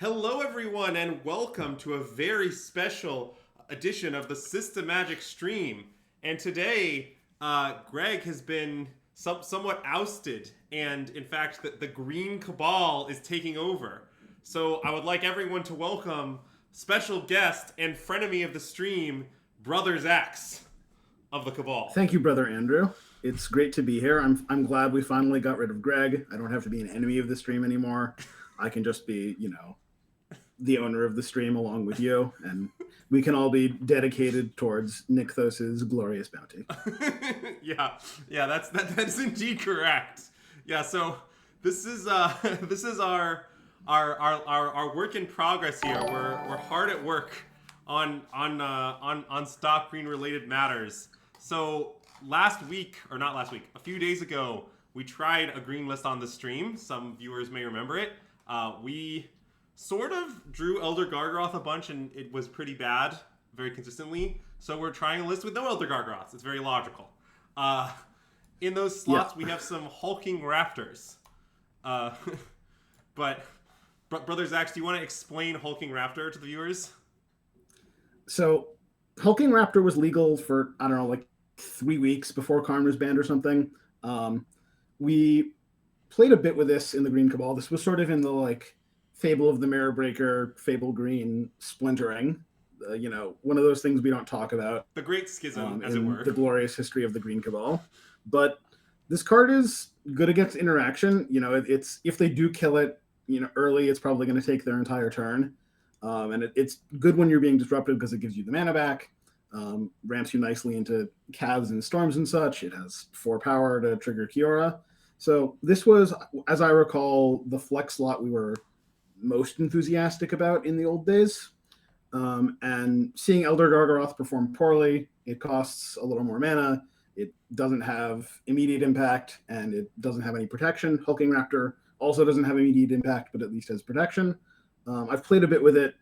Hello, everyone, and welcome to a very special edition of the Systemagic stream. And today, Greg has been somewhat ousted, and in fact, the Green Cabal is taking over. So I would like everyone to welcome special guest and frenemy of the stream, Brother Zax of the Cabal. Thank you, brother Andrew. It's great to be here. I'm glad we finally got rid of Greg. I don't have to be an enemy of the stream anymore. I can just be, the owner of the stream along with you, and we can all be dedicated towards Nykthos's glorious bounty. yeah, that's indeed correct. Yeah, so this is this is our work in progress here. We're hard at work on stock green related matters. So last week, or not last week, a few days ago, we tried a green list on the stream. Some viewers may remember it. We sort of drew Elder Gargaroth a bunch, and it was pretty bad, very consistently. So we're trying a list with no Elder Gargaroths. It's very logical. In those slots, we have some hulking raptors. But Brother Zax, do you want to explain hulking raptor to the viewers? So, Hulking Raptor was legal for, I don't know, like 3 weeks before Karn was banned or something. We played a bit with this in the Green Cabal. This was sort of in the, Fable of the Mirror Breaker, Fable Green splintering. One of those things we don't talk about. The Great Schism, as it were. The glorious history of the Green Cabal. But this card is good against interaction. It's if they do kill it, early, it's probably going to take their entire turn. And it's good when you're being disrupted because it gives you the mana back, ramps you nicely into calves and storms and such. It has 4 power to trigger Kiora. So this was, as I recall, the flex slot we were most enthusiastic about in the old days. And seeing Elder Gargaroth perform poorly, it costs a little more mana. It doesn't have immediate impact, and it doesn't have any protection. Hulking Raptor also doesn't have immediate impact, but at least has protection. I've played a bit with it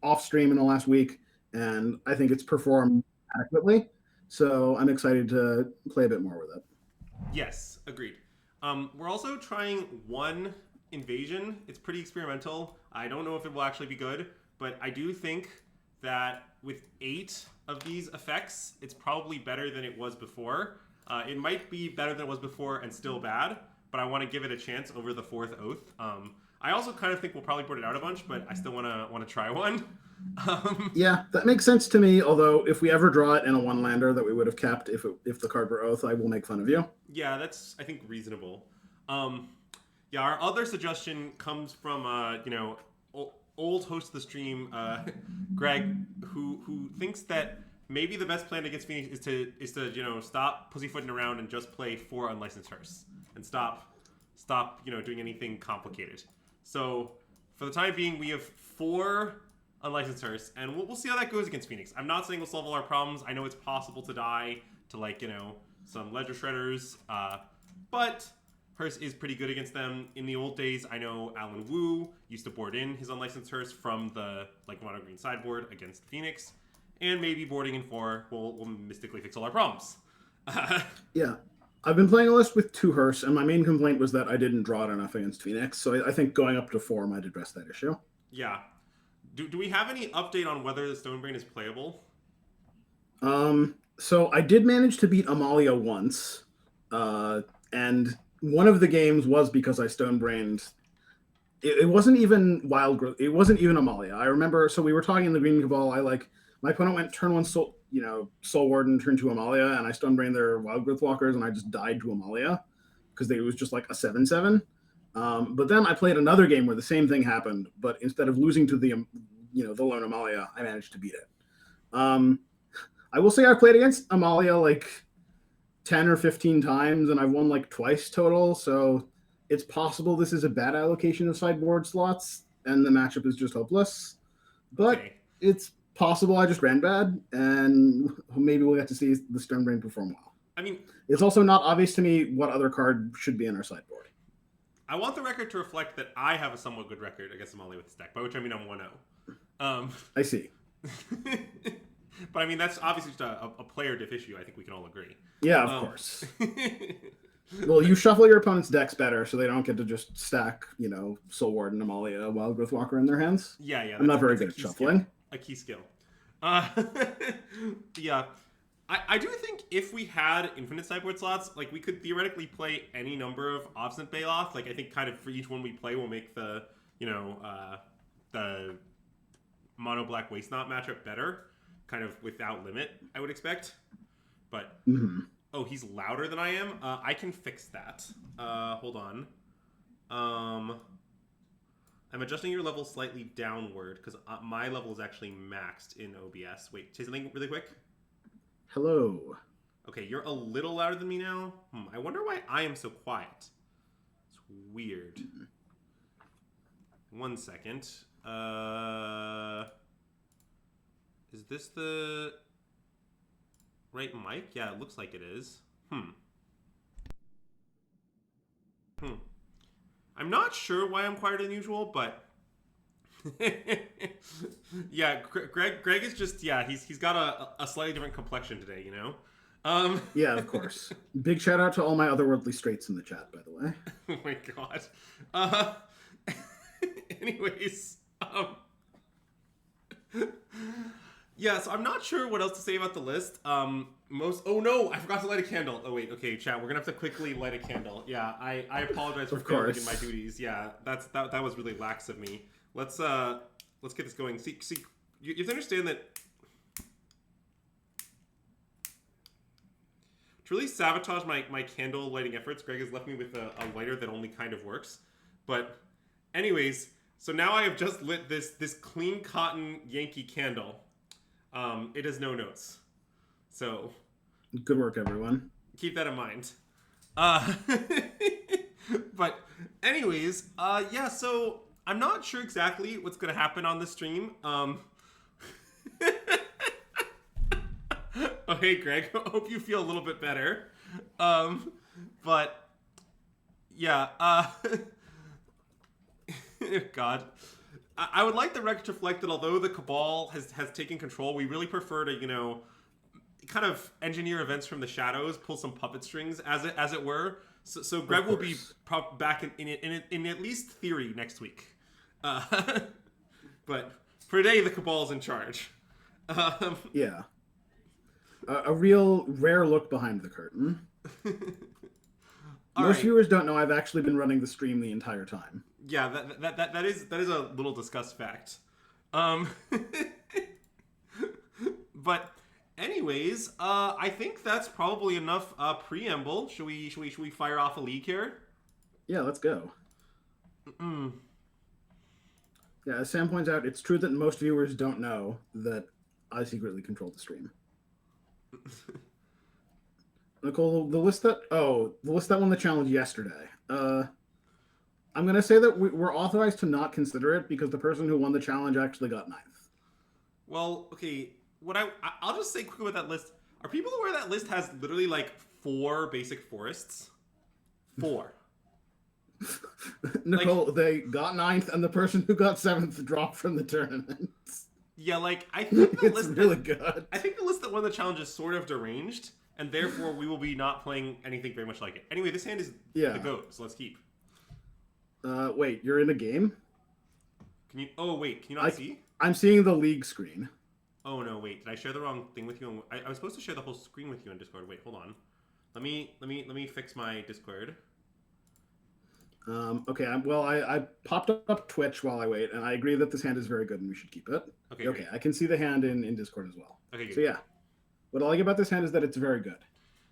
off stream in the last week, and I think it's performed adequately. So I'm excited to play a bit more with it. Yes, agreed. We're also trying one invasion. It's pretty experimental. I don't know if it will actually be good, but I do think that with 8 of these effects, it's probably better than it was before. It might be better than it was before and still bad, but I want to give it a chance over the 4th Oath. I also kind of think we'll probably board it out a bunch, but I still want to try one. Yeah, that makes sense to me. Although if we ever draw it in a one-lander that we would have kept if the card were Oath, I will make fun of you. Yeah, that's, I think, reasonable. Yeah, our other suggestion comes from old host of the stream, Greg, who thinks that maybe the best plan against Phoenix is to stop pussyfooting around and just play 4 unlicensed hearse and stop doing anything complicated. So for the time being, we have 4 unlicensed hearse, and we'll see how that goes against Phoenix. I'm not saying we'll solve all our problems. I know it's possible to die to some ledger shredders, but Hearse is pretty good against them. In the old days, I know Alan Wu used to board in his unlicensed Hearse from the mono green sideboard against Phoenix, and maybe boarding in 4 will mystically fix all our problems. Yeah, I've been playing a list with 2 Hearse, and my main complaint was that I didn't draw it enough against Phoenix. So I think going up to 4 might address that issue. Yeah. Do we have any update on whether the Stonebrain is playable? So I did manage to beat Amalia once, and one of the games was because I Stonebrained. It wasn't even Wild Growth. It wasn't even Amalia. I remember. So we were talking in the Green Cabal. My opponent went turn 1 Soul Warden, turn 2 Amalia, and I Stonebrained their Wild Growth Walkers, and I just died to Amalia because it was just like a 7/7. But then I played another game where the same thing happened, but instead of losing to the lone Amalia, I managed to beat it. I will say I played against Amalia 10 or 15 times, and I've won twice total. So it's possible this is a bad allocation of sideboard slots, and the matchup is just hopeless. But It's possible I just ran bad, and maybe we'll get to see the Stonebrain perform well. I mean, it's also not obvious to me what other card should be in our sideboard. I want the record to reflect that I have a somewhat good record against Amalia with this deck, by which I mean I'm 1-0. I see. But I mean, that's obviously just a player diff issue. I think we can all agree. Yeah, of course. Well, you shuffle your opponent's decks better, so they don't get to just stack, Soul Ward and Amalia Wild Growth Walker in their hands. Yeah, I'm not very that's good at shuffling. A key skill. Uh, yeah. I do think if we had infinite sideboard slots, like we could theoretically play any number of Obstinate Baloth. Like I think kind of for each one we play, we'll make the the mono black waste knot matchup better, kind of without limit. I would expect, but oh, he's louder than I am. I can fix that. Hold on. I'm adjusting your level slightly downward because my level is actually maxed in OBS. Wait, say something really quick. Hello. Okay, you're a little louder than me now. I wonder why I am so quiet. It's weird. 1 second. Is this the right mic? Yeah, it looks like it is. I'm not sure why I'm quieter than usual, but yeah, Greg is just he's got a slightly different complexion today, Yeah, of course. Big shout out to all my otherworldly straights in the chat, by the way. Oh my god. Anyways, yeah, so I'm not sure what else to say about the list. Oh no, I forgot to light a candle. Oh wait, okay, chat, we're gonna have to quickly light a candle. Yeah, I apologize for failing in my duties. Yeah, that was really lax of me. Let's get this going. See, you have to understand that to really sabotage my candle lighting efforts, Greg has left me with a lighter that only kind of works. But anyways, so now I have just lit this clean cotton Yankee candle. It has no notes. So good work, everyone. Keep that in mind. But anyways, yeah, so I'm not sure exactly what's going to happen on the stream. Oh, hey, Greg. Hope you feel a little bit better. But yeah, God. I would like the record to reflect that although the Cabal has taken control, we really prefer to, kind of engineer events from the shadows, pull some puppet strings, as it were. So Greg will be back in at least theory next week. But for today, the Cabal's in charge. Yeah. A real rare look behind the curtain. Most viewers don't know I've actually been running the stream the entire time. Yeah, that is a little discussed fact. But anyways, I think that's probably enough preamble. Should we fire off a league here? Yeah, let's go. Yeah, as Sam points out, it's true that most viewers don't know that I secretly control the stream. Nicole, the list that won the challenge yesterday. I'm gonna say that we're authorized to not consider it because the person who won the challenge actually got 9th. Well, okay. I'll just say quickly about that list. Are people aware that list has literally like 4 basic forests? 4. Nicole, they got 9th, and the person who got 7th dropped from the tournament. Yeah, like I think the list really good. I think the list that won the challenge is sort of deranged, and therefore we will be not playing anything very much like it. Anyway, this hand is the GOAT, so let's keep. Wait, you're in a game? Can you? Oh wait, can you not see? I'm seeing the league screen. Oh no, wait, did I share the wrong thing with you? I was supposed to share the whole screen with you on Discord. Wait, hold on. Let me fix my Discord. Okay, I popped up Twitch while I wait, and I agree that this hand is very good and we should keep it. Okay, great. I can see the hand in Discord as well. Okay, good. So yeah, what I like about this hand is that it's very good.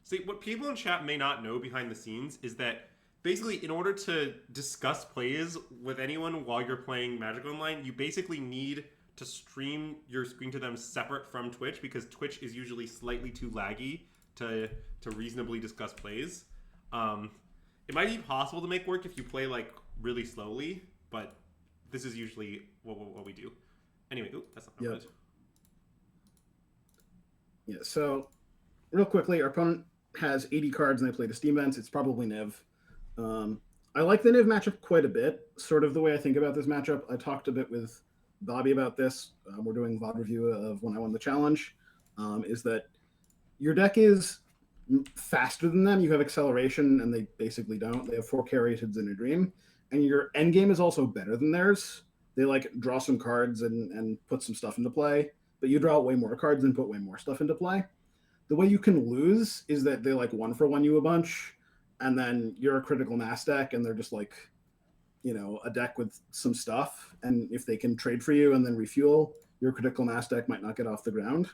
See, what people in chat may not know behind the scenes is that basically, in order to discuss plays with anyone while you're playing Magic Online, you basically need to stream your screen to them separate from Twitch because Twitch is usually slightly too laggy to reasonably discuss plays. It might be possible to make work if you play like really slowly, but this is usually what we do. Anyway, that's not good. Yeah, so real quickly, our opponent has 80 cards and they play the Steam Vents. It's probably Niv. I like the Niv matchup quite a bit. Sort of the way I think about this matchup. I talked a bit with Bobby about this. We're doing VOD review of when I won the challenge. Is that your deck is faster than them. You have acceleration, and they basically don't. They have 4 Caryatids in a Dream, and your end game is also better than theirs. They like draw some cards and put some stuff into play, but you draw way more cards and put way more stuff into play. The way you can lose is that they like 1-for-1 you a bunch, and then you're a critical mass deck, and they're just like, you know, a deck with some stuff. And if they can trade for you and then refuel, your critical mass deck might not get off the ground.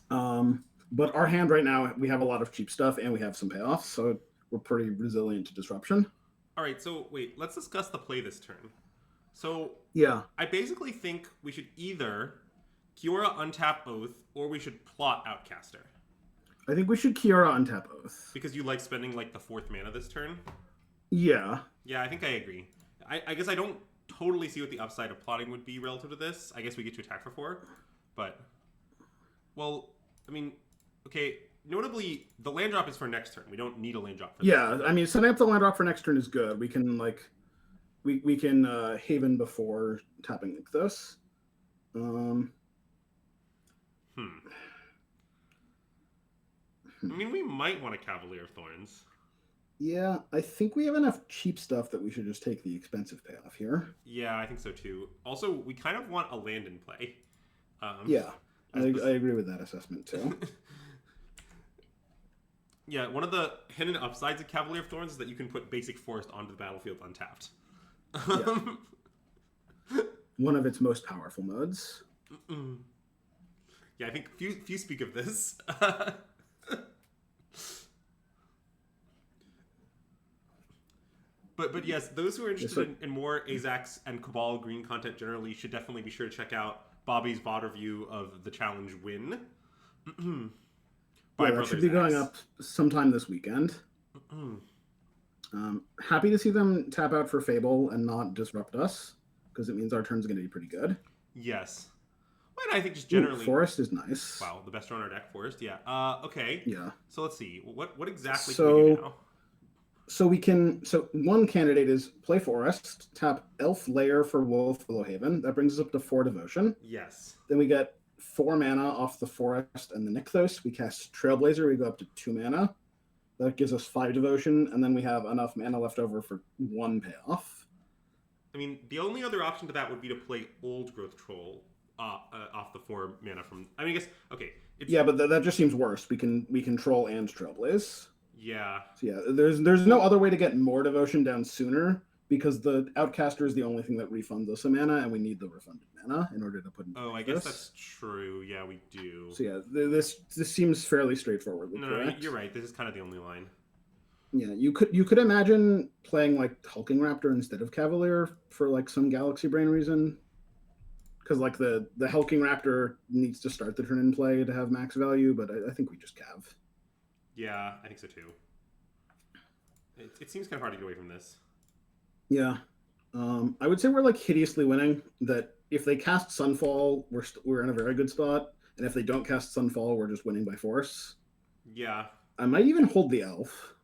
But our hand right now, we have a lot of cheap stuff and we have some payoffs, so we're pretty resilient to disruption. All right, so wait, let's discuss the play this turn. So yeah, I basically think we should either Kiora untap Oath or we should plot Outcaster. I think we should Kiora untap Oath. Because you like spending like the 4th mana this turn? Yeah. Yeah, I think I agree. I guess I don't totally see what the upside of plotting would be relative to this. I guess we get to attack for 4, but... Well, I mean, okay, notably, the land drop is for next turn. We don't need a land drop for this turn. I mean, setting up the land drop for next turn is good. We can, like, we can Haven before tapping Nykthos. I mean, we might want a Cavalier of Thorns. Yeah, I think we have enough cheap stuff that we should just take the expensive payoff here. Yeah, I think so too. Also, we kind of want a land in play. Yeah, I agree with that assessment too. Yeah, one of the hidden upsides of Cavalier of Thorns is that you can put basic forest onto the battlefield untapped. Yeah. One of its most powerful modes. Yeah, I think few speak of this. But yes, those who are interested in more Azax and Cabal green content generally should definitely be sure to check out Bobby's VOD review of the challenge win. That should be going up sometime this weekend. Happy to see them tap out for Fable and not disrupt us, because it means our turn's going to be pretty good. Yes. Well, I think just generally... Forest is nice. Wow, the best draw on our deck, Forest. Yeah. Okay. Yeah. So let's see. What exactly can we do now? So one candidate is play Forest, tap Elf Lair for Wolf Willowhaven. That brings us up to 4 Devotion. Yes. Then we get 4 mana off the Forest and the Nykthos. We cast Trailblazer. We go up to 2 mana. That gives us 5 Devotion, and then we have enough mana left over for 1 payoff. I mean, the only other option to that would be to play Old Growth Troll off the 4 mana from... I mean, I guess... Okay. Yeah, but that just seems worse. We can Troll and Trailblaze. Yeah. So yeah, there's no other way to get more Devotion down sooner, because the Outcaster is the only thing that refunds us a mana, and we need the refunded mana in order to put in. Oh, I guess that's true. Yeah, we do. So yeah, this seems fairly straightforward. No, you're right. This is kind of the only line. Yeah, you could imagine playing like Hulking Raptor instead of Cavalier for like some Galaxy Brain reason, because like the Hulking Raptor needs to start the turn in play to have max value, but I think we just Cav. Yeah, I think so too. It seems kind of hard to get away from this. Yeah. I would say we're like hideously winning. That if they cast Sunfall, we're in a very good spot, and if they don't cast Sunfall, we're just winning by force. Yeah. I might even hold the Elf.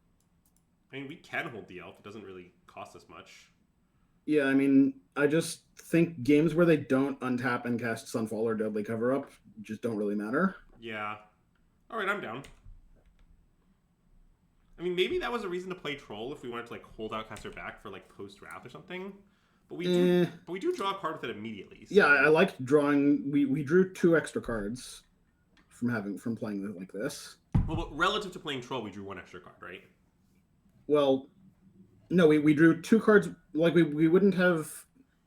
I mean, we can hold the Elf. It doesn't really cost us much. Yeah, I mean, I just think games where they don't untap and cast Sunfall or Deadly Cover-Up just don't really matter. Yeah. All right, I'm down. I mean, maybe that was a reason to play Troll if we wanted to like hold Outcaster back for like post Wrath or something. But we do draw a card with it immediately. So. Yeah, I liked drawing. We drew 2 extra cards from playing it like this. Well, but relative to playing Troll, we drew 1 extra card, right? Well, no, we drew 2 cards. Like we wouldn't have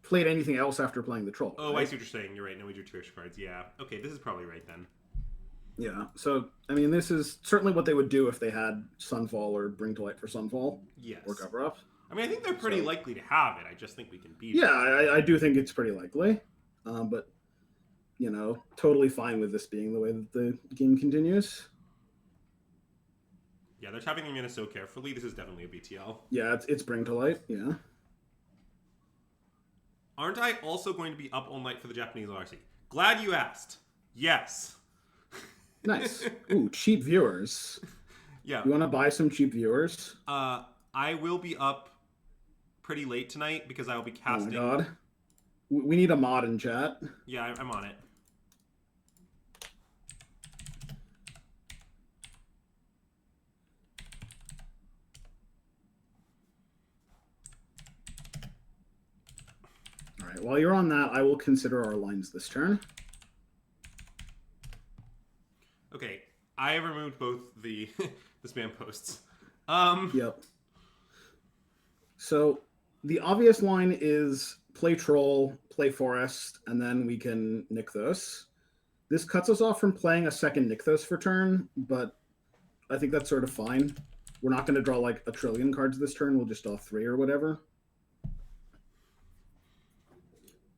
played anything else after playing the Troll. Oh, right? I see what you're saying. You're right. No, we drew 2 extra cards. Yeah. Okay, this is probably right then. Yeah, so, I mean, this is certainly what they would do if they had Sunfall or Bring to Light for Sunfall. Yes. Or Cover Up. I mean, I think they're pretty likely to have it. I just think we can beat it. Yeah, I do think it's pretty likely. But, you know, totally fine with this being the way that the game continues. Yeah, they're tapping the mana so carefully. This is definitely a BTL. Yeah, it's Bring to Light, yeah. Aren't I also going to be up all night for the Japanese LRC? Glad you asked. Yes. Nice. Ooh, cheap viewers. Yeah. You want to buy some cheap viewers? I will be up pretty late tonight because I will be casting. Oh my god. We need a mod in chat. Yeah, I'm on it. right. While you're on that, I will consider our lines this turn. Okay, I removed both the the spam posts. Yep. So the obvious line is play troll, play forest, and then we can Nykthos. This cuts us off from playing a second Nykthos for turn, but I think that's sort of fine. We're not going to draw like a trillion cards this turn. We'll just draw 3 or whatever.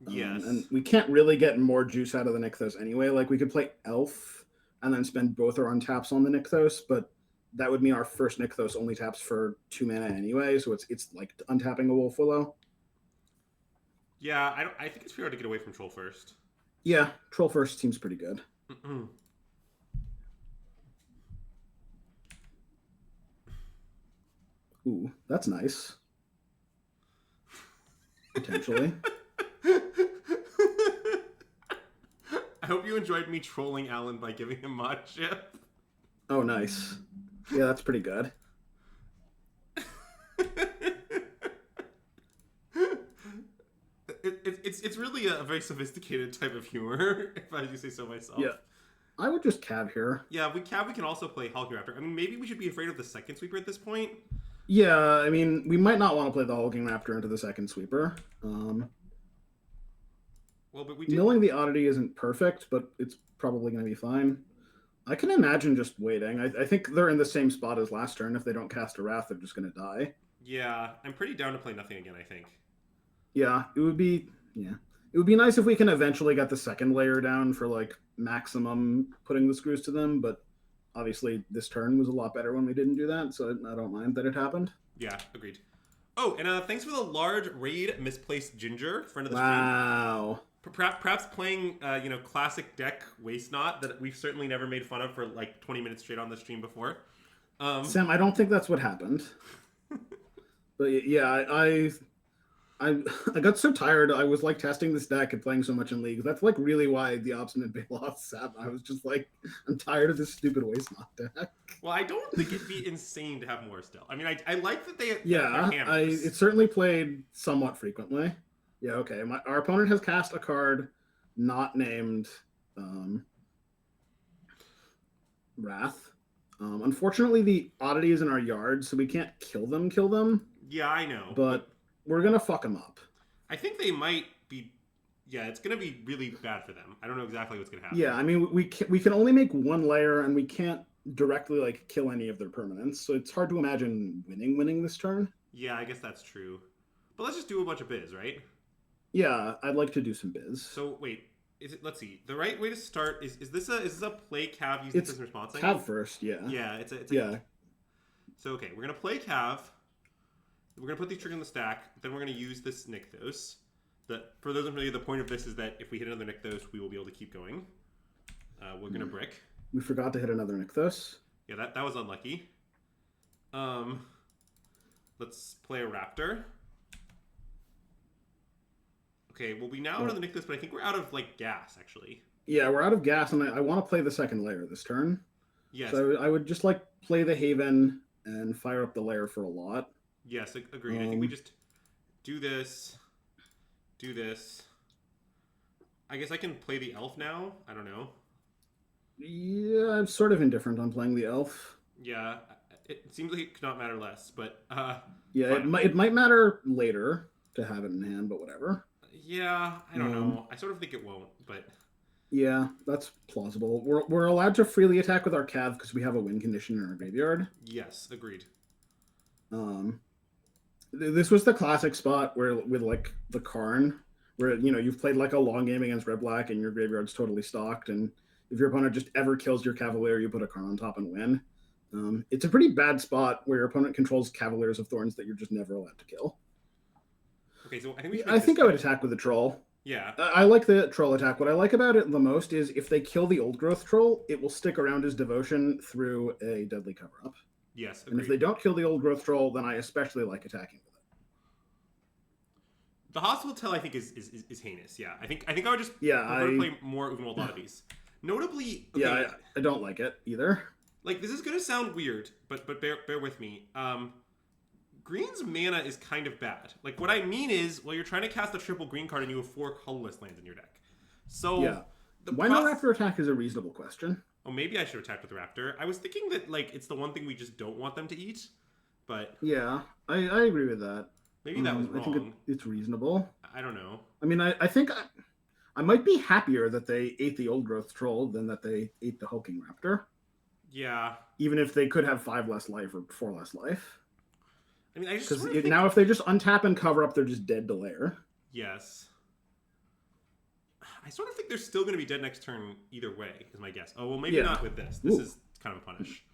Yes. And we can't really get more juice out of the Nykthos anyway. Like we could play Elf and then spend both our untaps on the Nykthos, but that would mean our first Nykthos only taps for 2 mana anyway, so it's like untapping a Wolf Willow. Yeah, I think it's fair to get away from troll first. Yeah, troll first seems pretty good. Ooh, that's nice. Potentially. I hope you enjoyed me trolling Alan by giving him mod chip. Oh, nice. Yeah, that's pretty good. It's really a very sophisticated type of humor, if I do say so myself. Yeah. I would just cav here. Yeah, we can also play Hulking Raptor. I mean, maybe we should be afraid of the second sweeper at this point. Yeah, I mean, we might not want to play the Hulking Raptor into the second sweeper. Well, but we did... Milling the Oddity isn't perfect, but it's probably going to be fine. I can imagine just waiting. I think they're in the same spot as last turn. If they don't cast a Wrath, they're just going to die. Yeah, I'm pretty down to play nothing again, I think. Yeah, it would be nice if we can eventually get the second layer down for like maximum putting the screws to them, but obviously this turn was a lot better when we didn't do that, so I don't mind that it happened. Yeah, agreed. Oh, and thanks for the large raid misplaced Ginger, friend of the stream. Wow. Perhaps playing, classic deck Waste Not that we've certainly never made fun of for like 20 minutes straight on the stream before. Sam, I don't think that's what happened. But yeah, I got so tired. I was like testing this deck and playing so much in leagues. That's like really why the Obstinate Baloth sat. I was just like, I'm tired of this stupid Waste Not deck. Well, I don't think it'd be insane to have more still. I mean, I like that they yeah, it certainly played somewhat frequently. Yeah, okay. Our opponent has cast a card not named Wrath. Unfortunately, the Oddity is in our yard, so we can't kill them. Yeah, I know. But we're going to fuck them up. I think they might be... Yeah, it's going to be really bad for them. I don't know exactly what's going to happen. Yeah, I mean, we can only make one layer, and we can't directly like kill any of their permanents, so it's hard to imagine winning this turn. Yeah, I guess that's true. But let's just do a bunch of biz, right? Yeah, I'd like to do some biz. So wait, let's see. The right way to start is this a play cav using this response? Cav first, yeah. Yeah, it's yeah. So okay, we're gonna play cav. We're gonna put these triggers in the stack. Then we're gonna use this Nykthos. For those unfamiliar, the point of this is that if we hit another Nykthos, we will be able to keep going. We're gonna brick. We forgot to hit another Nykthos. Yeah, that was unlucky. Let's play a Raptor. Okay, well, we now out of the Nykthos, but I think we're out of, like, gas, actually. Yeah, we're out of gas, and I want to play the second layer this turn. Yes. So I would just, like, play the Haven and fire up the layer for a lot. Yes, agreed. I think we just do this. I guess I can play the Elf now? I don't know. Yeah, I'm sort of indifferent on playing the Elf. Yeah, it seems like it could not matter less, but... yeah, it might matter later to have it in hand, but whatever. Yeah, I don't know. I sort of think it won't, but... Yeah, that's plausible. We're allowed to freely attack with our Cav because we have a win condition in our graveyard. Yes, agreed. This was the classic spot where with like the Karn, where you've played like a long game against Red Black and your graveyard's totally stocked, and if your opponent just ever kills your Cavalier, you put a Karn on top and win. It's a pretty bad spot where your opponent controls Cavaliers of Thorns that you're just never allowed to kill. Okay, so I think I would attack with the Troll. Yeah. I like the Troll attack. What I like about it the most is if they kill the Old Growth Troll, it will stick around as Devotion through a Deadly Cover-Up. Yes, agreed. And if they don't kill the Old Growth Troll, then I especially like attacking with it. The Hostile Tell, I think, is heinous. Yeah, I think I would just prefer to play more Uvenwald Oddities. Notably, okay, yeah, I don't like it either. Like, this is gonna sound weird, but bear with me. green's mana is kind of bad. Like, what I mean is, well, you're trying to cast a triple green card and you have 4 colorless lands in your deck. So, Yeah. Why no Raptor attack is a reasonable question. Oh, maybe I should attack with the Raptor. I was thinking that, like, it's the one thing we just don't want them to eat, but... Yeah, I agree with that. Maybe that was wrong. I think it's reasonable. I don't know. I mean, I think I might be happier that they ate the Old Growth Troll than that they ate the Hulking Raptor. Yeah. Even if they could have 5 less life or 4 less life. I mean, I just... Because now if they just untap and cover up, they're just dead to lair. Yes. I sort of think they're still going to be dead next turn either way, is my guess. Oh, well, maybe not with this. This is kind of a punish.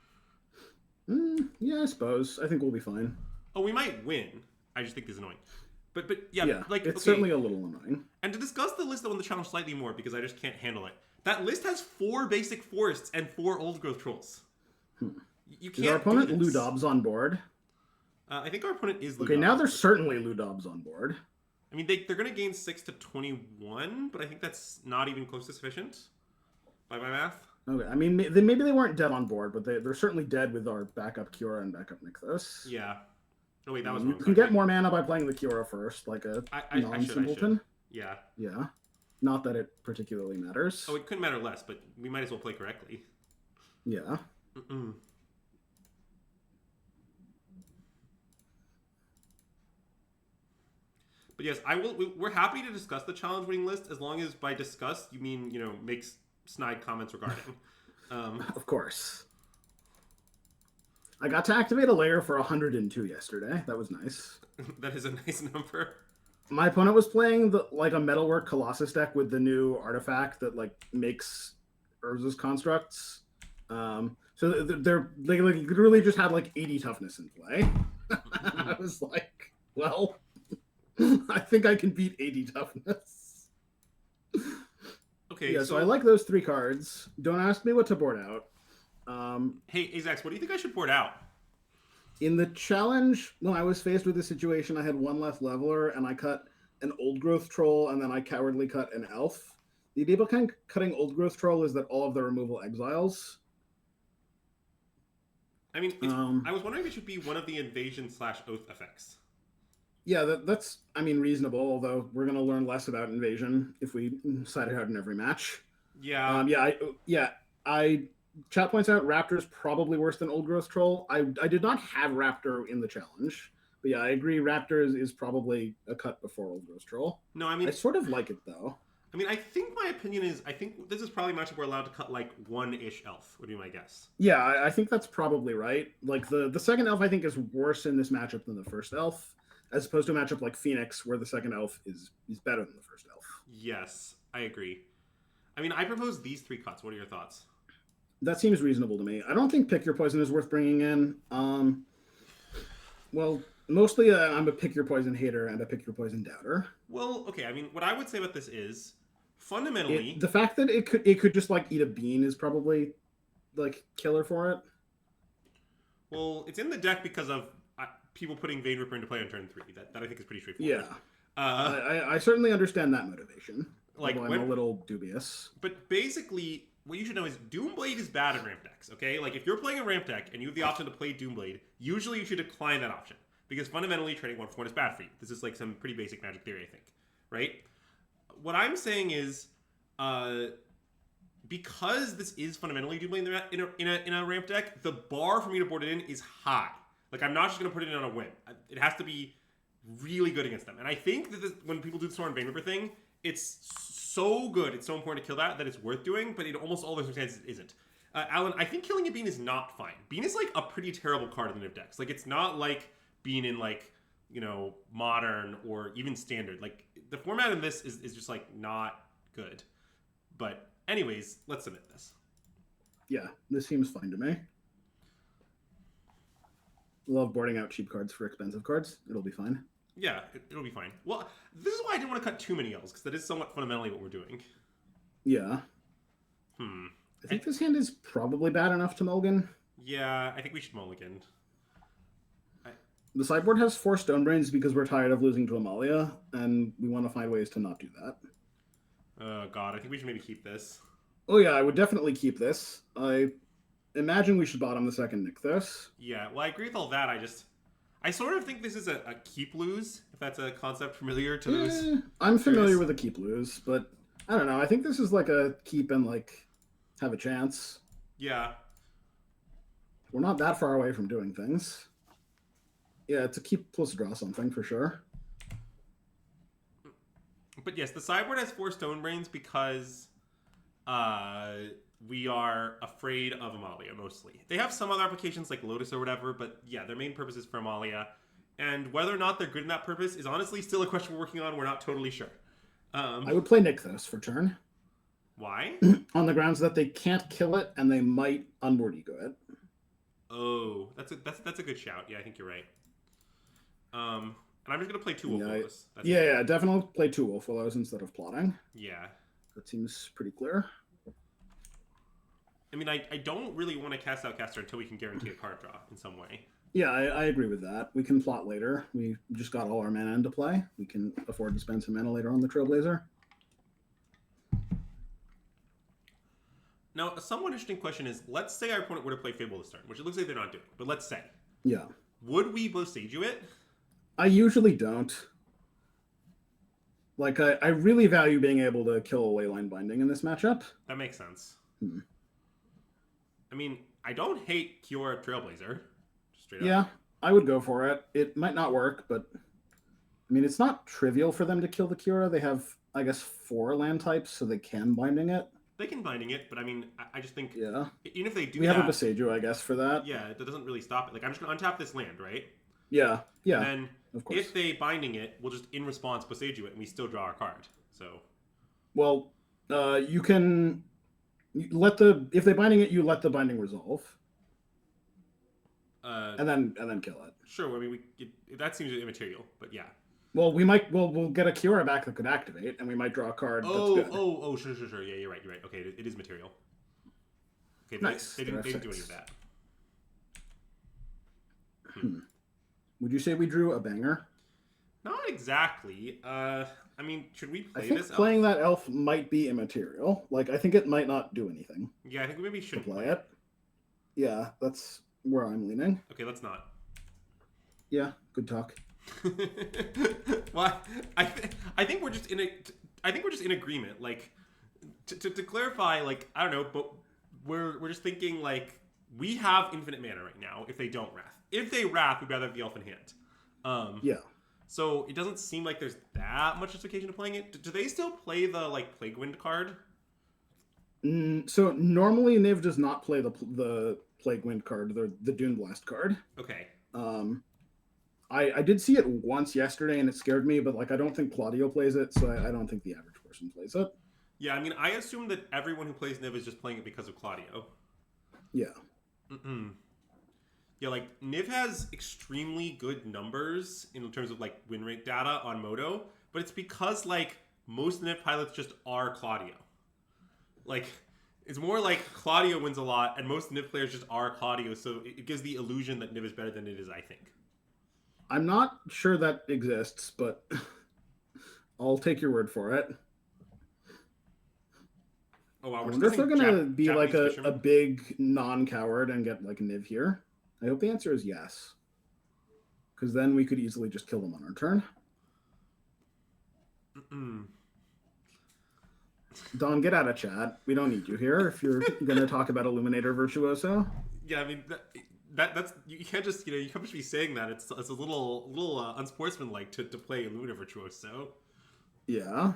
Yeah, I suppose. I think we'll be fine. Oh, we might win. I just think this is annoying. But yeah, like... It's certainly a little annoying. And to discuss the list that won the challenge slightly more, because I just can't handle it. That list has 4 basic forests and 4 old growth trolls. You can't. Is our opponent Ludob's on board? I think our opponent is Ludob's. Okay, now there's certainly Ludob's on board. I mean, they're going to gain 6 to 21, but I think that's not even close to sufficient by my math. Okay, I mean, maybe they weren't dead on board, but they're certainly dead with our backup Kiora and backup Nykthos. Yeah. Oh, wait, that was wrong. You can get more mana by playing the Kiora first, like a non-simpleton. Yeah. Yeah. Not that it particularly matters. Oh, it couldn't matter less, but we might as well play correctly. Yeah. But yes, we're happy to discuss the challenge winning list as long as by discuss you mean, makes snide comments regarding. Of course. I got to activate a layer for 102 yesterday. That was nice. That is a nice number. My opponent was playing a Metalwork Colossus deck with the new artifact that makes Urza's constructs. So they literally just had 80 toughness in play. I was like, well, I think I can beat 80 toughness. Okay. Yeah, so I like those 3 cards. Don't ask me what to board out. Hey, Zax, what do you think I should board out? In the challenge, when I was faced with this situation, I had 1 less leveler, and I cut an Old Growth Troll, and then I cowardly cut an Elf. The idea behind cutting Old Growth Troll is that all of the removal exiles. I mean, I was wondering if it should be one of the invasion/oath effects. Yeah, that's reasonable, although we're going to learn less about invasion if we side it out in every match. Yeah. Chat points out Raptor's probably worse than Old Growth Troll. I did not have Raptor in the challenge. But yeah, I agree Raptor is probably a cut before Old Growth Troll. No, I mean... I sort of like it, though. I mean, I think my opinion is... I think this is probably a matchup we're allowed to cut, 1-ish elf, would be my guess. Yeah, I think that's probably right. The second elf, I think, is worse in this matchup than the first elf, as opposed to a matchup like Phoenix, where the second elf is better than the first elf. Yes, I agree. I mean, I propose these 3 cuts. What are your thoughts? That seems reasonable to me. I don't think Pick Your Poison is worth bringing in. Well, mostly I'm a Pick Your Poison hater and a Pick Your Poison doubter. Well, okay. I mean, what I would say about this is, fundamentally... the fact that it could just, eat a bean is probably, killer for it. Well, it's in the deck because of people putting Vein Ripper into play on turn 3. That I think is pretty straightforward. Yeah. I certainly understand that motivation. I'm a little dubious. But basically... What you should know is Doomblade is bad in ramp decks, okay? If you're playing a ramp deck and you have the option to play Doomblade, usually you should decline that option. Because fundamentally, trading 1 for 1 is bad for you. This is some pretty basic Magic theory, I think. Right? What I'm saying is, because this is fundamentally Doomblade in a ramp deck, the bar for me to board it in is high. I'm not just going to put it in on a whim. It has to be really good against them. And I think that when people do the Storm Vein Ripper thing, it's so good, it's so important to kill that it's worth doing, but in almost all the circumstances it isn't. Alan, I think killing a Bean is not fine. Bean is a pretty terrible card in the Niv decks. It's not like Bean in Modern or even Standard. The format in this is just not good. But anyways, let's submit this. Yeah, this seems fine to me. Love boarding out cheap cards for expensive cards. It'll be fine. Yeah, it'll be fine. Well, this is why I didn't want to cut too many L's, because that is somewhat fundamentally what we're doing. Yeah. I think this hand is probably bad enough to mulligan. Yeah, I think we should mulligan. The sideboard has 4 Stonebrains because we're tired of losing to Amalia, and we want to find ways to not do that. Oh, God, I think we should maybe keep this. Oh, yeah, I would definitely keep this. I imagine we should bottom the second Nykthos. Yeah, well, I agree with all that. I I sort of think this is a keep lose, if that's a concept familiar to those. I'm familiar curious. with a keep lose, but I don't know. I think this is like a keep and like have a chance. Yeah. We're not that far away from doing things. Yeah, it's a keep plus draw something for sure. But yes, the sideboard has 4 stone brains because we are afraid of Amalia mostly. They have some other applications like Lotus or whatever, but yeah, their main purpose is for Amalia. And whether or not they're good in that purpose is honestly still a question we're working on. We're not totally sure. I would play Nykthos for turn. Why? On the grounds that they can't kill it and they might unboard ego it. Oh, that's a good shout. Yeah, I think you're right. And I'm just gonna play 2 Wolf Willows. Yeah, definitely play 2 Wolf Willows instead of plotting. Yeah. That seems pretty clear. I mean, I don't really want to cast Outcaster until we can guarantee a card draw in some way. Yeah, I agree with that. We can plot later. We just got all our mana into play. We can afford to spend some mana later on the Trailblazer. Now, a somewhat interesting question is, let's say our opponent were to play Fable this turn, which it looks like they're not doing, but let's say. Yeah. Would we both stage you it? I usually don't. Like, I really value being able to kill a Leyline Binding in this matchup. That makes sense. I mean, I don't hate Kiora Trailblazer. Straight up. Yeah, I would go for it. It might not work, but... I mean, it's not trivial for them to kill the Kiora. They have, I guess, 4 land types, so they can Binding it. They can Binding it, but I mean, I just think... Yeah. Even if they do we have a Boseiju, I guess, for that. Yeah, that doesn't really stop it. Like, I'm just going to untap this land, right? Yeah, yeah. And then, of course. if they Binding it, we'll just, in response, Boseiju it, and we still draw our card. So... Well, you can... let the... If they Binding it, you let the Binding resolve. And then kill it. Sure, I mean, that seems immaterial, but yeah. Well, we'll get a Kiora back that could activate, and we might draw a card that's good. Sure. Yeah, you're right. Okay, it is material. Okay, nice. They didn't do any of that. Would you say we drew a banger? Not exactly. I mean, should we play I think this elf? playing that elf might be immaterial. Like, I think it might not do anything. Yeah, I think we maybe shouldn't play it. Yeah, that's where I'm leaning. Okay, let's not. Yeah, good talk. Well, I think we're just in agreement. Like, to clarify, like, I don't know, but we're just thinking, like, we have infinite mana right now if they don't Wrath. If they Wrath, we'd rather have the elf in hand. Yeah. So it doesn't seem like there's that much justification to playing it. Do they still play the, like, Plague Wind card? So normally Niv does not play the Plague Wind card, the Dune Blast card. Okay. I did see it once yesterday and it scared me, but like I don't think Claudio plays it, so I don't think the average person plays it. Yeah, I mean, I assume that everyone who plays Niv is just playing it because of Claudio. Yeah. Yeah, like, Niv has extremely good numbers in terms of, like, win rate data on Moto, but it's because, like, most Niv pilots just are Claudio. Like, it's more like Claudio wins a lot, and most Niv players just are Claudio, so it gives the illusion that Niv is better than it is, I think. I'm not sure that exists, but I'll take your word for it. Oh, wow, I wonder if they're going to be like a big non-coward and get like Niv here. I hope the answer is yes. Because then we could easily just kill them on our turn. Don, get out of chat. We don't need you here if you're going to talk about Illuminator Virtuoso. Yeah, I mean, that's you can't just you can't just be saying that. It's a little unsportsmanlike to play Illuminator Virtuoso. Yeah.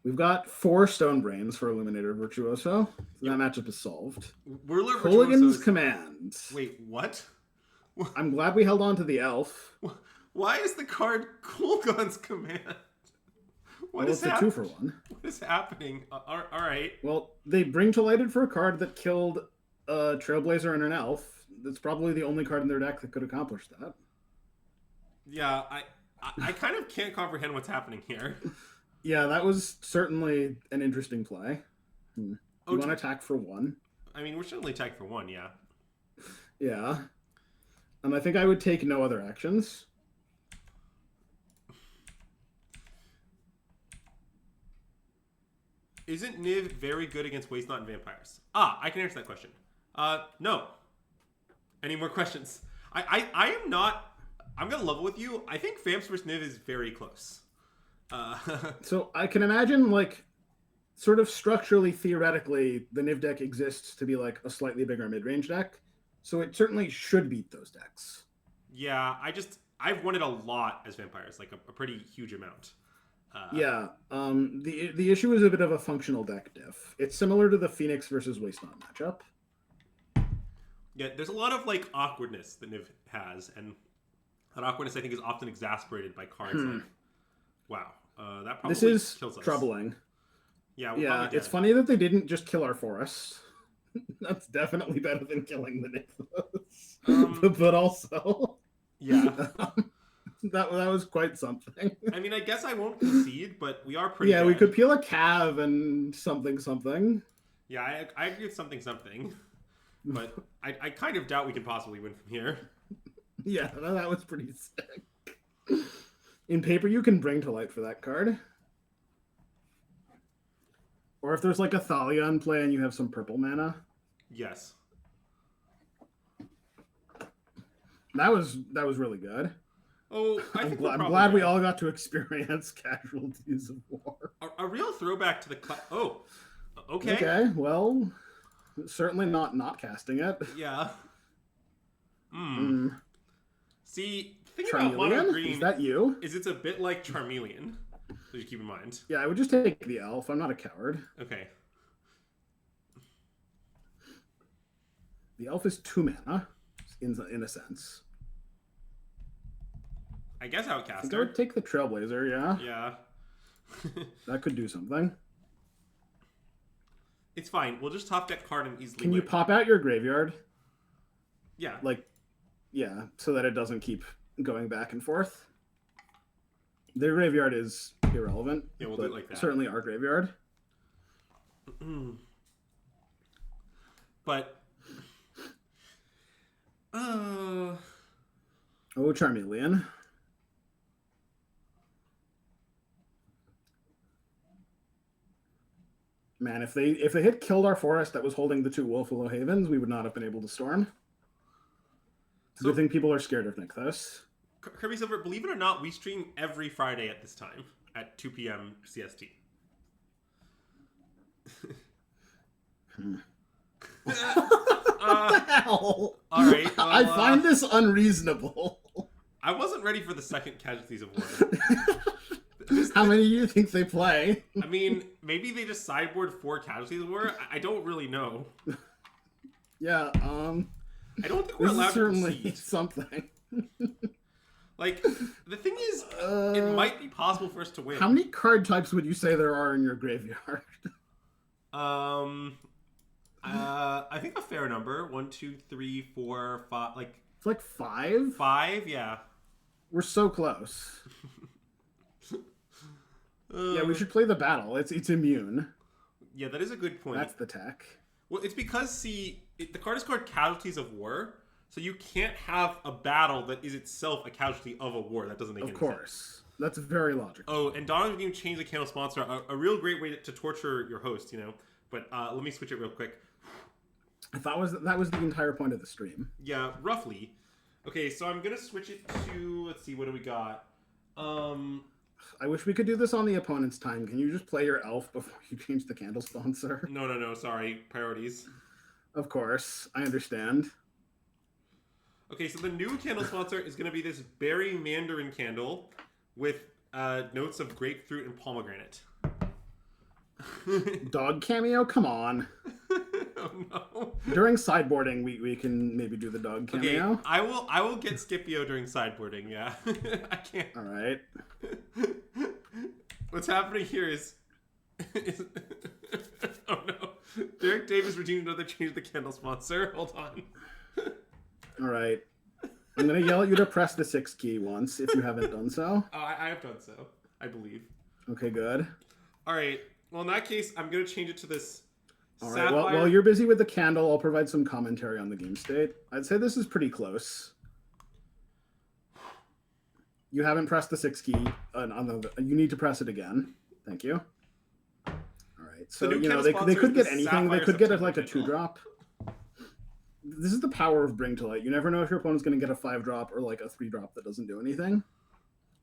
We've got 4 Stone Brains for Illuminator Virtuoso. So that matchup is solved. Hooligan's Command. Wait, what? I'm glad we held on to the elf. Why is the card Coolgun's Command? It's a 2-for-1. What is happening? All right. Well, they bring to lighted for a card that killed a Trailblazer and an elf. That's probably the only card in their deck that could accomplish that. Yeah, I kind of can't comprehend what's happening here. Yeah, that was certainly an interesting play. You want to attack for 1? I mean, we're certainly attack for 1, yeah. Yeah. And I think I would take no other actions. Isn't Niv very good against Waste Not and Vampires? I can answer that question. No. Any more questions? I am not. I'm gonna level with you. I think Vamps vs Niv is very close. So I can imagine, like, sort of structurally, theoretically, the Niv deck exists to be like a slightly bigger mid-range deck, so it certainly should beat those decks. Yeah, I've won it a lot as vampires, like a pretty huge amount. Yeah, the issue is a bit of a functional deck diff. It's similar to the Phoenix versus Wasteland matchup. Yeah, there's a lot of like awkwardness that Niv has, and that awkwardness I think is often exasperated by cards like, wow, that probably This is kills us. troubling. Yeah, yeah, it's funny that they didn't just kill our forest. That's definitely better than killing the Nithos. But also, yeah, that was quite something. I mean, I guess I won't concede, but we are pretty. Yeah, good. we could peel a Cav and something. Yeah, I agree with something, but I kind of doubt we can possibly win from here. Yeah, that was pretty sick. In paper, you can bring to light for that card. Or if there's like a Thalia in play and you have some purple mana. Yes. That was really good. Oh, I'm glad we all got to experience Casualties of War. A real throwback to the oh, okay. Okay, well, certainly not casting it. Yeah. See, the thing Charmeleon? about mono green is that you? Is it's a bit like Charmeleon. So you keep in mind. Yeah, I would just take the elf. I'm not a coward. Okay. The elf is 2 mana, in a sense. I guess I think I would take the Trailblazer, yeah. Yeah. That could do something. It's fine. We'll just top deck card and easily Can you pop out your graveyard? Yeah. Like, yeah, so that it doesn't keep going back and forth. Their graveyard is irrelevant. Yeah, we'll do it like that. Certainly our graveyard. But oh, Charmeleon. Man, if they had killed our forest that was holding the 2 Wolfwillow Havens, we would not have been able to storm. It's a good thing people are scared of Nykthos. Kirby Silver, believe it or not, we stream every Friday at this time at 2 p.m. CST. What the hell? All right. Well, I find this unreasonable. I wasn't ready for the second Casualties of War. How many do you think they play? I mean, maybe they just sideboard 4 Casualties of War. I don't really know. Yeah. I don't think we're allowed to concede. Something. Like, the thing is, it might be possible for us to win. How many card types would you say there are in your graveyard? I think a fair number. 1, 2, 3, 4, 5. It's like 5? 5, yeah. We're so close. Yeah, we should play the battle. It's immune. Yeah, that is a good point. That's the tech. Well, it's because, the card is called Casualties of War, so you can't have a battle that is itself a casualty of a war. That doesn't make any sense. Of course. That's very logical. Oh, and Dawn of the Game changed the candle sponsor. A real great way to torture your host, you know. But let me switch it real quick. I thought that was the entire point of the stream. Yeah, roughly. Okay, so I'm going to switch it to, let's see, what do we got? I wish we could do this on the opponent's time. Can you just play your elf before you change the candle sponsor? No, sorry. Priorities. Of course, I understand. Okay, so the new candle sponsor is going to be this berry mandarin candle with notes of grapefruit and pomegranate. Dog cameo? Come on. Oh no. During sideboarding, we can maybe do the dog cameo. Okay, I will get Scipio during sideboarding, yeah. I can't. All right. What's happening here is oh no. Derek Davis redeemed another change the candle sponsor. Hold on. All right. I'm going to yell at you to press the 6 key once if you haven't done so. Oh, I have done so, I believe. Okay, good. All right. Well, in that case, I'm going to change it to this. All right. Well, while you're busy with the candle, I'll provide some commentary on the game state. I'd say this is pretty close. You haven't pressed the 6 key. You need to press it again. Thank you. All right. So, they could get anything. They could get like a 2-drop. This is the power of Bring to Light. You never know if your opponent's going to get a 5-drop or like a 3-drop that doesn't do anything.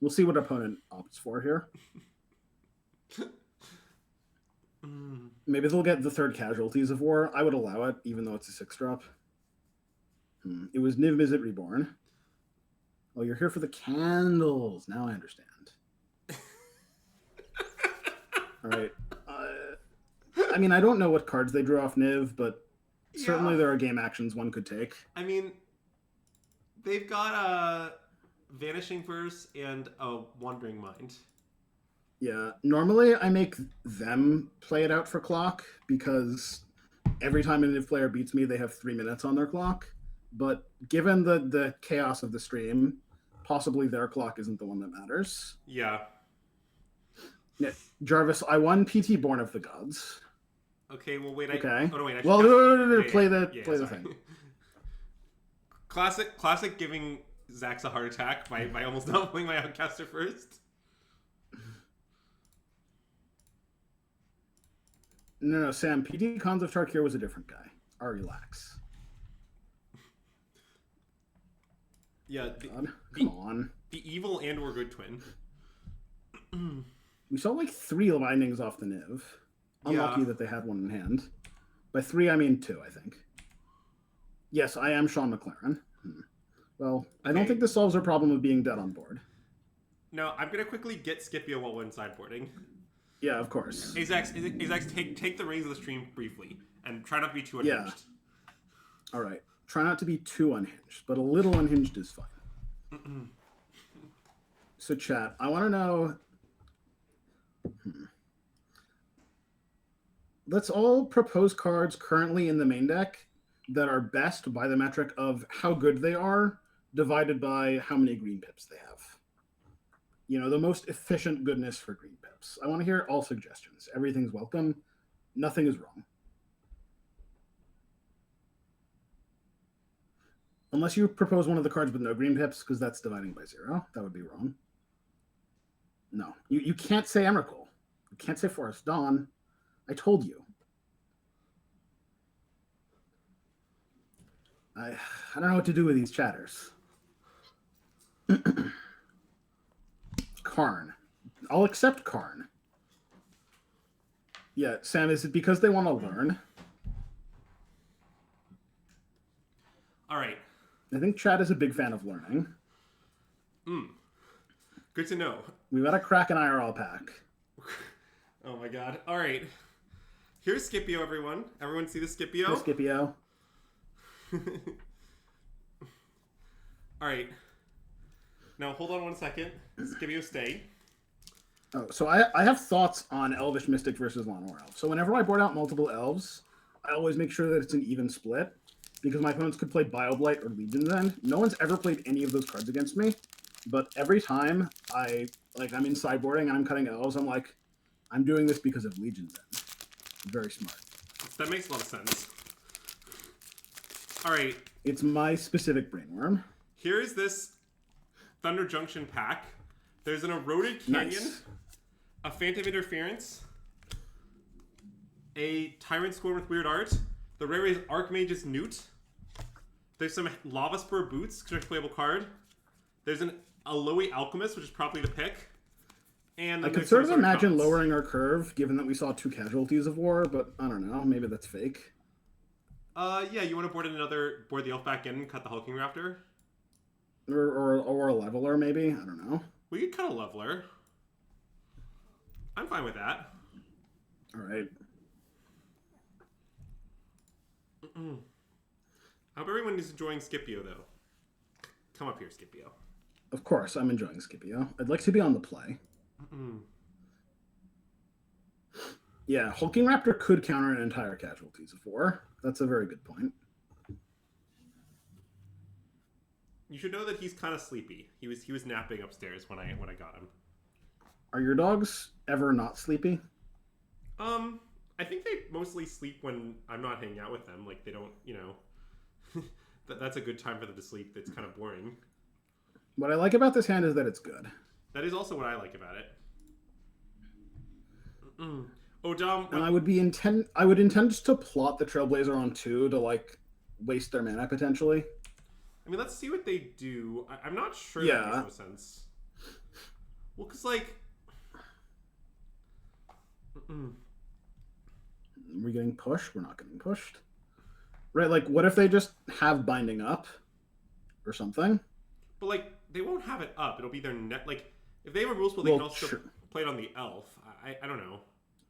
We'll see what opponent opts for here. Maybe they'll get the 3rd Casualties of War. I would allow it, even though it's a 6-drop. It was Niv Mizzet Reborn. Oh, you're here for the candles. Now I understand. All right. I mean, I don't know what cards they drew off Niv, but certainly there are game actions one could take. I mean, they've got a Vanishing Verse and a Wandering Mind. Yeah, normally I make them play it out for clock because every time a Niv player beats me, they have 3 minutes on their clock. But given the chaos of the stream, possibly their clock isn't the one that matters. Yeah. Yeah, Jarvis, I won PT Born of the Gods. Okay, well wait. Okay. Oh no, wait. Well, no, play the thing. Classic giving Zax a heart attack by almost not playing my Outcaster first. No, Sam. PT Cons of Tarkir was a different guy. Aryah Zax. Yeah. Come on. The evil and or good twin. We saw like 3 bindings off the Niv. Unlucky that they had one in hand. By 3, I mean 2, I think. Yes, I am Sean McLaren. Well, I don't think this solves our problem of being dead on board. No, I'm going to quickly get Scipio while we're in sideboarding. Yeah, of course. Hey, Zax, take the reins of the stream briefly, and try not to be too unhinged. Yeah. All right. Try not to be too unhinged, but a little unhinged is fine. So, chat, I want to know... Let's all propose cards currently in the main deck that are best by the metric of how good they are, divided by how many green pips they have. You know, the most efficient goodness for green pips. I want to hear all suggestions. Everything's welcome. Nothing is wrong. Unless you propose one of the cards with no green pips, because that's dividing by 0. That would be wrong. No. You can't say Emrakul. You can't say Forest Dawn. I told you. I don't know what to do with these chatters. Karn. I'll accept Karn. Yeah, Sam, is it because they want to learn? All right. I think Chad is a big fan of learning. Good to know. We've got to crack an IRL pack. Oh my god. All right. Here's Scipio, everyone. Everyone see the Scipio? Here's Scipio. All right. Now, hold on 1 second. Scipio, stay. Oh, so I have thoughts on Elvish Mystic versus Llanowar Elf. So whenever I board out multiple elves, I always make sure that it's an even split, because my opponents could play Bioblight or Legion's End. No one's ever played any of those cards against me, but every time I'm in sideboarding and I'm cutting elves, I'm like, I'm doing this because of Legion's End. Very smart. That makes a lot of sense. All right. It's my specific brainworm. Here is this Thunder Junction pack. There's an Eroded Canyon, Nice. a Phantom Interference, a Tyrant Scorn with Weird Art. The rare is Archmage's Newt. There's some Lava Spur Boots, construct playable card. There's an Aloe Alchemist, which is probably the pick. And I could sort of imagine lowering our curve, given that we saw 2 casualties of war, but I don't know. Maybe that's fake. Yeah, you want to board the elf back in and cut the Hulking Raptor? Or a leveler, maybe? I don't know. We could cut a leveler. I'm fine with that. All right. I hope everyone is enjoying Scipio, though. Come up here, Scipio. Of course, I'm enjoying Scipio. I'd like to be on the play. Yeah, Hulking Raptor could counter an entire casualties of war. That's a very good point. You should know that he's kind of sleepy. He was napping upstairs when I got him. Are your dogs ever not sleepy? I think they mostly sleep when I'm not hanging out with them. Like, they don't, that's a good time for them to sleep. That's kind of boring. What I like about this hand is that it's good. That is also what I like about it. Oh, Dom. And I would intend to plot the Trailblazer on 2 to, like, waste their mana potentially. I mean, let's see what they do. I'm not sure that Yeah. makes no sense. Well, because, like... We're getting pushed? We're not getting pushed. Right, like, what if they just have binding up or something? But, like, they won't have it up. It'll be their net... Like, if they have a rule spell, they can also play it on the elf. I don't know.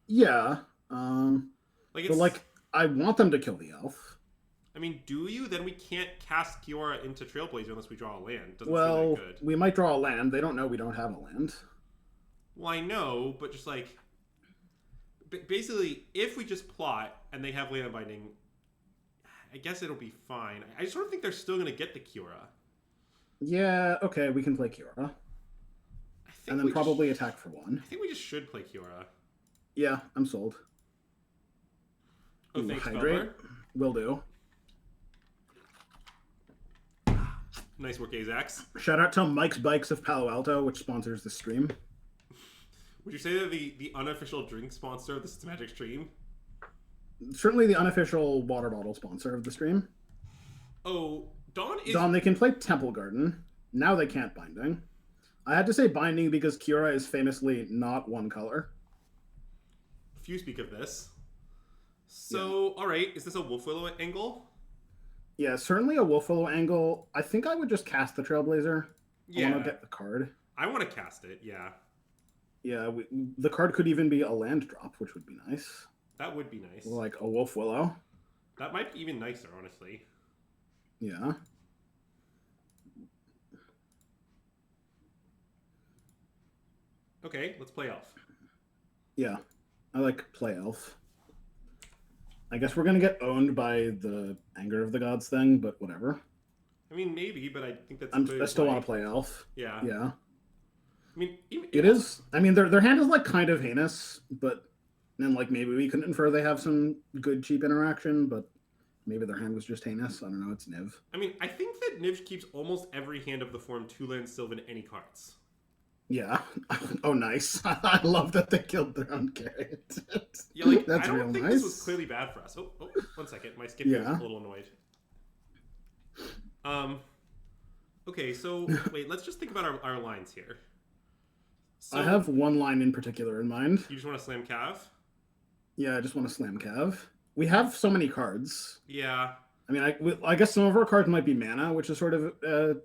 Yeah. Like, but, like, I want them to kill the elf. I mean, do you? Then we can't cast Kiora into Trailblazer unless we draw a land. Doesn't well, seem that good. We might draw a land. They don't know we don't have a land. Well, I know, but just like... Basically, if we just plot and they have land binding, I guess it'll be fine. I sort of think they're still going to get the Kiora. Yeah, okay, we can play Kiora. And then probably attack for 1. I think we just should play Kiora. Yeah, I'm sold. Oh, thanks, Hydrate. Will do. Nice work, Zax. Shout out to Mike's Bikes of Palo Alto, which sponsors the stream. Would you say they're the unofficial drink sponsor of the Systematic stream? Certainly the unofficial water bottle sponsor of the stream. Oh, Dawn, they can play Temple Garden. Now they can't binding. I had to say binding because Kiora is famously not one color. Few speak of this. So, yeah. All right, is this a Wolf Willow angle? Yeah, certainly a Wolf Willow angle. I think I would just cast the Trailblazer. Yeah. I want to get the card. I want to cast it, yeah. Yeah, the card could even be a land drop, which would be nice. That would be nice. Like a Wolf Willow. That might be even nicer, honestly. Yeah. Okay, let's play Elf. Yeah, I like play Elf. I guess we're going to get owned by the Anger of the Gods thing, but whatever. I mean, maybe, but I think that's... I still want to play Elf. Yeah. Yeah. I mean, it is. I mean, their hand is like kind of heinous, but then like maybe we can infer they have some good cheap interaction, but maybe their hand was just heinous. I don't know. It's Niv. I mean, I think that Niv keeps almost every hand of the form 2-land Sylvan any cards. Yeah. Oh, nice. I love that they killed their own carrot. Yeah, like that's I don't real think nice. This was clearly bad for us. Oh, 1 second. My skip is a little annoyed. Okay, so wait. Let's just think about our lines here. So, I have one line in particular in mind. You just want to slam Cav? Yeah, I just want to slam Cav. We have so many cards. Yeah. I mean, I guess some of our cards might be mana, which is sort of a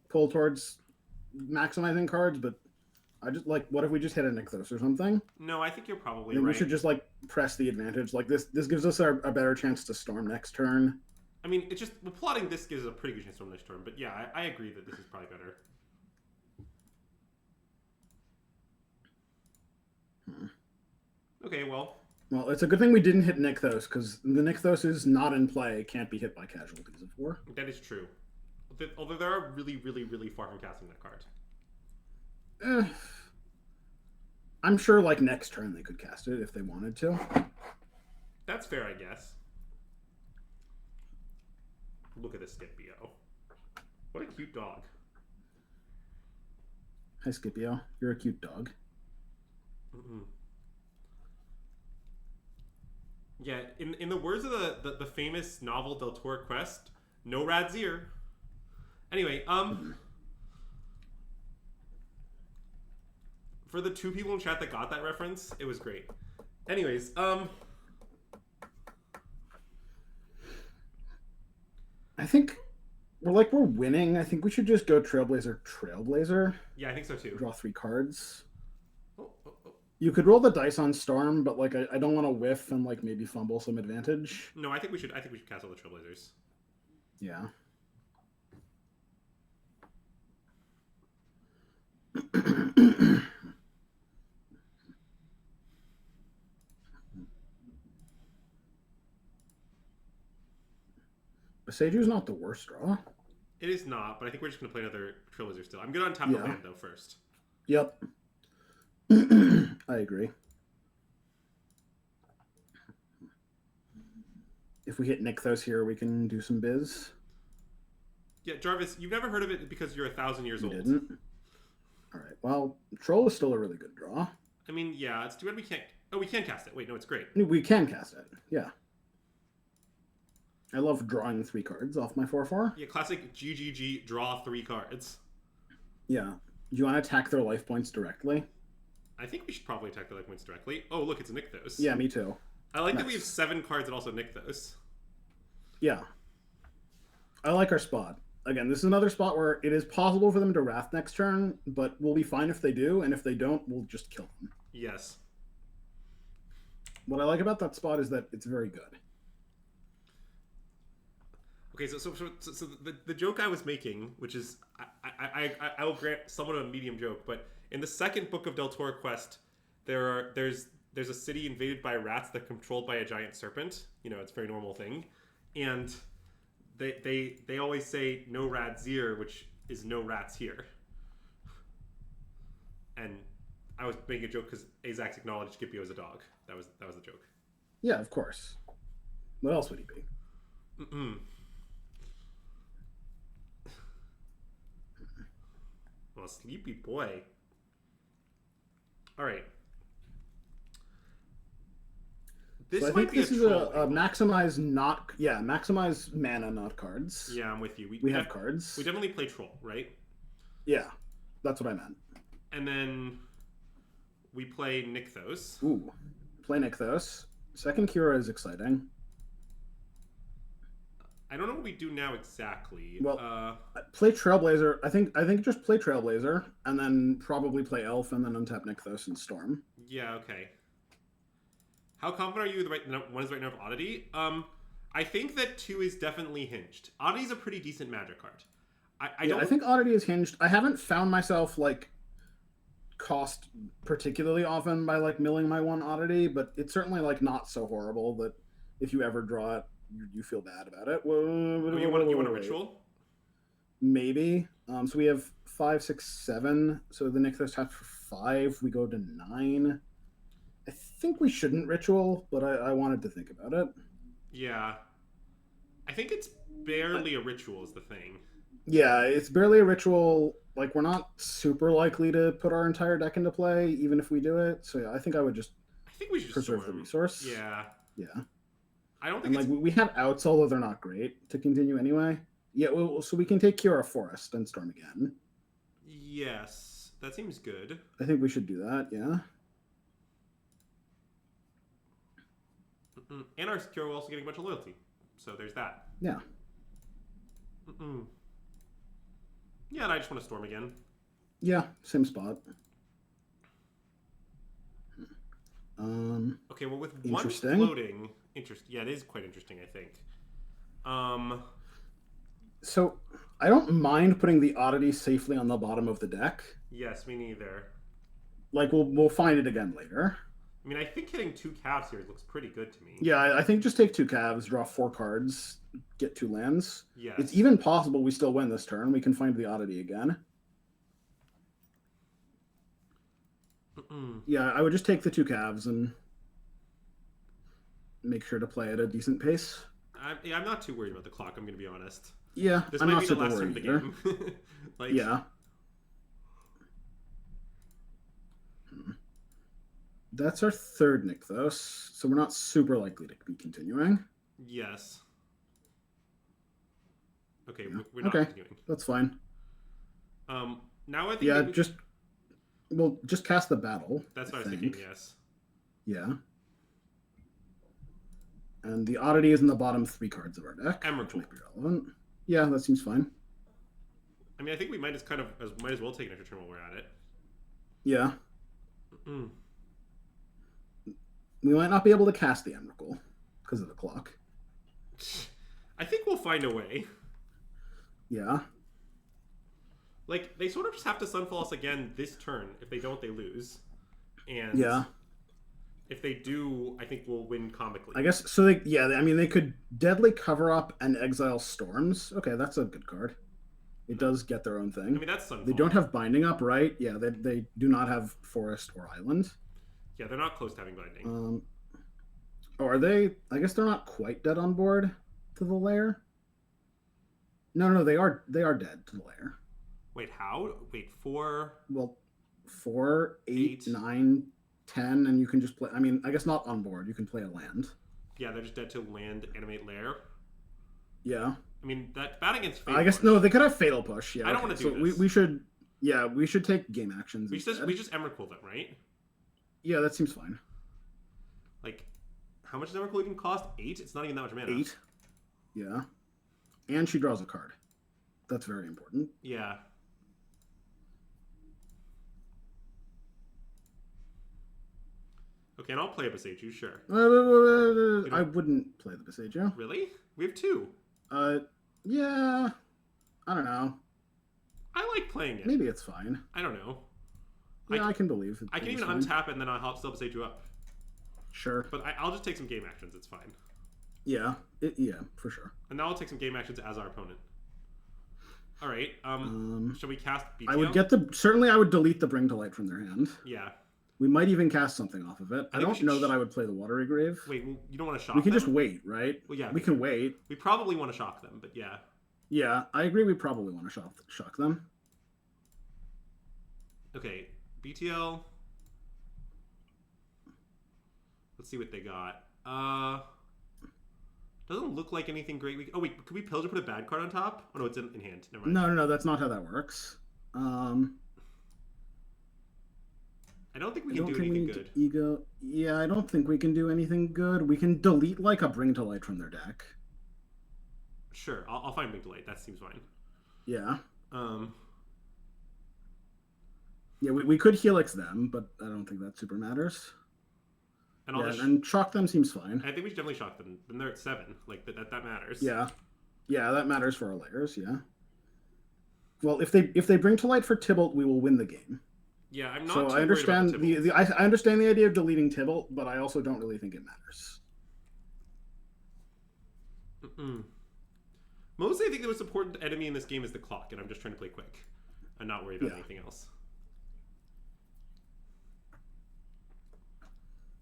pull towards maximizing cards, but I just like, what if we just hit a Nykthos or something? No, I think you're probably right. We should just like press the advantage. Like this gives us a better chance to storm next turn. I mean, it's just plotting this gives us a pretty good chance to storm next turn, but yeah, I agree that this is probably better. Okay, well, it's a good thing we didn't hit Nykthos, because the Nykthos is not in play, can't be hit by casualties of war. That is true. Although they are really, really, really far from casting that card. I'm sure, like, next turn they could cast it if they wanted to. That's fair, I guess. Look at this Scipio. What a cute dog. Hi, Scipio. You're a cute dog. Mm-mm. Yeah, in the words of the famous novel Del Toro Quest, no Radzir. Anyway, for the 2 people in chat that got that reference, it was great. Anyways, I think we're winning. I think we should just go Trailblazer. Yeah, I think so too. Draw 3 cards. Oh. You could roll the dice on Storm, but like I don't want to whiff and like maybe fumble some advantage. No, I think we should cast all the Trailblazers. Yeah. Seiju's not the worst draw. It is not, but I think we're just going to play another Trailblazer still. I'm good on top of land, though, first. Yep. I agree. If we hit Nykthos here, we can do some biz. Yeah, Jarvis, you've never heard of it because you're 1,000 years old. Didn't. All right. Well, Troll is still a really good draw. I mean, yeah, it's too bad we can't... Oh, we can cast it. Wait, no, it's great. We can cast it. Yeah. I love drawing 3 cards off my 4/4. Yeah, classic GGG, draw 3 cards. Yeah. Do you want to attack their life points directly? I think we should probably attack the life points directly. Oh, look, it's Nykthos. Yeah, me too. I like that we have Nice. 7 cards that also Nykthos. Yeah. I like our spot. Again, this is another spot where it is possible for them to Wrath next turn, but we'll be fine if they do, and if they don't, we'll just kill them. Yes. What I like about that spot is that it's very good. Okay, so the joke I was making, which is I will grant somewhat of a medium joke, but in the second book of Del Toro Quest, there's a city invaded by rats that are controlled by a giant serpent. You know, it's a very normal thing, and they always say no rats here, which is no rats here. And I was making a joke because Zax acknowledged Scipio as a dog. That was the joke. Yeah, of course. What else would he be? Mm-mm. Well, sleepy boy. All right. This So I might think be this a is troll a angle. maximize mana, not cards. Yeah, I'm with you. We have cards. We definitely play troll, right? Yeah, that's what I meant. And then we play Nykthos. Ooh, play Nykthos. Second Cura is exciting. I don't know what we do now exactly. Well, play Trailblazer. I think just play Trailblazer and then probably play Elf and then untap Nykthos and Storm. Yeah, okay. How confident are you the right one is the right number of Oddity? I think that 2 is definitely hinged. Oddity is a pretty decent magic card. I think Oddity is hinged. I haven't found myself like cost particularly often by like milling my one Oddity, but it's certainly like not so horrible that if you ever draw it, you feel bad about it. You want a ritual? Maybe. So we have 5, 6, 7. So the Nykthos taps for 5. We go to 9. I think we shouldn't ritual, but I wanted to think about it. Yeah. I think it's barely a ritual is the thing. Yeah, it's barely a ritual. Like, we're not super likely to put our entire deck into play, even if we do it. So yeah, I think I would just I think we should preserve storm. the resource. Yeah. Yeah. I don't And think like we have outs, although they're not great to continue anyway. Yeah, well, so we can take Cura Forest and storm again. Yes. That seems good. I think we should do that, yeah. And our secure, we're also getting a bunch of loyalty. So there's that. Yeah. Yeah, and I just want to storm again. Yeah, same spot. Okay, well with one Interesting. floating, yeah, it is quite interesting, I think. So I don't mind putting the Oddity safely on the bottom of the deck. Yes, me neither. Like we'll find it again later. I mean, I think hitting 2 calves here looks pretty good to me. Yeah, I think just take 2 calves, draw 4 cards, get 2 lands. Yes. It's even possible we still win this turn. We can find the Oddity again. Yeah, I would just take the 2 calves and make sure to play at a decent pace. I'm not too worried about the clock, I'm going to be honest. Yeah, This I'm might not be the super last turn of worried the either. game. Like, Yeah. That's our 3rd Nykthos, so we're not super likely to be continuing. Yes. Okay, Yeah. we're not Okay. continuing. That's fine. Now I think Yeah, that just cast the battle. that's what I was thinking, yes. Yeah. And the Oddity is in the bottom 3 cards of our deck. Emrakul. Which might be relevant. Yeah, that seems fine. I mean, I think we might as well take an extra turn while we're at it. Yeah. We might not be able to cast the Emrakul because of the clock. I think we'll find a way. Yeah. Like, they sort of just have to Sunfall us again this turn. If they don't, they lose. And Yeah. if they do, I think we'll win comically. I guess so. They could Deadly Cover Up and Exile Storms. Okay, that's a good card. It does get their own thing. I mean, that's Sunfall. They don't have Binding Up, right? Yeah, they do not have Forest or Island. Yeah, they're not close to having Binding. Are they? I guess they're not quite dead on board to the lair. No, they are dead to the lair. Wait, how? Wait, 4... Well, 4, 8, 9, 10, and you can just play. I mean, I guess not on board. You can play a land. Yeah, they're just dead to land, animate lair. Yeah. I mean, that bad against Fatal I guess Push. no, they could have Fatal Push. Yeah. I don't okay. want to do so this. we should. Yeah, we should take game actions. We instead. just Emrakul them, right? Yeah, that seems fine. Like, how much does Emrakul even cost? 8? It's not even that much mana. 8. Yeah. And she draws a card. That's very important. Yeah. Okay, and I'll play a Beseiju, sure. I wouldn't play the Beseiju. Really? We have 2. Yeah. I don't know. I like playing it. Maybe it's fine. I don't know. Yeah, I can believe it. I can even untap it and then I'll still Beseiju up. Sure. But I'll just take some game actions. It's fine. Yeah. Yeah, for sure. And now I'll take some game actions as our opponent. All right. Shall we cast BTL? I would get certainly I would delete the Bring to Light from their hand. Yeah. We might even cast something off of it. I don't know that I would play the Watery Grave. Wait, well, you don't want to shock them? We can them? just wait, right? Well, yeah. We can wait. We probably want to shock them, but yeah. Yeah, I agree. We probably want to shock them. Okay, BTL. Let's see what they got. Doesn't look like anything great. Oh wait, could we Pillager put a bad card on top? Oh no, it's in hand. Never mind. No, that's not how that works. I don't think we can do anything good. Ego. Yeah, I don't think we can do anything good. We can delete like a Bring to Light from their deck. Sure, I'll find Bring to Light. That seems fine. Yeah. Yeah, we could Helix them, but I don't think that super matters. And and shock them seems fine. I think we should definitely shock them. Then they're at 7. Like that matters. Yeah, that matters for our layers. Yeah. Well, if they Bring to Light for Tibalt, we will win the game. Yeah, I'm not. So I understand I understand the idea of deleting Tibalt, but I also don't really think it matters. Mostly, I think the most important enemy in this game is the clock, and I'm just trying to play quick and not worry about anything else.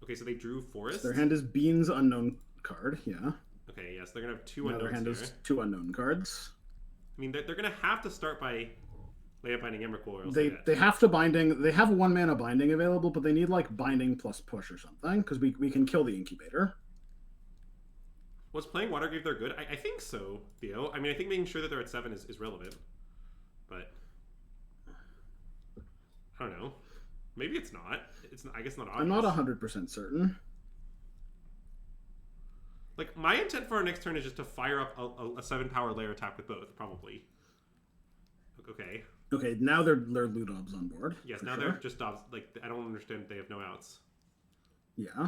Okay, so they drew Forest. So their hand is Bean's unknown card. Yeah. Okay, yes, they're gonna have 2 unknowns. Their hand is 2 unknown cards. I mean, they're gonna have to start by layup binding Emrakul, or else they have to binding. They have 1 mana binding available, but they need like binding plus push or something because we can kill the incubator. Was playing Watergrave they're good? I think so, Theo. I mean, I think making sure that they're at 7 is relevant, but I don't know. Maybe it's not. It's I guess not obvious. I'm not 100% certain. Like, my intent for our next turn is just to fire up a 7-power layer attack with both, probably. Okay. Okay, now they're Ludovs on board. Yes, now they're just Dobbs. Like, I don't understand they have no outs. Yeah.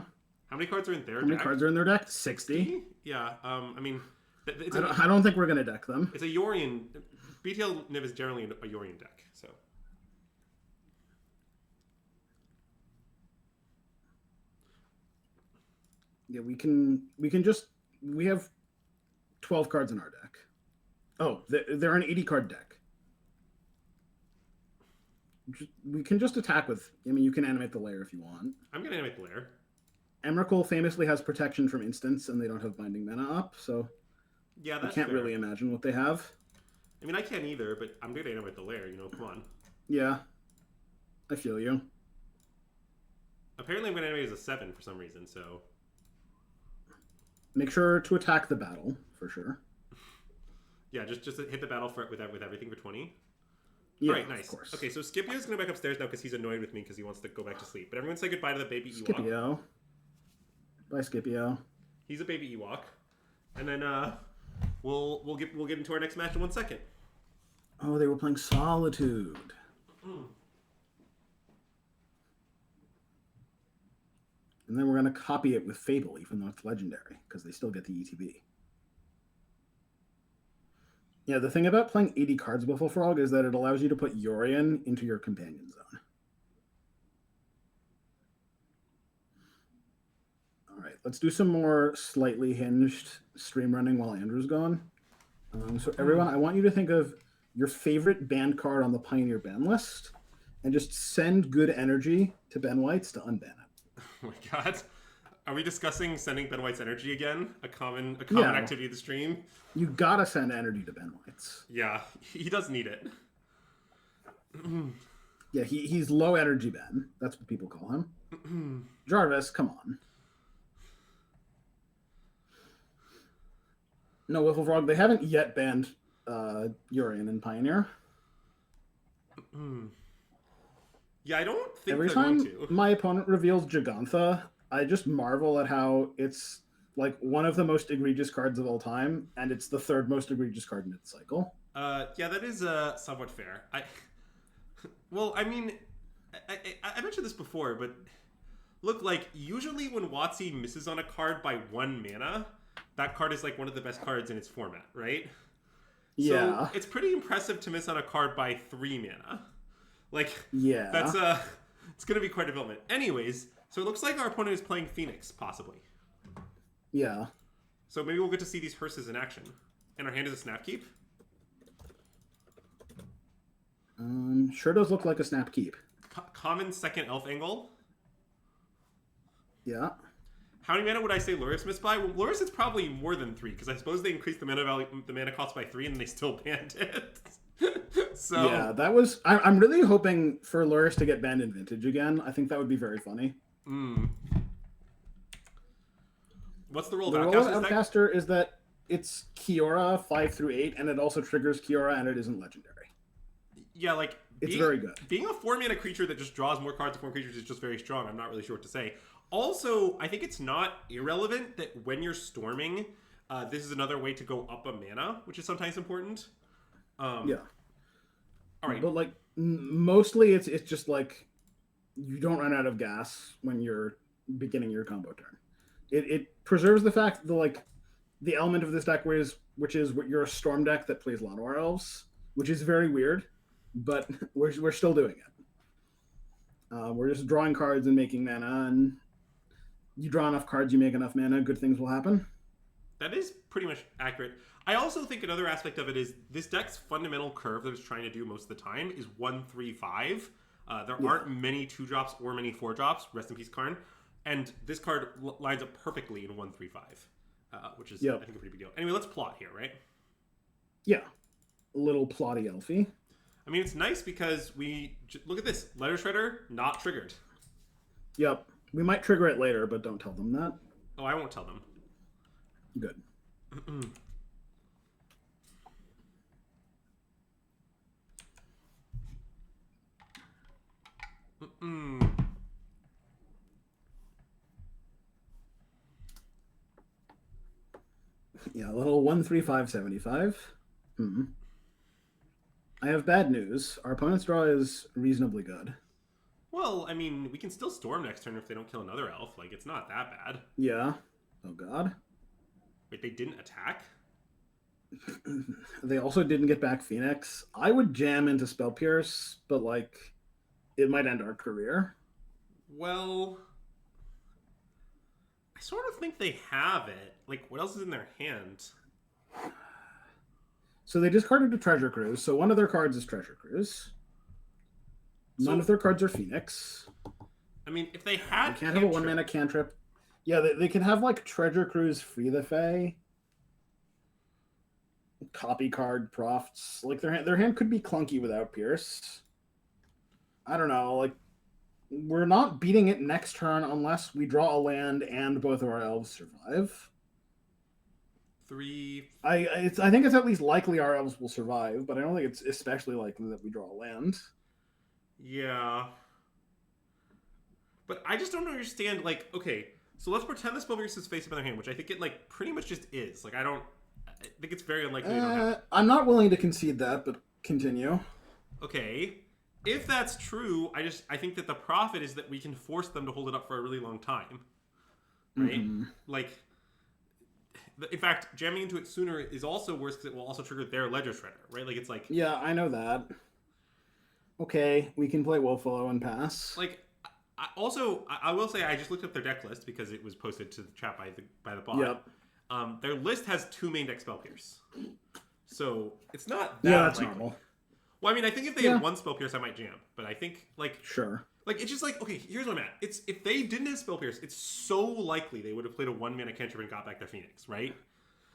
How many cards are in their deck? How many cards are in their deck? 60. Yeah, I mean... I don't think we're going to deck them. It's a Yorion... BTL Niv is generally a Yorion deck, so... Yeah, we have 12 cards in our deck. Oh, they're an 80 card deck. We can just attack with. I mean, you can animate the layer if you want. I'm gonna animate the layer. Emrakul famously has protection from instants, and they don't have binding mana up, so yeah, that's I can't really imagine what they have. I mean, I can't either, but I'm gonna animate the layer. You know, come on. Yeah, I feel you. Apparently, I'm gonna animate as a 7 for some reason. So make sure to attack the battle for sure. Yeah, just hit the battle with everything for 20. Yeah, all right, nice. Of course. Okay, so Scipio's going to back upstairs now because he's annoyed with me because he wants to go back to sleep. But everyone say goodbye to the baby Ewok. Scipio. Bye, Scipio. He's a baby Ewok. And then we'll get into our next match in 1 second. Oh, they were playing Solitude. And then we're going to copy it with Fable, even though it's legendary, because they still get the ETB. Yeah, the thing about playing 80 cards before Frog is that it allows you to put Yorion into your companion zone. All right, let's do some more slightly hinged stream running while Andrew's gone. So everyone, I want you to think of your favorite banned card on the Pioneer ban list and just send good energy to Ben White's to unban it. Oh my god. Are we discussing sending Ben White's energy again? A common activity of the stream? You gotta send energy to Ben White's. Yeah, he does need it. Yeah, he's low energy Ben. That's what people call him. Jarvis, come on. No, Wiffle Frog, they haven't yet banned Urian and Pioneer. Yeah, I don't think Every they're going time to. my opponent reveals Gigantha, I just marvel at how it's like one of the most egregious cards of all time, and it's the third most egregious card mid-cycle. Yeah, that is somewhat fair. Well, I mean, I mentioned this before, but look, like usually when WotC misses on a card by 1 mana, that card is like one of the best cards in its format, right? So Yeah, it's pretty impressive to miss on a card by 3 mana. Like yeah, that's it's gonna be quite a development. Anyways, so it looks like our opponent is playing Phoenix, possibly. yeah. So maybe we'll get to see these hearses in action. And our hand is a Snapkeep. Sure does look like a snap keep. Common second elf angle. Yeah. How many mana would I say Lurrus missed by? Well, Lurrus is probably more than 3 because I suppose they increased the mana value, the mana cost by 3, and they still banned it. So Yeah, that was. I'm really hoping for Lurrus to get banned in Vintage again. I think that would be very funny. What's the role The of role of Outcaster? Outcaster is that it's Kiora 5 through 8, and it also triggers Kiora, and it isn't legendary. Yeah, like It's very good. Being a 4 mana creature that just draws more cards to 4 creatures is just very strong. I'm not really sure what to say. Also, I think it's not irrelevant that when you're storming, this is another way to go up a mana, which is sometimes important. Yeah. All right. But like mostly it's just like you don't run out of gas when you're beginning your combo turn. It preserves the fact that like the element of this deck which is you're a storm deck that plays Llanowar Elves, which is very weird, but we're still doing it. We're just drawing cards and making mana, and you draw enough cards, you make enough mana, good things will happen. That is pretty much accurate. I also think another aspect of it is this deck's fundamental curve that it's trying to do most of the time is 1-3-5. There aren't many 2-drops or many 4-drops. Rest in peace, Karn. And this card lines up perfectly in 1-3-5, which is, I think, a pretty big deal. Anyway, let's plot here, right? Yeah. A little plotty elfie. I mean, it's nice because look at this. Letter Shredder, not triggered. Yep. We might trigger it later, but don't tell them that. Oh, I won't tell them. Good. Yeah, a little 1-3-5-75. I have bad news. Our opponent's draw is reasonably good. Well, I mean, we can still storm next turn if they don't kill another elf. Like, it's not that bad. Yeah. Oh, God. Wait, they didn't attack? They also didn't get back Phoenix. I would jam into Spell Pierce, but, like, it might end our career. Well, I sort of think they have it. Like, what else is in their hand? So they discarded a Treasure Cruise. So one of their cards is Treasure Cruise. None of their cards are Phoenix. I mean, if they had... They can't have a 1-mana cantrip. Yeah, they can have, like, Treasure Cruise Free the Fae. Copy card Profts. Like, their hand could be clunky without Pierce. I don't know. Like, we're not beating it next turn unless we draw a land and both of our elves survive. I think it's at least likely our elves will survive, but I don't think it's especially likely that we draw a land. Yeah. But I just don't understand, like, okay, so let's pretend the Spell Pierce is face up in their hand, which I think it, like, pretty much just is. Like, I think it's very unlikely they don't have it. I'm not willing to concede that, but continue. Okay. If that's true, I think that the profit is that we can force them to hold it up for a really long time. Right? Like, in fact, jamming into it sooner is also worse because it will also trigger their Ledger Shredder, right? Like, it's like... Yeah, I know that. Okay, we can play Wolfwillow and pass. Like, I will say I just looked up their deck list because it was posted to the chat by the bot. Yep. Their list has 2 main deck Spell Pierce. So, it's not that that's likely. normal. Well, I mean, I think if they had 1 Spell Pierce, I might jam. But I think, like... Sure. Like, it's just like, okay, here's what I'm at. If they didn't have Spell Pierce, it's so likely they would have played a 1-mana cantrip and got back their Phoenix, right?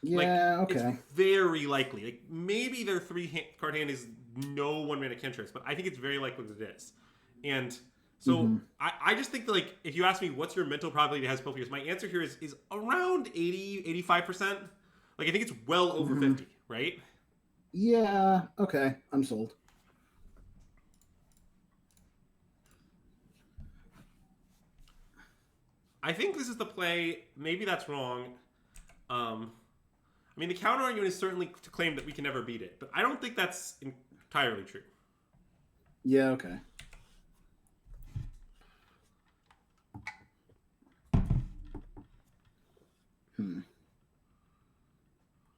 Yeah, like, okay. It's very likely. Like, maybe their 3-card hand is no 1-mana cantrips, but I think it's very likely that it is. And so I just think that, like, if you ask me what's your mental probability to have Spell Pierce, my answer here is around 80, 85%. Like, I think it's well over 50, right? Yeah, okay, I'm sold. I think this is the play. Maybe that's wrong. I mean, the counter argument is certainly to claim that we can never beat it, but I don't think that's entirely true. Yeah, okay.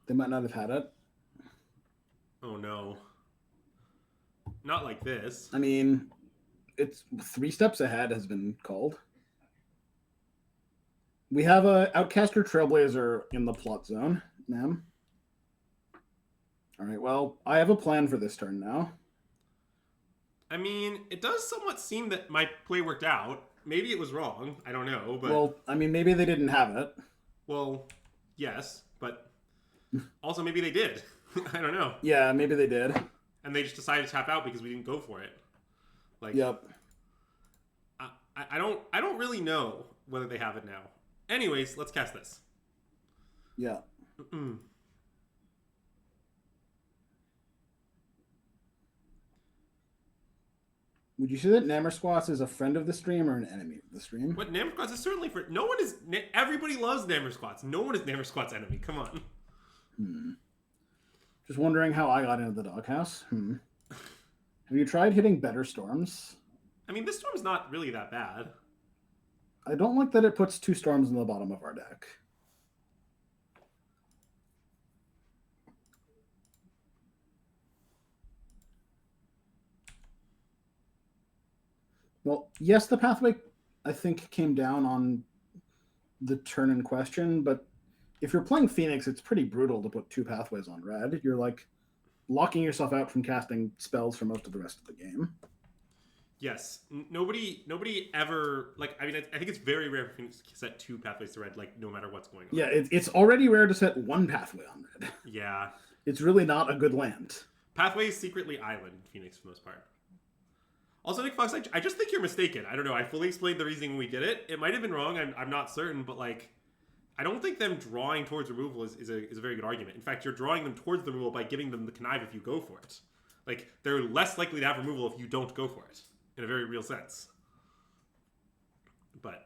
They might not have had it. Oh no. Not like this. I mean, it's 3 steps ahead has been called. We have a Outcaster Trailblazer in the plot zone, Nam. All right, well, I have a plan for this turn now. I mean, it does somewhat seem that my play worked out. Maybe it was wrong. I don't know, but... Well, I mean, maybe they didn't have it. Well, yes, but also maybe they did. I don't know. Yeah, maybe they did. And they just decided to tap out because we didn't go for it. Like, yep. I don't really know whether they have it now. Anyways, let's cast this. Yeah. Would you say that Nammersquats is a friend of the stream or an enemy of the stream? What, Nammersquats is certainly for... No one is... Everybody loves Nammersquats. No one is Nammersquats' enemy. Come on. Just wondering how I got into the doghouse. Have you tried hitting better storms? I mean, this storm's not really that bad. I don't like that it puts 2 storms in the bottom of our deck. Well, yes, the pathway, I think, came down on the turn in question, but if you're playing Phoenix, it's pretty brutal to put 2 pathways on red. You're, like, locking yourself out from casting spells for most of the rest of the game. Yes. Nobody ever... Like, I mean, I think it's very rare for Phoenix to set 2 pathways to red, like, no matter what's going on. Yeah, it's already rare to set 1 pathway on red. Yeah. It's really not a good land. Pathway is secretly island in Phoenix for the most part. Also, Nick Fox, I just think you're mistaken. I don't know. I fully explained the reasoning when we did it. It might have been wrong. I'm not certain, but, like, I don't think them drawing towards removal is a very good argument. In fact, you're drawing them towards the removal by giving them the connive if you go for it. Like, they're less likely to have removal if you don't go for it, in a very real sense. But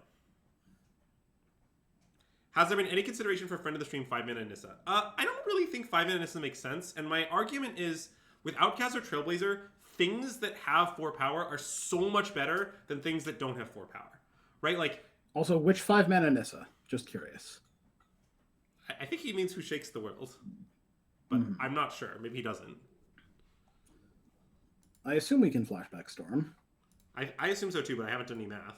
has there been any consideration for friend of the stream 5-mana Nissa? I don't really think 5-mana Nissa makes sense, and my argument is, with Outcast or Trailblazer, things that have 4 power are so much better than things that don't have 4 power. Right? Like, also, which 5-mana Nissa? Just curious. I think he means who shakes the world. But I'm not sure. Maybe he doesn't. I assume we can flashback Storm. I assume so too, but I haven't done any math.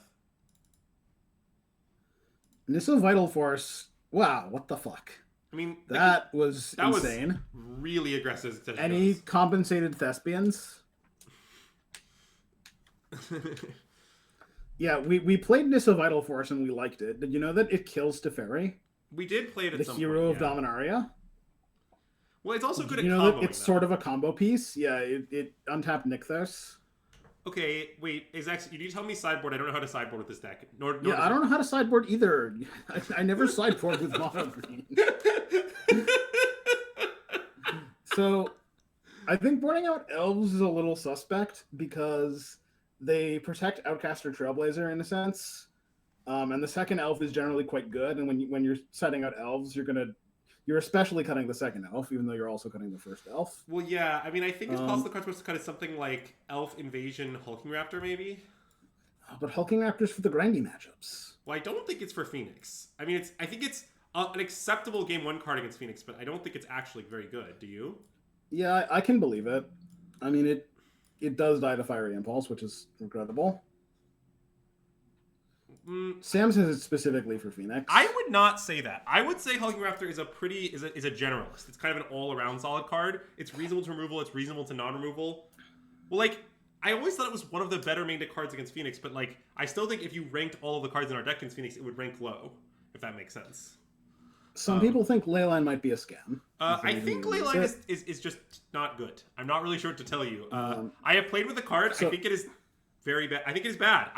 Nissa Vital Force. Wow, what the fuck? I mean, that was insane. Was really aggressive. Any compensated thespians? Yeah, we played Nissa Vital Force and we liked it. Did you know that it kills Teferi? We did play it at some point. The hero of Dominaria. Well, it's also good at comboing. You know that it's sort of a combo piece? Yeah, it untapped Nykthos. Okay, wait, Zax, you need to tell me sideboard. I don't know how to sideboard with this deck. Yeah, I don't know how to sideboard either. I never sideboard with mono green. So, I think boarding out elves is a little suspect because they protect Outcaster Trailblazer in a sense, and the second elf is generally quite good. And when you're setting out elves, you're especially cutting the second elf, even though you're also cutting the first elf. Well, yeah, I mean, I think it's possible the card's supposed to cut is something like Elf Invasion Hulking Raptor, maybe. But Hulking Raptor's for the grindy matchups. Well, I don't think it's for Phoenix. I mean, I think it's an acceptable Game 1 card against Phoenix, but I don't think it's actually very good. Do you? Yeah, I can believe it. I mean, it does die to Fiery Impulse, which is regrettable. Sam says it's specifically for Phoenix. I would not say that. I would say Hulking Raptor is a generalist. It's kind of an all-around solid card. It's reasonable to removal. It's reasonable to non-removal. Well, like, I always thought it was one of the better main deck cards against Phoenix, but, like, I still think if you ranked all of the cards in our deck against Phoenix, it would rank low, if that makes sense. Some people think Leyline might be a scam. I think Leyline is just not good. I'm not really sure what to tell you. I have played with the card. I think it is very bad. I think it is bad.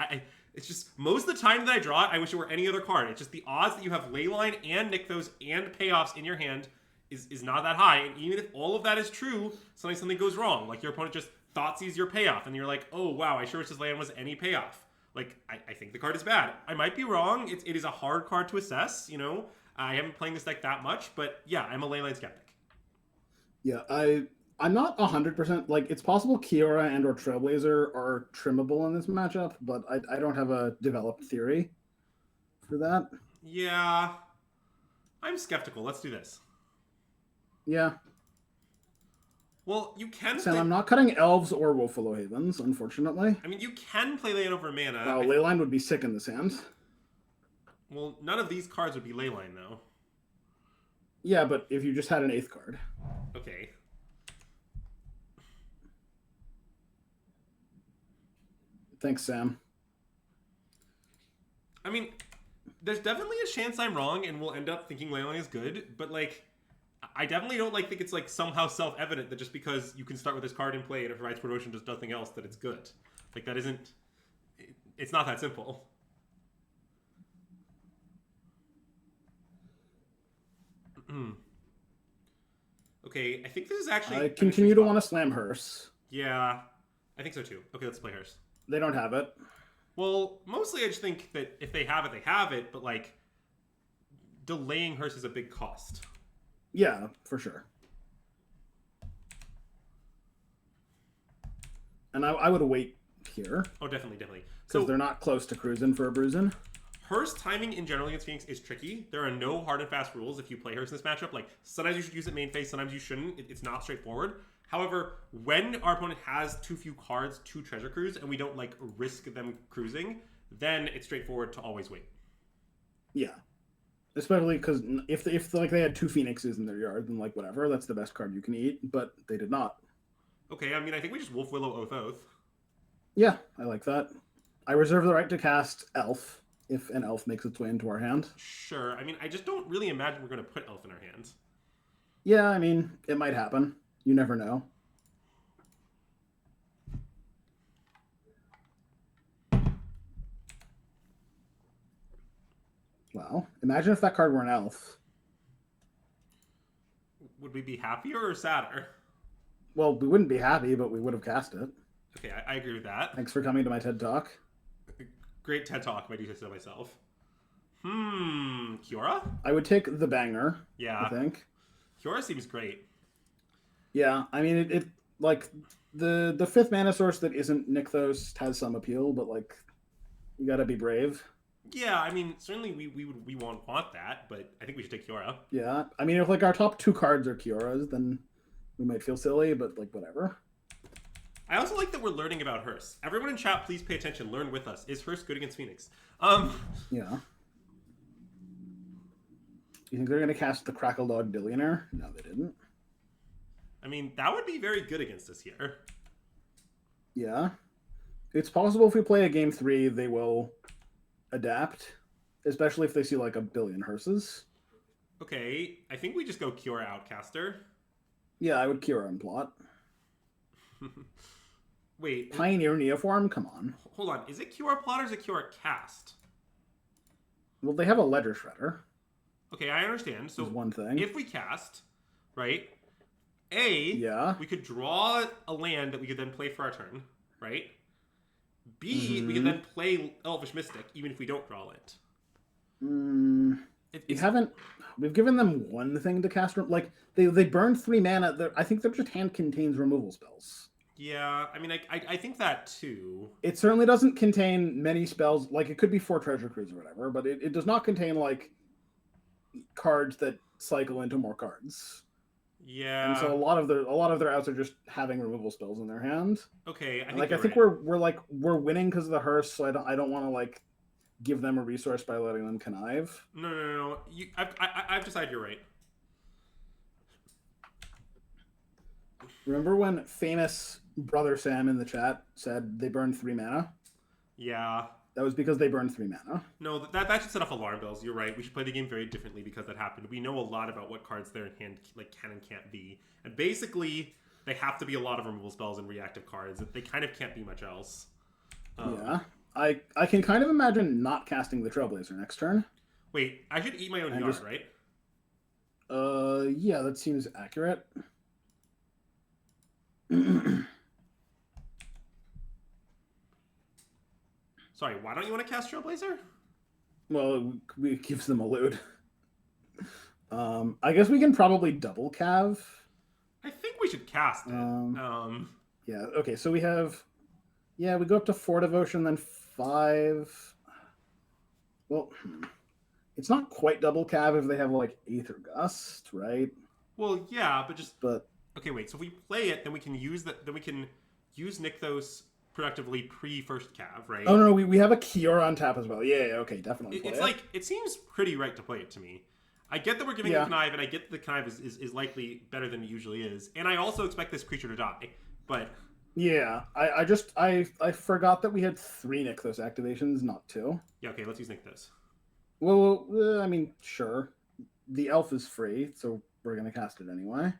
It's just, most of the time that I draw it, I wish it were any other card. It's just the odds that you have Leyline and Nykthos and payoffs in your hand is not that high. And even if all of that is true, sometimes something goes wrong. Like your opponent just thought sees your payoff, and you're like, oh wow, I sure wish this land was any payoff. Like I think the card is bad. I might be wrong. It is a hard card to assess. You know, I haven't played this deck that much, but yeah, I'm a Leyline skeptic. Yeah, I'm not 100%. Like, it's possible Kiora and or Trailblazer are trimmable in this matchup, but I don't have a developed theory for that. Yeah, I'm skeptical. Let's do this. Yeah. Well, you can Sam, play... I'm not cutting Elves or Wolfwillow Havens, unfortunately. I mean, you can play Leyline over mana. Wow, Leyline would be sick in this hand. Well, none of these cards would be Leyline, though. Yeah, but if you just had an 8th card. Okay. Thanks, Sam. I mean, there's definitely a chance I'm wrong and we'll end up thinking Leyline is good, but, like, I definitely don't think it's like somehow self-evident that just because you can start with this card in play and it provides promotion does nothing else that it's good. Like that isn't. It's not that simple. Okay, I think this is actually. I continue to want to slam Hearse. Yeah, I think so too. Okay, let's play Hearse. They don't have it. Well, mostly I just think that if they have it, they have it. But like, delaying Hearse is a big cost. Yeah, for sure. And I would wait here. Oh, definitely. Because they're not close to cruising for a bruising. Hearse timing in general against Phoenix is tricky. There are no hard and fast rules if you play Hearse in this matchup. Like, sometimes you should use it main phase, sometimes you shouldn't. It's not straightforward. However, when our opponent has too few cards to treasure cruise and we don't, like, risk them cruising, then it's straightforward to always wait. Yeah. Especially because if like they had 2 Phoenixes in their yard, then like whatever, that's the best card you can eat. But they did not. Okay, I mean I think we just Wolfwillow Oath. Yeah, I like that. I reserve the right to cast Elf if an Elf makes its way into our hand. Sure. I mean I just don't really imagine we're going to put Elf in our hands. Yeah, I mean it might happen. You never know. Wow. Imagine if that card were an Elf. Would we be happier or sadder? Well, we wouldn't be happy, but we would have cast it. Okay, I agree with that. Thanks for coming to my TED Talk. Great TED Talk, if I do say so myself. Kiora? I would take the banger. Yeah. I think. Kiora seems great. Yeah, I mean, it like, the 5th mana source that isn't Nykthos has some appeal, but, like, you gotta be brave. Yeah, I mean, certainly we won't want that, but I think we should take Kiora. Yeah, I mean, if like our top 2 cards are Kioras, then we might feel silly, but like whatever. I also like that we're learning about Hearse. Everyone in chat, please pay attention. Learn with us. Is Hearse good against Phoenix? Yeah. You think they're gonna cast the Crackle Dog Billionaire? No, they didn't. I mean, that would be very good against us here. Yeah, it's possible if we play a game 3, they will adapt, especially if they see like a billion Hearses. Okay, I think we just go Kiora Outcaster. Yeah, I would Kiora and plot. Wait. Pioneer Neoform? Come on. Hold on. Is it Kiora Plot or is it Kiora Cast? Well, they have a Ledger Shredder. Okay, I understand. So one thing. If we cast, right? Yeah. We could draw a land that we could then play for our turn, right? B, we can then play Elvish Mystic, even if we don't draw it. We've given them one thing to cast. Like, they burn 3 mana. I think their just hand contains removal spells. Yeah, I mean, I think that too. It certainly doesn't contain many spells. Like, it could be 4 Treasure Cruise or whatever, but it does not contain, like, cards that cycle into more cards. Yeah. And so a lot of their outs are just having removal spells in their hand. Okay, I think we're winning because of the Hearse, so I don't want to like give them a resource by letting them connive. No. I've decided you're right. Remember when famous Brother Sam in the chat said they burned 3 mana? Yeah. That was because they burned 3 mana. No, that should set off alarm bells. You're right. We should play the game very differently because that happened. We know a lot about what cards they're in hand like can and can't be. And basically, they have to be a lot of removal spells and reactive cards. They kind of can't be much else. Yeah. I can kind of imagine not casting the Trailblazer next turn. Wait, I should eat my own yard, right? Yeah, that seems accurate. Sorry, why don't you want to cast Trailblazer? Well, it gives them a loot. I guess we can probably double cav. I think we should cast it. Yeah. Okay. So we have. Yeah, we go up to 4 devotion, then 5. Well, it's not quite double cav if they have like Aether Gust, right? Well, yeah, but just But okay. Wait. So if we play it, then we can use that. Then we can use Nykthos productively pre first cav, right? oh no, we have a Kiora on tap as well. Yeah. Okay. Definitely. It's like it seems pretty right to play it to me. I get that we're giving Yeah. the connive, and I get that the connive is likely better than it usually is, and I also expect this creature to die. But Yeah, I forgot that we had 3 Nykthos activations, not 2. yeah, okay, let's use Nykthos. Well, I mean, sure. The elf is free, so we're gonna cast it anyway.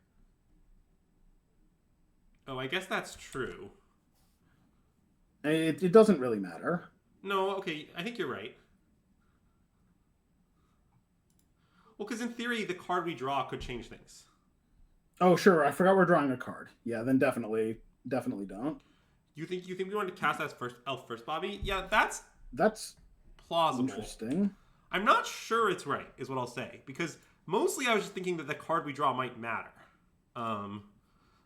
Oh, I guess that's true. It doesn't really matter. No, okay, I think you're right. Well, because in theory, the card we draw could change things. Oh, sure. I forgot we're drawing a card. Yeah, then definitely don't. You think we want to cast that first elf first, Bobby? Yeah, that's plausible. Interesting. I'm not sure it's right, is what I'll say, because mostly I was just thinking that the card we draw might matter.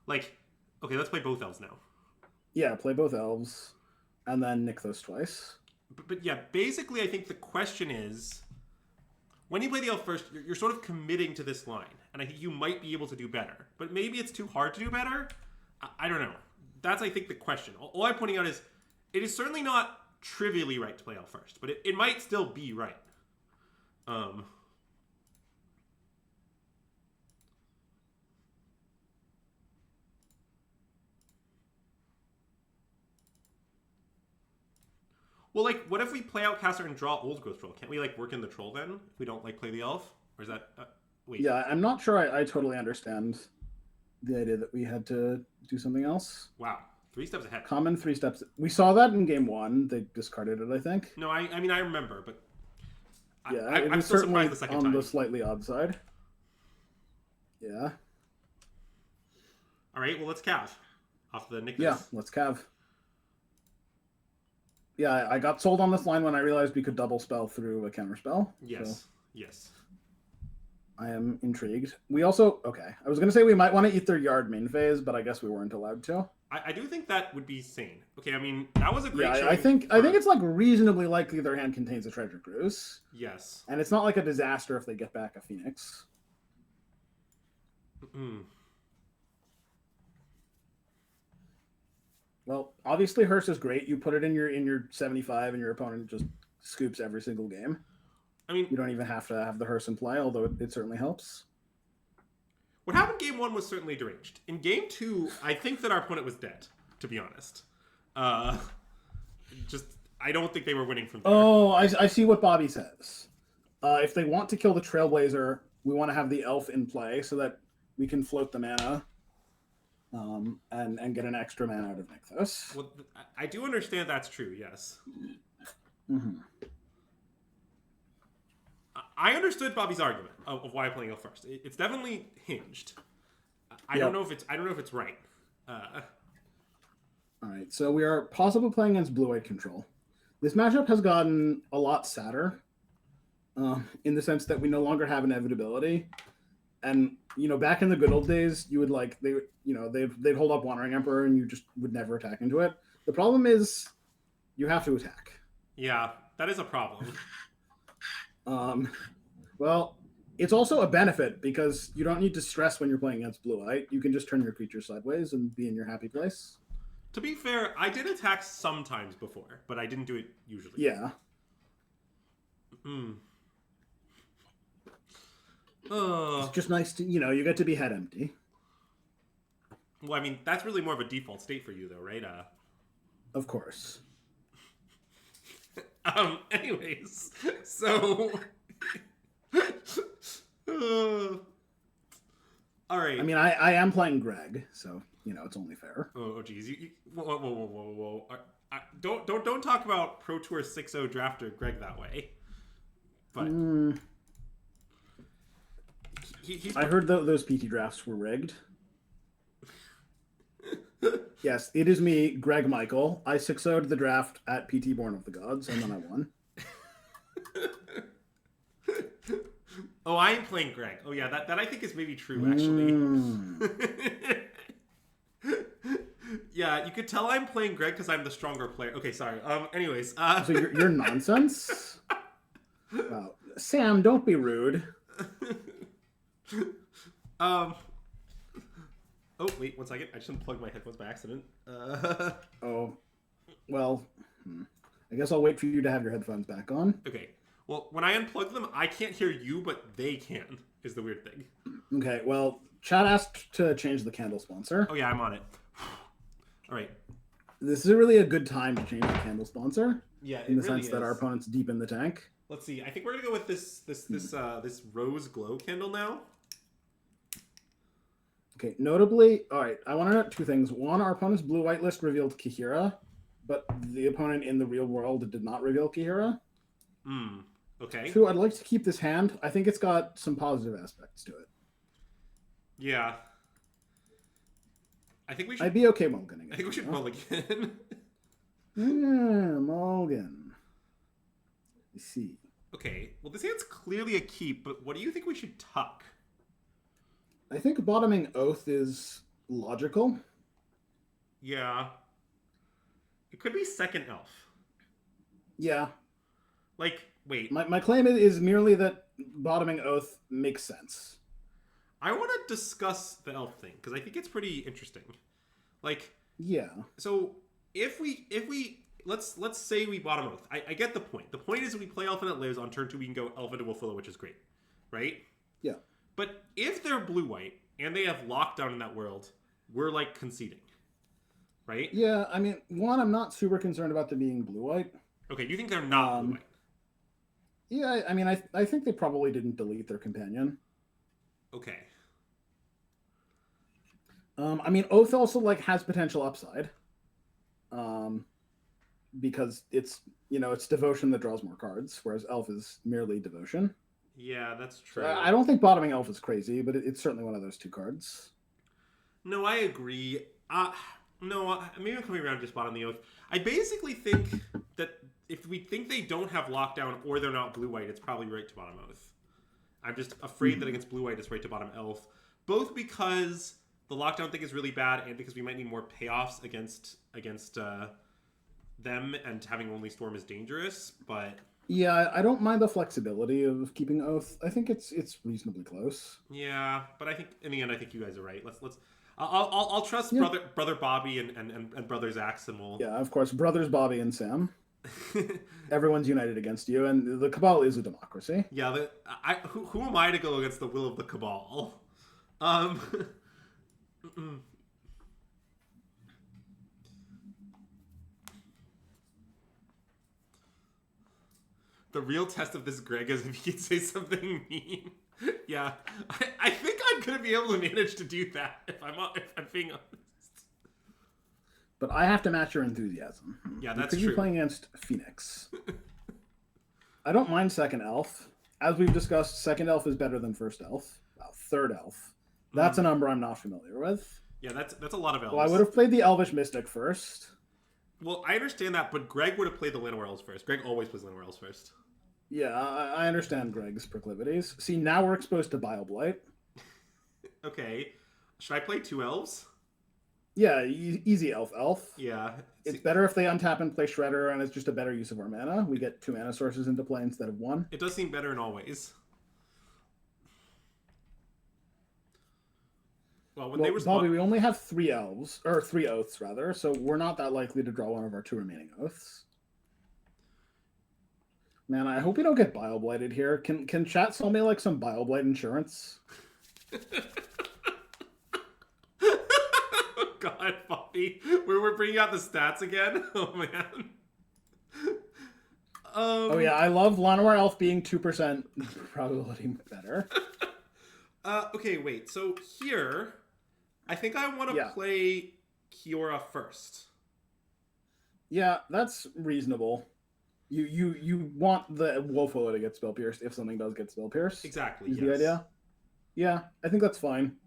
Like, okay, let's play both elves now. Yeah, play both elves, and then Nykthos twice. But yeah, basically, I think the question is, when you play the elf first, you're sort of committing to this line, and I think you might be able to do better. But maybe it's too hard to do better? I don't know. That's, I think, the question. All I'm pointing out is, it is certainly not trivially right to play elf first, but it might still be right. Well, like, what if we play out Caster and draw Old Growth Troll? Can't we, like, work in the Troll then? If we don't, like, play the Elf? Or is that... wait. Yeah, I'm not sure I totally understand the idea that we had to do something else. Wow. 3 steps ahead. Common 3 steps. We saw that in game 1. They discarded it, I think. No, I mean, I remember, but... Yeah, I'm still surprised the second on time. the slightly odd side. Yeah. All right, well, let's cav. Off the Nykthos. Yeah, let's cav. Yeah, I got sold on this line when I realized we could double spell through a counter spell. Yes, so yes. I am intrigued. We also... Okay, I was going to say we might want to eat their yard main phase, but I guess we weren't allowed to. I do think that would be sane. Okay, I mean, that was a great I think it's like reasonably likely their hand contains a treasure cruise. Yes. And it's not like a disaster if they get back a Phoenix. Mm. Well, obviously Hearse is great. You put it in your 75 and your opponent just scoops every single game. I mean, you don't even have to have the Hearse in play, although it certainly helps. What happened game 1 was certainly deranged. In game 2, I think that our opponent was dead, to be honest. Just, I don't think they were winning from there. Oh, I see what Bobby says. If they want to kill the Trailblazer, we want to have the Elf in play so that we can float the mana and get an extra mana out of Nykthos. Well, I do understand that's true, yes. Mm-hmm. I understood Bobby's argument of why playing Elf first. It's definitely hinged. I don't know if it's right. All right, so we are possibly playing against blue-white control. This matchup has gotten a lot sadder, in the sense that we no longer have inevitability. And back in the good old days, you would they'd hold up Wandering Emperor and you just would never attack into it. The problem is, you have to attack. Yeah, that is a problem. Well, it's also a benefit because you don't need to stress when you're playing against blue-white. You can just turn your creature sideways and be in your happy place. To be fair, I did attack sometimes before, but I didn't do it usually. Yeah. It's just nice to, you get to be head empty. Well, I mean, that's really more of a default state for you, though, right? Of course. Anyways, so... all right. I mean, I am playing Greg, so, it's only fair. Oh, geez. Whoa. Don't talk about Pro Tour 6-0 drafter Greg that way. But... he's. I heard those PT drafts were rigged. Yes, it is me, Greg Michael. I 6-0'd the draft at PT Born of the Gods, and then I won. Oh, I am playing Greg. Oh yeah, that I think is maybe true actually. Yeah, you could tell I'm playing Greg because I'm the stronger player. Okay, sorry. Anyways. So you're nonsense. Wow. Sam, don't be rude. Oh wait, 1 second. I just unplugged my headphones by accident. Oh, well. I guess I'll wait for you to have your headphones back on. Okay. Well, when I unplug them, I can't hear you, but they can. Is the weird thing. Okay. Well, Chad asked to change the candle sponsor. Oh yeah, I'm on it. All right. This is really a good time to change the candle sponsor. Yeah, in the sense that our opponent's deep in the tank. Let's see. I think we're gonna go with this rose glow candle now. Okay. Notably, all right. I want to note 2 things. One, our opponent's blue-white list revealed Kihira, but the opponent in the real world did not reveal Kihira. Okay. 2, I'd like to keep this hand. I think it's got some positive aspects to it. Yeah. I think we should. I'd be okay mulliganing. I think we should mulligan. Mulligan. Let's see. Okay. Well, this hand's clearly a keep, but what do you think we should tuck? I think bottoming Oath is logical. Yeah. It could be second elf. Yeah. Like, wait. My claim is merely that bottoming Oath makes sense. I want to discuss the elf thing because I think it's pretty interesting. Like, yeah. So if we let's say we bottom Oath. I get the point. The point is we play elf and it lives on turn 2. We can go elf into Wolfilla, which is great, right? Yeah. But if they're blue-white and they have lockdown in that world, we're like conceding, right? Yeah. I mean, one, I'm not super concerned about them being blue-white. Okay, you think they're not blue-white? Yeah. I mean, I think they probably didn't delete their companion. Okay. I mean, Oath also like has potential upside, because it's it's devotion that draws more cards, whereas Elf is merely devotion. Yeah, that's true. So I don't think bottoming Elf is crazy, but it's certainly one of those 2 cards. No, I agree. No, maybe I'm coming around to just bottom the Oath. I basically think that if we think they don't have lockdown or they're not blue-white, it's probably right to bottom Oath. I'm just afraid that against blue-white, it's right to bottom Elf, both because the lockdown thing is really bad, and because we might need more payoffs against them, and having only Storm is dangerous. But yeah, I don't mind the flexibility of keeping Oath. I think it's reasonably close. Yeah, but I think in the end, I think you guys are right. I'll trust brother Bobby and brother Zax, and we'll. Yeah, of course, brothers Bobby and Sam. Everyone's united against you, and the Cabal is a democracy. Yeah, who am I to go against the will of the Cabal? The real test of this, Greg, is if he can say something mean. Yeah, I think I'm gonna be able to manage to do that if I'm being honest. But I have to match your enthusiasm. Yeah, that's true. true. You're playing against Phoenix. I don't mind second elf. As we've discussed, second elf is better than first elf. Well, third elf. That's a number I'm not familiar with. Yeah, that's a lot of elves. Well, I would have played the Elvish Mystic first. Well, I understand that, but Greg would have played the Llanowar Elves first. Greg always plays Llanowar Elves first. Yeah, I understand Greg's proclivities. See, now we're exposed to Bile Blight. Okay. Should I play 2 elves? Yeah, easy elf. Yeah. It's better if they untap and play Shredder, and it's just a better use of our mana. We get 2 mana sources into play instead of 1. It does seem better in all ways. Well, when they were Bobby, we only have 3 elves, or 3 oaths rather, so we're not that likely to draw one of our 2 remaining oaths. Man, I hope we don't get Bile Blighted here. Can chat sell me like some Bile Blight insurance? Oh God, Bobby, we're bringing out the stats again. Oh man. Oh yeah, I love Llanowar Elf being 2% probability better. Okay, wait. So here, I think I want to play Kiora first. Yeah, that's reasonable. You want the Wolfilla to get spell pierced if something does get spell pierced. Exactly. Is yes. the idea? Yeah, I think that's fine.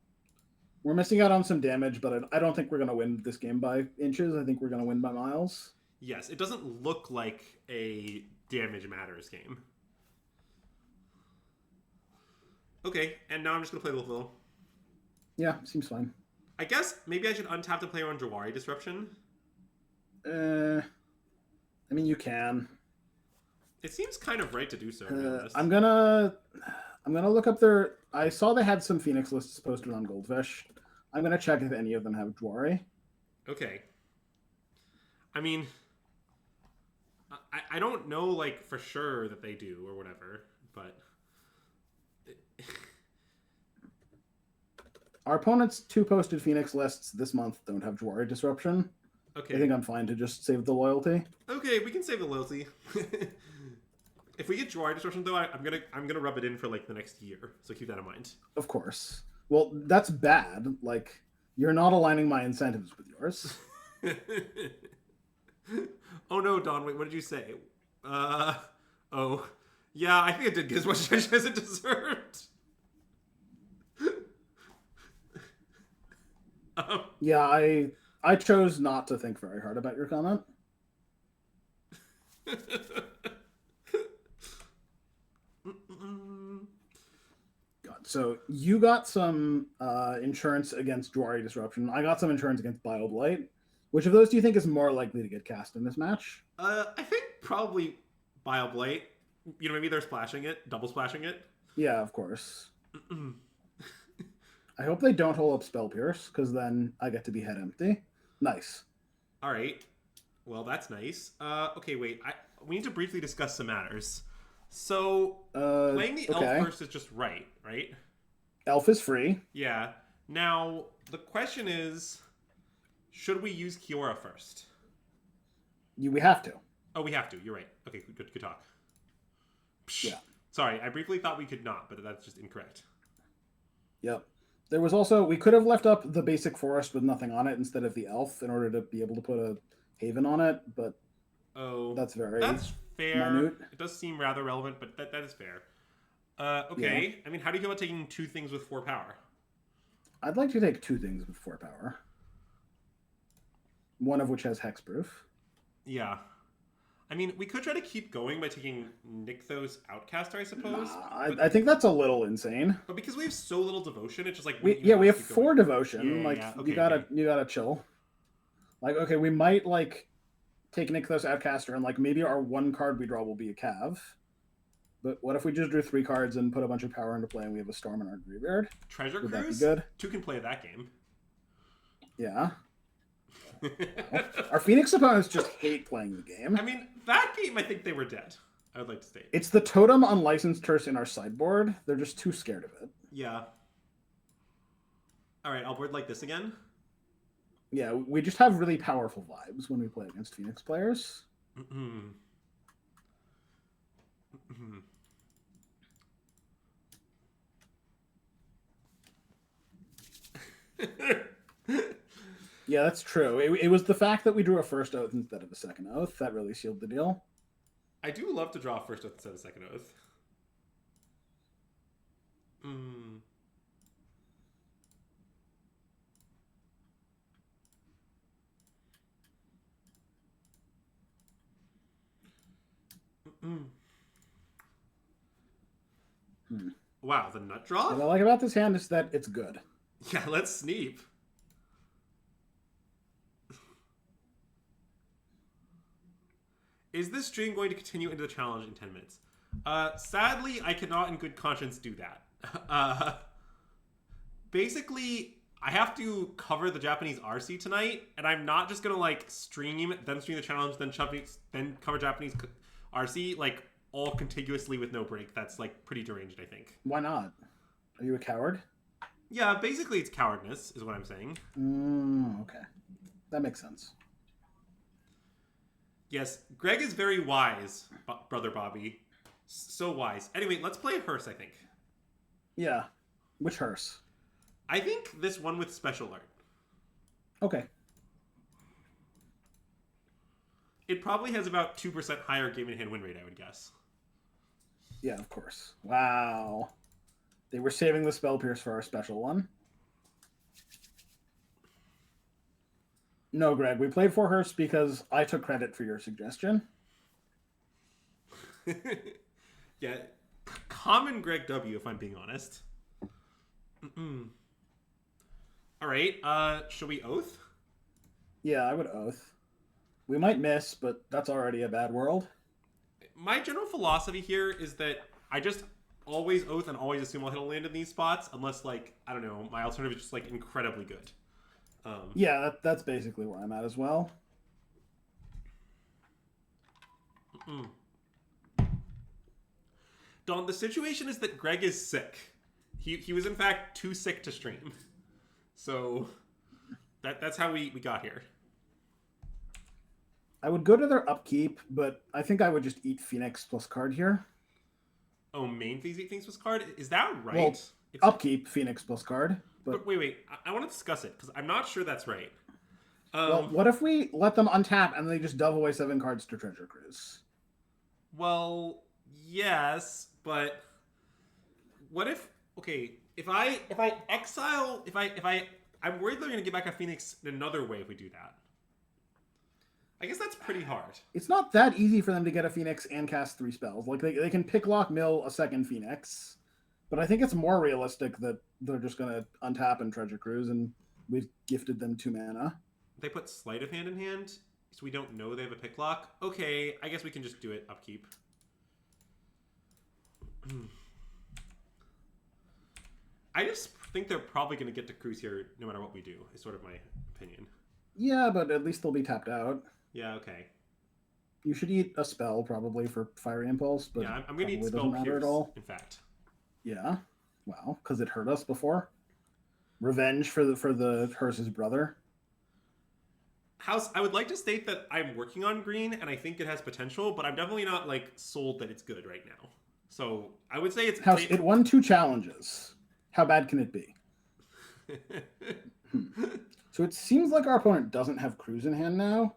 We're missing out on some damage, but I don't think we're going to win this game by inches. I think we're going to win by miles. Yes, it doesn't look like a damage matters game. Okay, and now I'm just going to play Wolfville. Yeah, seems fine. I guess maybe I should untap to play on Jawari Disruption. I mean, you can. It seems kind of right to do so. I'm gonna look up their. I saw they had some Phoenix lists posted on Goldfish. I'm gonna check if any of them have Dwari. Okay. I mean, I don't know like for sure that they do or whatever, but our opponent's 2 posted Phoenix lists this month don't have Dwari Disruption. okay. I think I'm fine to just save the loyalty. Okay, we can save the loyalty. If we get Jawari Disruption though, I'm gonna rub it in for like the next year. So keep that in mind. Of course. Well, that's bad. Like, you're not aligning my incentives with yours. Oh no, Don, wait, what did you say? Oh. Yeah, I think it did get as much attention as it deserved. Yeah, I chose not to think very hard about your comment. God, so you got some insurance against Dwari Disruption. I got some insurance against Bioblight. Which of those do you think is more likely to get cast in this match? I think probably Bioblight. You know, maybe they're splashing it, double splashing it. Yeah, of course. I hope they don't hold up Spell Pierce, because then I get to be head empty. Nice. All right. Well, that's nice. Okay, wait. We need to briefly discuss some matters. So, playing the elf first is just right? Elf is free. Yeah. Now, the question is, should we use Kiora first? We have to. Oh, we have to. You're right. Okay, good talk. Psh. Yeah. Sorry, I briefly thought we could not, but that's just incorrect. Yep. There was also, we could have left up the basic forest with nothing on it instead of the elf in order to be able to put a haven on it, but that's fair. Minute. It does seem rather relevant, but that is fair. Okay. Yeah. I mean, how do you feel about taking 2 things with 4 power? I'd like to take 2 things with 4 power. One of which has hexproof. Yeah. I mean, we could try to keep going by taking Nykthos Outcaster, I suppose. I think that's a little insane. But because we have so little devotion, it's just like we have 4 devotion. Yeah, okay, you gotta chill. Like, okay, we might like take Nykthos Outcaster and like maybe our 1 card we draw will be a Cav. But what if we just drew 3 cards and put a bunch of power into play and we have a Storm in our graveyard? Treasure Would Cruise? That be good? 2 can play that game. Yeah. Our Phoenix opponents just hate playing the game. I mean, that game, I think they were dead. I would like to state. It's the totem unlicensed curse in our sideboard. They're just too scared of it. Yeah. All right, I'll board like this again. Yeah, we just have really powerful vibes when we play against Phoenix players. Yeah, that's true. It was the fact that we drew a first oath instead of a second oath that really sealed the deal. I do love to draw a first oath instead of a second oath. Wow, the nut draw? What I like about this hand is that it's good. Yeah, let's sneep. Is this stream going to continue into the challenge in 10 minutes? Sadly, I cannot in good conscience do that. Basically, I have to cover the Japanese RC tonight, and I'm not just going to like stream the challenge, then cover Japanese RC, like all contiguously with no break. That's like pretty deranged, I think. Why not? Are you a coward? Yeah, basically it's cowardness, is what I'm saying. Okay. That makes sense. Yes, Greg is very wise, Brother Bobby. So wise. Anyway, let's play a hearse, I think. Yeah. Which hearse? I think this one with special art. Okay. It probably has about 2% higher game in hand win rate, I would guess. Yeah, of course. Wow. They were saving the Spell Pierce for our special one. No, Greg, we played for Hearst because I took credit for your suggestion. Yeah, common Greg W, if I'm being honest. All right, should we oath? Yeah, I would oath. We might miss, but that's already a bad world. My general philosophy here is that I just always oath and always assume I'll hit a land in these spots, unless, like, I don't know, my alternative is just, like, incredibly good. Yeah, that's basically where I'm at as well. Don, the situation is that Greg is sick. He was, in fact, too sick to stream. So that's how we got here. I would go to their upkeep, but I think I would just eat Phoenix plus card here. Oh, main Phoenix plus card? Is that right? Well, upkeep Phoenix plus card. But wait. I want to discuss it, because I'm not sure that's right. Well, what if we let them untap and they just dove away 7 cards to Treasure Cruise? Well, yes, but what if... Okay, if I exile... I'm worried they're going to get back a Phoenix in another way if we do that. I guess that's pretty hard. It's not that easy for them to get a Phoenix and cast 3 spells. Like, they can pick, lock, mill a second Phoenix. But I think it's more realistic that they're just going to untap and Treasure Cruise, and we've gifted them 2 mana. They put Sleight of Hand in hand, so we don't know they have a pick lock. Okay, I guess we can just do it upkeep. I just think they're probably going to get to Cruise here no matter what we do, is sort of my opinion. Yeah, but at least they'll be tapped out. Yeah, okay. You should eat a spell, probably, for Fiery Impulse, but yeah, I'm going to eat Spell Pierce, at all. in fact. Yeah, wow, because it hurt us before. Revenge for the Hearst's brother. House, I would like to state that I'm working on green, and I think it has potential, but I'm definitely not, like, sold that it's good right now. So, I would say it's... House, it won 2 challenges. How bad can it be? So it seems like our opponent doesn't have Cruise in hand now.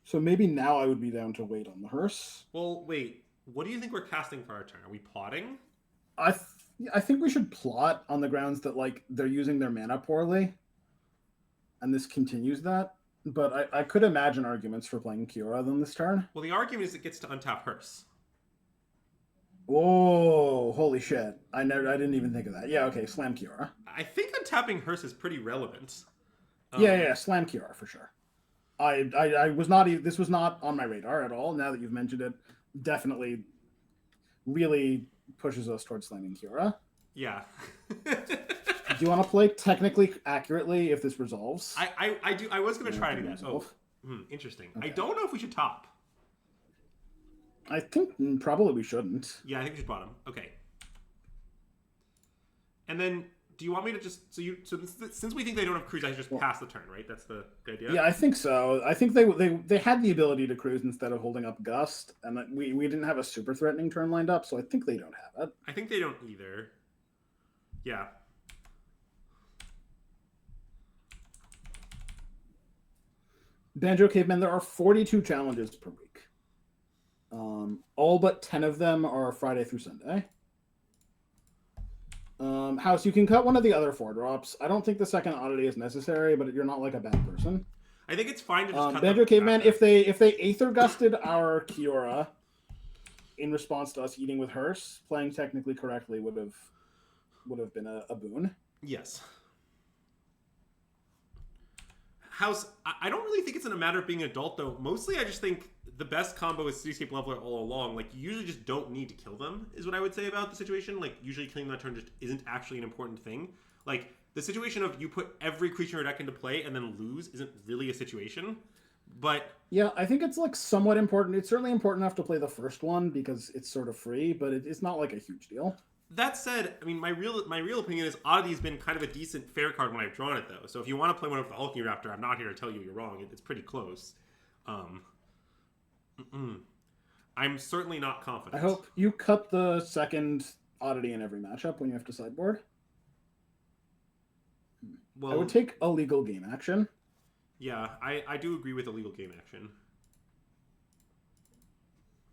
So maybe now I would be down to wait on the Hearst. Well, wait. What do you think we're casting for our turn? Are we plotting? I think we should plot on the grounds that, like, they're using their mana poorly. And this continues that. But I could imagine arguments for playing Kiora than this turn. Well, the argument is it gets to untap Hearst. Oh, holy shit. I didn't even think of that. Yeah, okay, slam Kiora. I think untapping Hearst is pretty relevant. Yeah, slam Kiora for sure. I was not... This was not on my radar at all. Now that you've mentioned it, definitely really pushes us towards slamming Kiora. Yeah. Do you want to play technically accurately if this resolves? I do. I was going to try it again. Oh, interesting. Okay. I don't know if we should top. I think probably we shouldn't. Yeah, I think we should bottom. Okay. And then, do you want me to just... So since we think they don't have Cruise, I should just pass the turn, right? That's the idea? Yeah, I think so. I think they had the ability to Cruise instead of holding up Gust, and we didn't have a super threatening turn lined up, so I think they don't have it. I think they don't either. Yeah. Banjo Caveman, there are 42 challenges per week. All but 10 of them are Friday through Sunday. House, you can cut one of the other 4 drops. I don't think the second oddity is necessary, but you're not like a bad person. I think it's fine to just cut Banjo Caveman, if they Aether Gusted our Kiora in response to us eating with Hearst, playing technically correctly would have been a boon. Yes. House, I don't really think it's in a matter of being an adult, though. Mostly, I just think the best combo is Cityscape Leveler all along. Like, you usually just don't need to kill them, is what I would say about the situation. Like, usually killing that turn just isn't actually an important thing. Like, the situation of you put every creature in your deck into play and then lose isn't really a situation. But... Yeah, I think it's, like, somewhat important. It's certainly important enough to play the first one because it's sort of free, but it's not, like, a huge deal. That said, I mean, my real opinion is Oddity's been kind of a decent fair card when I've drawn it, though. So if you want to play one with the Hulking Raptor, I'm not here to tell you you're wrong. It's pretty close. I'm certainly not confident. I hope you cut the second Oddity in every matchup when you have to sideboard. Well, I would take illegal game action. Yeah, I do agree with illegal game action.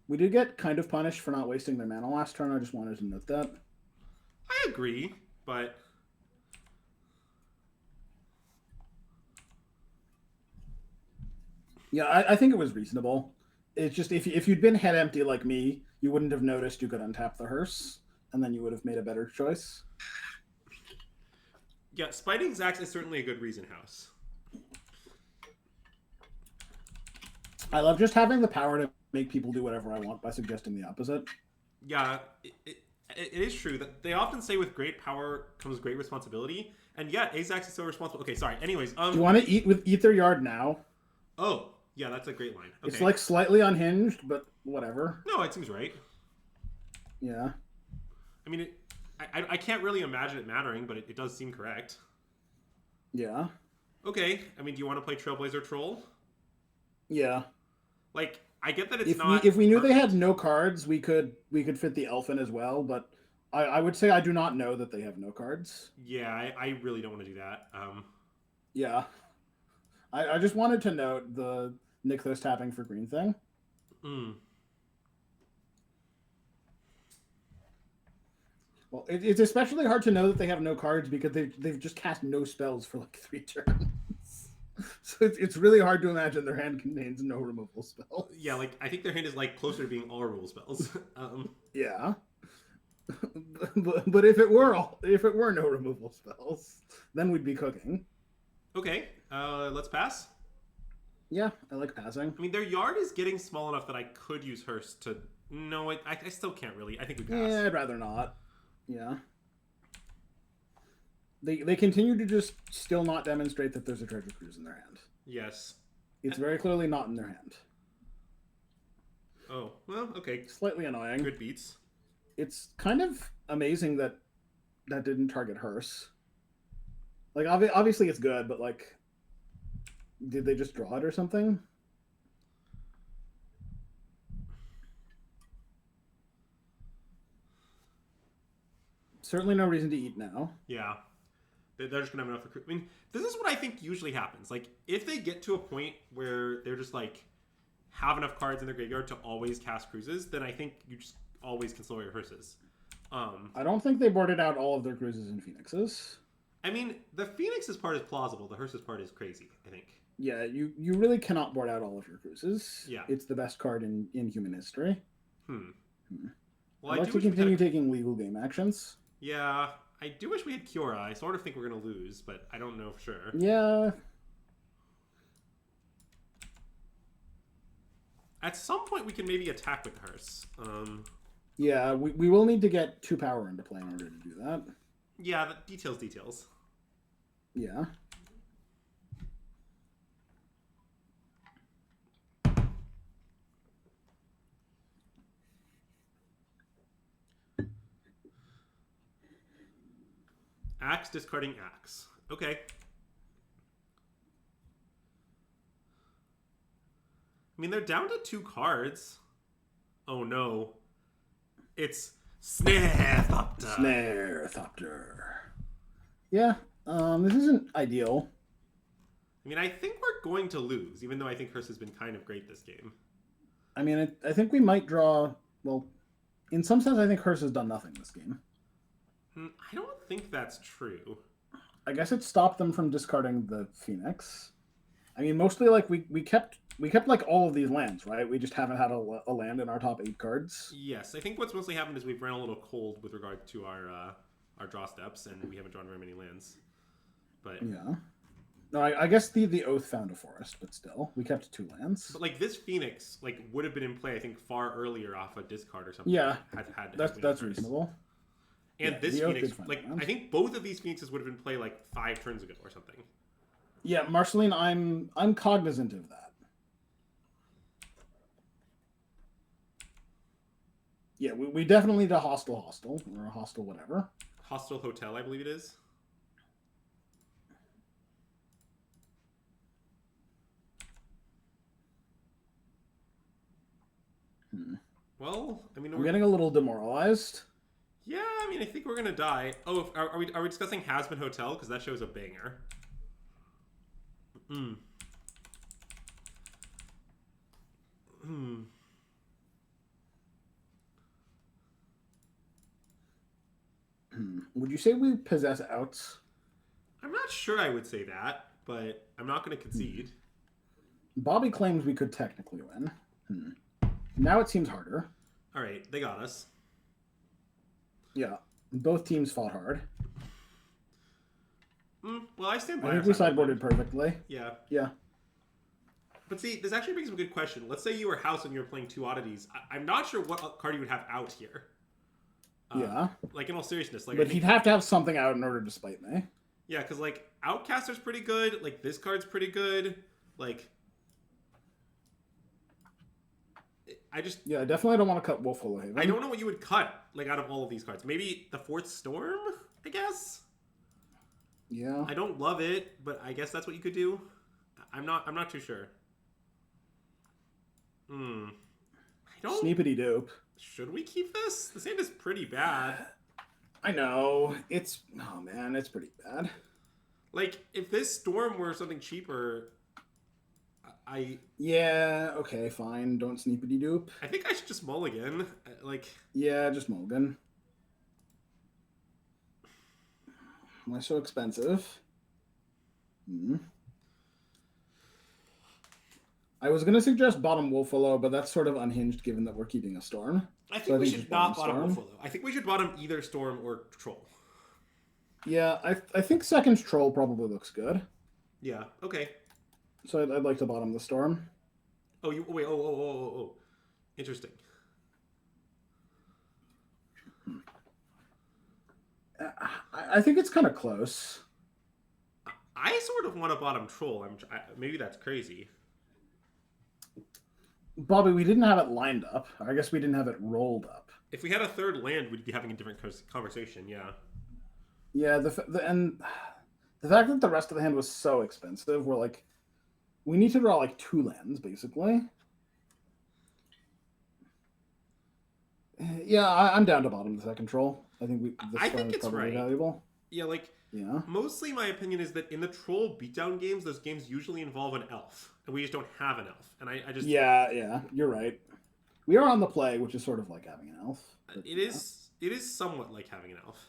We did get kind of punished for not wasting their mana last turn. I just wanted to note that. I agree, but Yeah, I think it was reasonable. It's just if you'd been head empty like me, you wouldn't have noticed you could untap the hearse, and then you would have made a better choice. yeah, spiting Zax is certainly a good reason house. I love just having the power to make people do whatever I want by suggesting the opposite. Yeah, it is true that they often say with great power comes great responsibility, and yet Azax is so responsible. Okay, sorry. Anyways, Do you want to eat with Ether Yard now? Oh, yeah, that's a great line. Okay. It's like slightly unhinged, but whatever. No, it seems right. Yeah. I mean, I can't really imagine it mattering, but it does seem correct. Yeah. Okay, I mean, do you want to play Trailblazer Troll? Yeah. Like, I get that it's If not. we knew perfect. they had no cards, we could fit the elf in as well. But I would say I do not know that they have no cards. Yeah, I really don't want to do that. Yeah. I just wanted to note the Nykthos tapping for green thing. Mm. Well, it's especially hard to know that they have no cards because they've just cast no spells for like 3 turns. So it's really hard to imagine their hand contains no removal spells. Yeah, like I think their hand is like closer to being all rule spells. Yeah. but if it were no removal spells, then we'd be cooking. Okay, let's pass. Yeah, I like passing. I mean, their yard is getting small enough that I could use Hearst to. No, I still can't really. I think we pass. Yeah, I'd rather not. Yeah. They continue to just still not demonstrate that there's a treasure cruise in their hand. Yes. It's very clearly not in their hand. Oh, well, okay. Slightly annoying. Good beats. It's kind of amazing that didn't target Hearse. Like, obviously it's good, but like, did they just draw it or something? Certainly no reason to eat now. Yeah. They're just going to have enough recruit. I mean, this is what I think usually happens. Like, if they get to a point where they're just like, have enough cards in their graveyard to always cast cruises, then I think you just always can slow your hearses. I don't think they boarded out all of their cruises and phoenixes. I mean, the phoenix's part is plausible. The hearse's part is crazy, I think. Yeah, you really cannot board out all of your cruises. Yeah. It's the best card in human history. Well, I'd like to continue taking legal game actions. Yeah, I do wish we had Kiora. I sort of think we're going to lose, but I don't know for sure. Yeah. At some point, we can maybe attack with the hearse. Yeah, we will need to get 2 power into play in order to do that. Yeah, the details. Yeah. Axe discarding axe. Okay. I mean, they're down to 2 cards. Oh no. It's Snarethopter. Snarethopter. Yeah, this isn't ideal. I mean, I think we're going to lose, even though I think Hearse has been kind of great this game. I mean, I think we might draw... Well, in some sense, I think Hearse has done nothing this game. I don't think that's true. I guess it stopped them from discarding the Phoenix. I mean, mostly, like, we kept like all of these lands, right? We just haven't had a land in our top 8 cards. Yes, I think what's mostly happened is we've ran a little cold with regard to our draw steps, and we haven't drawn very many lands. But yeah, no, I guess the Oath found a forest, but still, we kept 2 lands. But like this Phoenix, like would have been in play, I think, far earlier off a discard or something. Yeah, had that's reasonable. And yeah, this Phoenix, like I think both of these Phoenixes would have been play like 5 turns ago or something. Yeah, Marceline, I'm cognizant of that. Yeah, we definitely need a hostile or a hostile whatever. Hostile Hotel, I believe it is. Well, I mean, I'm getting a little demoralized. Yeah, I mean, I think we're gonna die. Oh, are we discussing Hasbin Hotel? Because that shows a banger. Would you say we possess outs? I'm not sure I would say that, but I'm not going to Hmm. concede. Bobby claims we could technically win. Now it seems harder. All right, they got us. Yeah, both teams fought hard. Well, I stand by I our think we sideboard. sideboarded perfectly. Yeah. Yeah. But see, this actually brings up a good question. Let's say you were house and you were playing two oddities. I'm not sure what card you would have out here. Yeah. Like, in all seriousness. Like, But he'd have to have something out in order to spite me. Yeah, because, like, Outcaster's pretty good. Like, this card's pretty good. Like, I just... Yeah, I definitely don't want to cut Wolfwillow Haven. I don't know what you would cut, like, out of all of these cards. Maybe the Fourth Storm, I guess? Yeah. I don't love it, but I guess that's what you could do. I'm not too sure. I don't... Sneepity dope. Should we keep this? This hand is pretty bad. I know. It's... Oh, man, it's pretty bad. Like, if this Storm were something cheaper... Yeah, okay, fine. Don't sneepity doop. I think I should just mulligan. Like... Yeah, just mulligan. Why so expensive? I was going to suggest bottom Wolfwillow, but that's sort of unhinged given that we're keeping a Storm. I think we should not bottom Wolfwillow. I think we should bottom either Storm or Troll. Yeah, I think second Troll probably looks good. Yeah, okay. So I'd like to bottom the Storm. Oh, you wait. Oh. Interesting. I think it's kind of close. I sort of want to bottom Troll. Maybe that's crazy. Bobby, we didn't have it lined up. I guess we didn't have it rolled up. If we had a third land, we'd be having a different conversation. Yeah. Yeah, and the fact that the rest of the hand was so expensive, we're like, we need to draw like 2 lands basically. Yeah, I'm down to bottom the second Troll. I think I think it's probably right. valuable. Yeah, like, yeah. Mostly my opinion is that in the Troll beatdown games, those games usually involve an elf, and we just don't have an elf. And I just... Yeah, you're right. We are on the play, which is sort of like having an elf. It is somewhat like having an elf.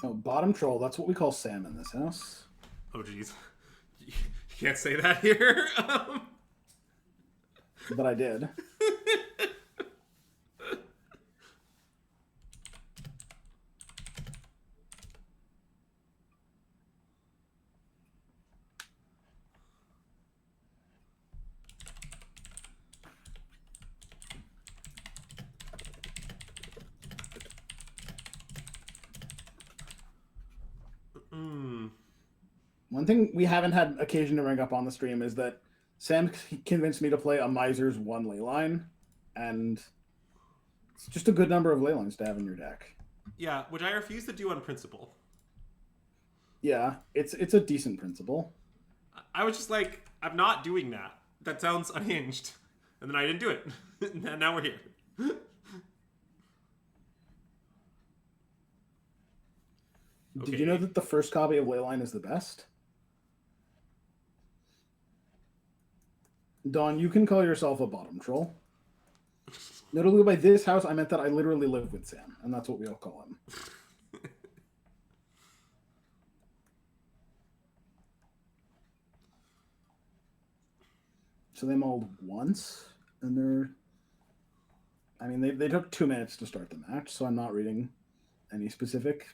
Oh, bottom Troll. That's what we call Sam in this house. Oh, jeez. You can't say that here. But I did. One thing we haven't had occasion to bring up on the stream is that Sam convinced me to play a Miser's 1 leyline, and it's just a good number of leylines to have in your deck. Yeah, which I refuse to do on principle. Yeah, it's a decent principle. I was just like, I'm not doing that. That sounds unhinged. And then I didn't do it. And now we're here. Did you know that the first copy of Leyline is the best? Dawn, you can call yourself a bottom troll. Notably, by this house, I meant that I literally live with Sam, and that's what we all call him. So they mulled once, and they're... I mean, they took 2 minutes to start the match, so I'm not reading any specific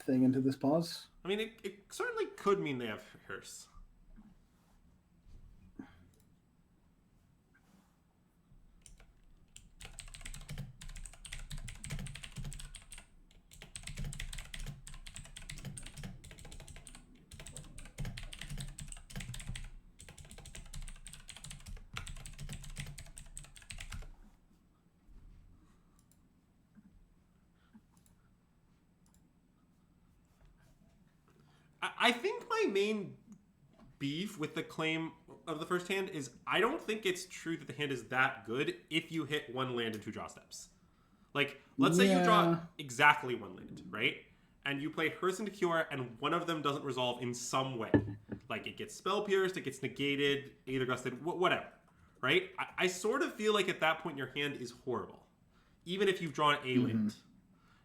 thing into this pause. I mean, it certainly could mean they have Hearse. I think my main beef with the claim, of the first hand is I don't think it's true that the hand is that good if you hit one land and two draw steps. Like, let's say you draw exactly one land, right? And you play Hearse into Cure, and one of them doesn't resolve in some way. Like, it gets spell pierced, it gets negated, either gusted, whatever, right? I sort of feel like at that point your hand is horrible, even if you've drawn a land.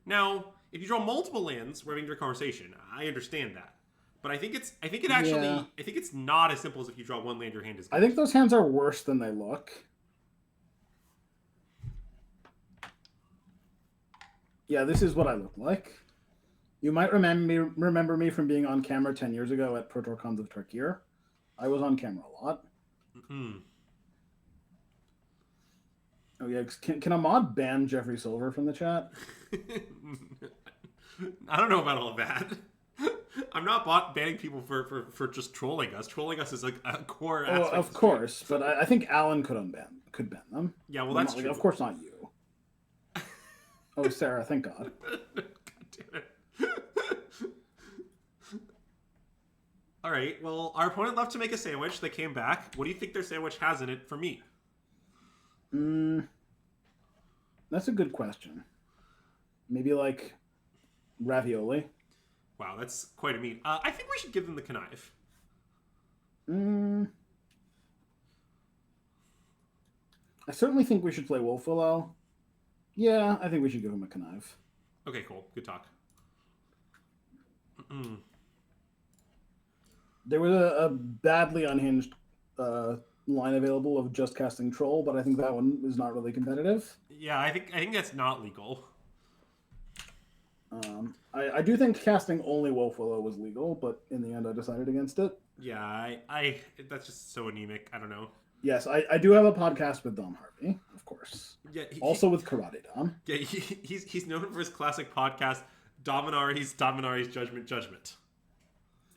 Now, if you draw multiple lands, we're having your conversation. I understand that. But I think it's not as simple as if you draw one land, your hand is good. I think those hands are worse than they look. Yeah, this is what I look like. You might remember me from being on camera 10 years ago at Pro Tour of Tarkir. I was on camera a lot. Mm-hmm. Oh yeah, can a mod ban Jeffrey Silver from the chat? I don't know about all of that. I'm not banning people for just trolling us. Trolling us is like a core aspect. Oh, of course, but I think Alan could ban them. Yeah, well, that's true. Of course not you. Oh, Sarah, thank God. God damn it. All right, well, our opponent left to make a sandwich. They came back. What do you think their sandwich has in it for me? That's a good question. Maybe like ravioli. Wow, that's quite a meat. I think we should give them the connive. I certainly think we should play Wolf Willow. Yeah, I think we should give him a connive. Okay, cool. Good talk. There was a badly unhinged line available of just casting Troll, but I think that one is not really competitive. Yeah, I think that's not legal. I do think casting only Wolf Willow was legal, but in the end I decided against it. Yeah, I that's just so anemic. I don't know. Yes, I do have a podcast with Dom Harvey, of course. Yeah, also with Karate Dom. Yeah, he's known for his classic podcast, Dominari's Judgment.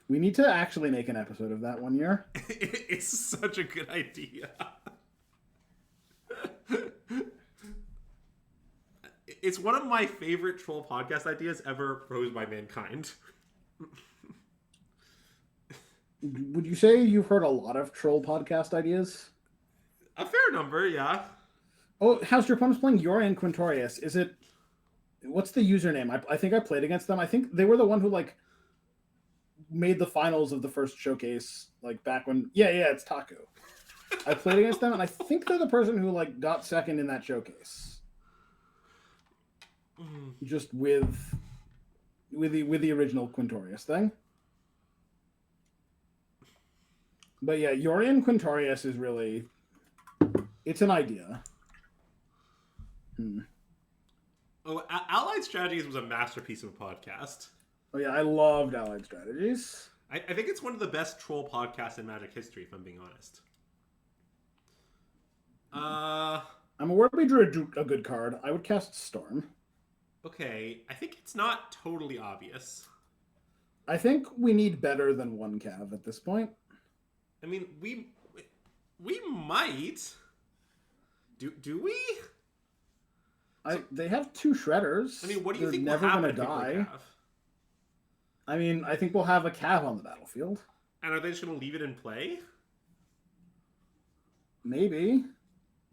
We need to actually make an episode of that one year. It's such a good idea. It's one of my favorite troll podcast ideas ever proposed by mankind. Would you say you've heard a lot of troll podcast ideas? A fair number, yeah. Oh, how's your opponent's playing Yorian Quintorius? Is it... What's the username? I think I played against them. I think they were the one who, like, made the finals of the first showcase, like, back when... Yeah, it's Taku. I played against them, and I think they're the person who, like, got second in that showcase. Just with the original Quintorius thing. But yeah, Yorian Quintorius is really... It's an idea. Oh, Allied Strategies was a masterpiece of a podcast. Oh yeah, I loved Allied Strategies. I think it's one of the best troll podcasts in Magic history, if I'm being honest. I'm aware we drew a good card. I would cast Storm. Okay, I think it's not totally obvious. I think we need better than one Cav at this point. I mean, we might. Do we? They have two Shredders. I mean, what do you They're think never will happen gonna if die. I mean, I think we'll have a Cav on the battlefield. And are they just going to leave it in play? Maybe.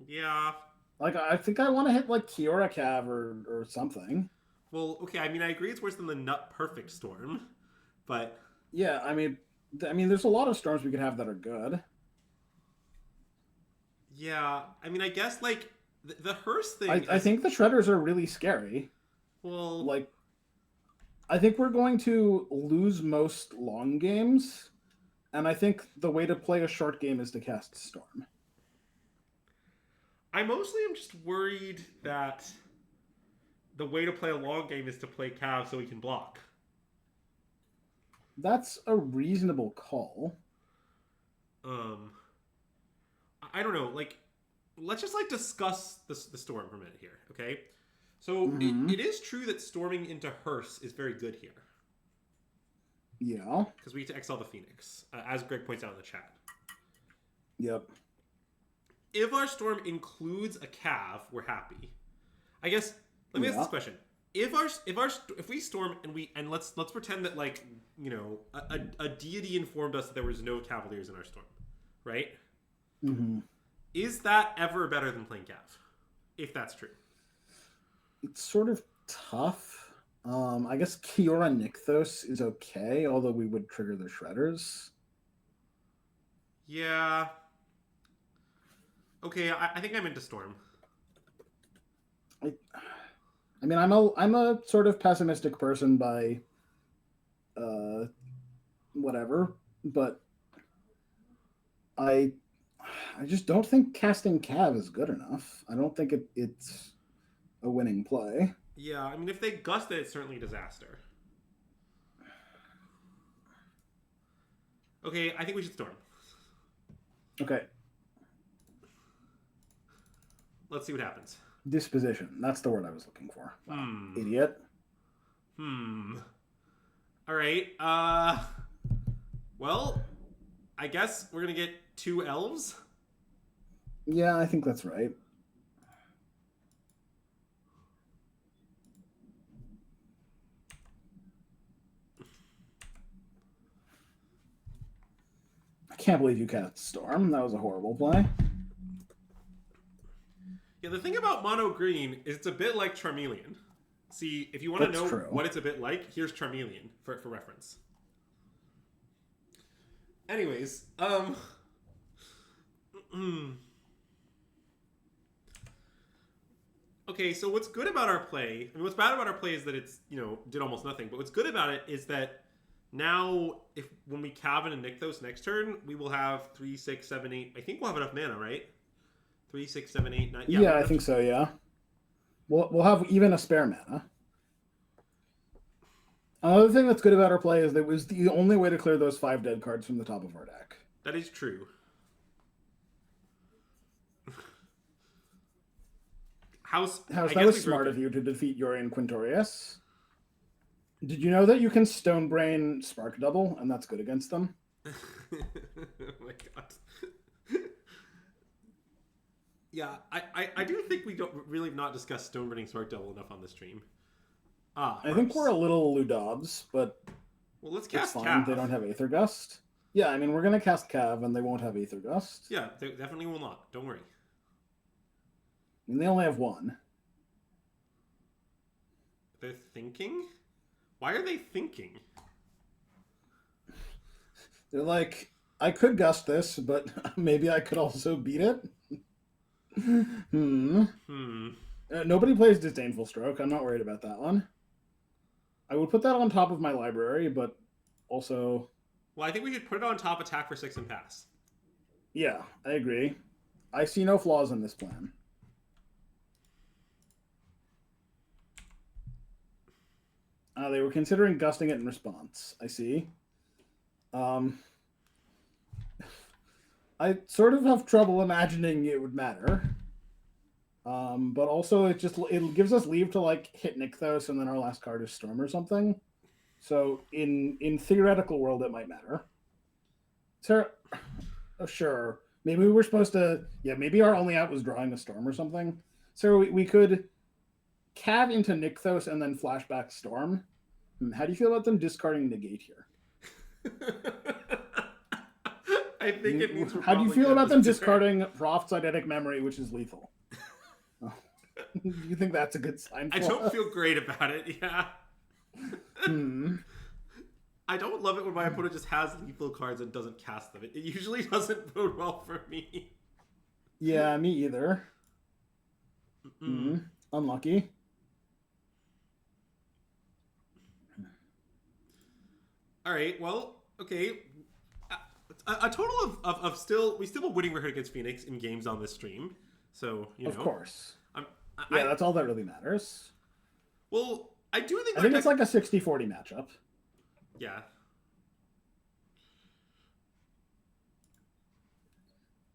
Yeah. Like, I think I want to hit, like, Kiora Cav or something. Well, okay, I mean, I agree it's worse than the Nut Perfect Storm, but... Yeah, I mean, there's a lot of storms we could have that are good. Yeah, I mean, I guess, like, the Hearse thing... I think the Shredders are really scary. Well... Like, I think we're going to lose most long games, and I think the way to play a short game is to cast Storm. I mostly am just worried that the way to play a long game is to play Cav so he can block. That's a reasonable call. I don't know, like, let's just, like, discuss the Storm for a minute here, okay? So, it is true that storming into Hearse is very good here. Yeah. Because we get to exile the Phoenix, as Greg points out in the chat. Yep. If our storm includes a Cav, we're happy. I guess, let me ask this question. If we storm and let's pretend that, like, you know, a deity informed us that there was no Cavaliers in our storm, right? Mm-hmm. Is that ever better than playing Cav? If that's true. It's sort of tough. I guess Kiora Nykthos is okay, although we would trigger the Shredders. Yeah. Okay, I think I'm into Storm. I mean, I'm a sort of pessimistic person by whatever, but I just don't think casting Cav is good enough. I don't think it's a winning play. Yeah, I mean, if they gust it, it's certainly a disaster. Okay, I think we should Storm. Okay. Let's see what happens. Disposition. That's the word I was looking for. Wow. Idiot. All right. Well, I guess we're going to get 2 elves. Yeah, I think that's right. I can't believe you cast Storm. That was a horrible play. Yeah, the thing about mono green is it's a bit like Charmeleon. See, if you want to know what it's a bit like, here's Charmeleon for reference. Anyways, okay, so what's good about our play, I mean, what's bad about our play is that it's, did almost nothing, but what's good about it is that now, when we Cav and Nykthos next turn, we will have 3, 6, 7, 8, I think we'll have enough mana, right? 3, 6, 7, 8, 9. Yeah, I think so, yeah. We'll have even a spare mana. Another thing that's good about our play is that it was the only way to clear those 5 dead cards from the top of our deck. That is true. House, that was smart of you to defeat Yorion Quintorius. Did you know that you can Stonebrain Spark Double, and that's good against them? Oh my god. Yeah, I do think we don't really not discuss Stonebraining Spark Double enough on the stream. I think we're a little Ludobs, but well, let's cast fine. Cav. They don't have Aether Gust. Yeah, I mean, we're going to cast Cav, and they won't have Aether Gust. Yeah, they definitely will not. Don't worry. And they only have 1. They're thinking? Why are they thinking? They're like, I could gust this, but maybe I could also beat it. Nobody plays Disdainful Stroke. I'm not worried about that one. I would put that on top of my library, but also... Well, I think we should put it on top, attack for 6 and pass. Yeah, I agree. I see no flaws in this plan. They were considering gusting it in response. I see. I sort of have trouble imagining it would matter. But also it gives us leave to like hit Nykthos and then our last card is Storm or something. So in theoretical world it might matter. Sarah, sure. Maybe we were supposed to maybe our only out was drawing a Storm or something. So we could Cav into Nykthos and then flashback Storm. How do you feel about them discarding Negate here? I think it means how do you feel about them discarding Roth's Eidetic Memory, which is lethal? Do you think that's a good sign for I don't us? feel great about it, yeah. I don't love it when my opponent just has lethal cards and doesn't cast them. It usually doesn't bode well for me. Yeah, me either. Unlucky. All right, well, okay. A total of still, we still have a winning record against Phoenix in games on this stream. So, Of course. Yeah, that's all that really matters. Well, I do think... I think it's like a 60-40 matchup. Yeah.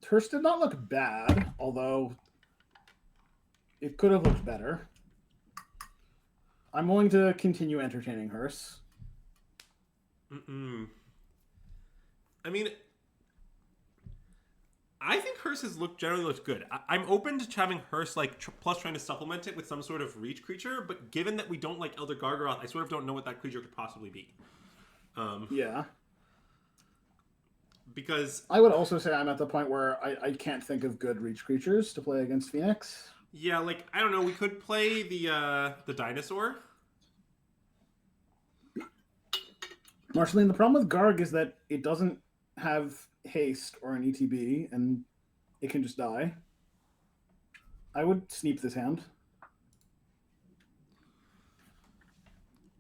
Hearst did not look bad, although it could have looked better. I'm willing to continue entertaining Hearst. I mean, I think Hearst has generally looked good. I'm open to having Hearst plus trying to supplement it with some sort of reach creature, but given that we don't like Elder Gargaroth, I sort of don't know what that creature could possibly be. Yeah. because I would also say I'm at the point where I can't think of good reach creatures to play against Phoenix. yeah, like I don't know, we could play the dinosaur. Marceline, the problem with Garg is that it doesn't have haste or an ETB, and it can just die. I would sneep this hand.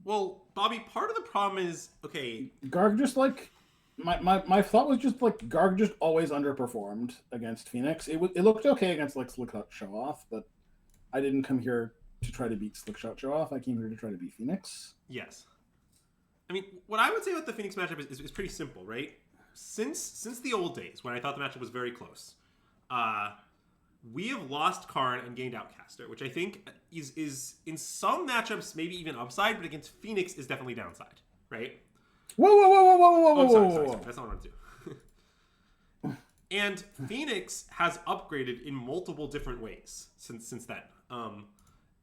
Well, Bobby, part of the problem is okay. Garg just like my thought was just like Garg just always underperformed against Phoenix. It looked okay against like Slickshot Show Off, but I didn't come here to try to beat Slickshot Show Off. I came here to try to beat Phoenix. Yes. I mean, what I would say about the Phoenix matchup is pretty simple, right? Since the old days when I thought the matchup was very close, we have lost Karn and gained Outcaster, which I think is in some matchups maybe even upside, but against Phoenix is definitely downside, right? Whoa! Sorry. That's not what I want to do. And Phoenix has upgraded in multiple different ways since then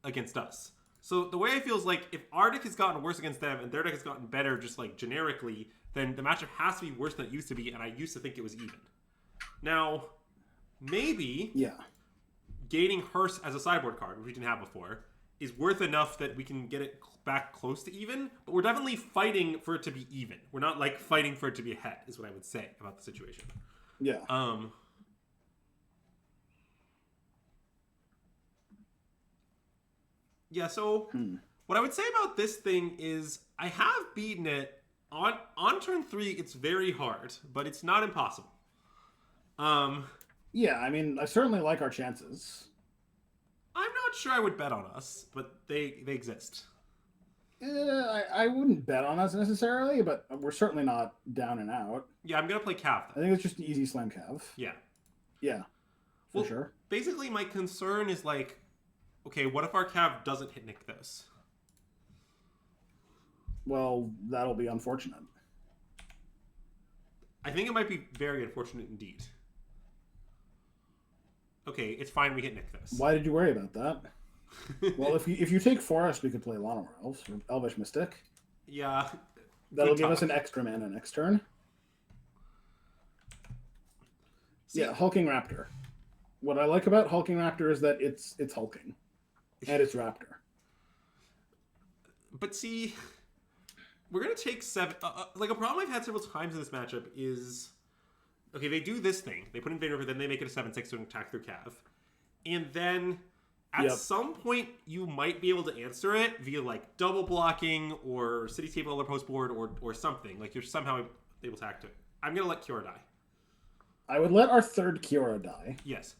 against us. So the way I feel is like if our deck has gotten worse against them and their deck has gotten better just like generically, then the matchup has to be worse than it used to be, and I used to think it was even. Now, maybe gaining Hearse as a sideboard card, which we didn't have before, is worth enough that we can get it back close to even, but we're definitely fighting for it to be even. We're not like fighting for it to be ahead, is what I would say about the situation. Yeah. Yeah, so what I would say about this thing is I have beaten it on turn 3. It's very hard, but it's not impossible. Yeah, I mean, I certainly like our chances. I'm not sure I would bet on us, but they exist. I wouldn't bet on us necessarily, but we're certainly not down and out. Yeah, I'm gonna play Cav then. I think it's just an easy slam Cav. Yeah. Yeah, for sure. Basically, my concern is like, okay, what if our Cav doesn't hit Nykthos? Well, that'll be unfortunate. I think it might be very unfortunate indeed. Okay, it's fine. We hit Nykthos. Why did you worry about that? Well, if you take Forest, we could play Llanowar Elves or Elvish Mystic. Yeah. That'll give us an extra mana next turn. See, yeah, Hulking Raptor. What I like about Hulking Raptor is that it's hulking. And it's Raptor. But see, we're going to take 7... like, a problem I've had several times in this matchup is... Okay, they do this thing. They put in Vein River, then they make it a 7/6 to attack through Cav. And then, at some point, you might be able to answer it via, like, double blocking or City Table or Post Board or something. Like, you're somehow able to act it. I'm going to let Kiora die. I would let our third Kiora die. Yes.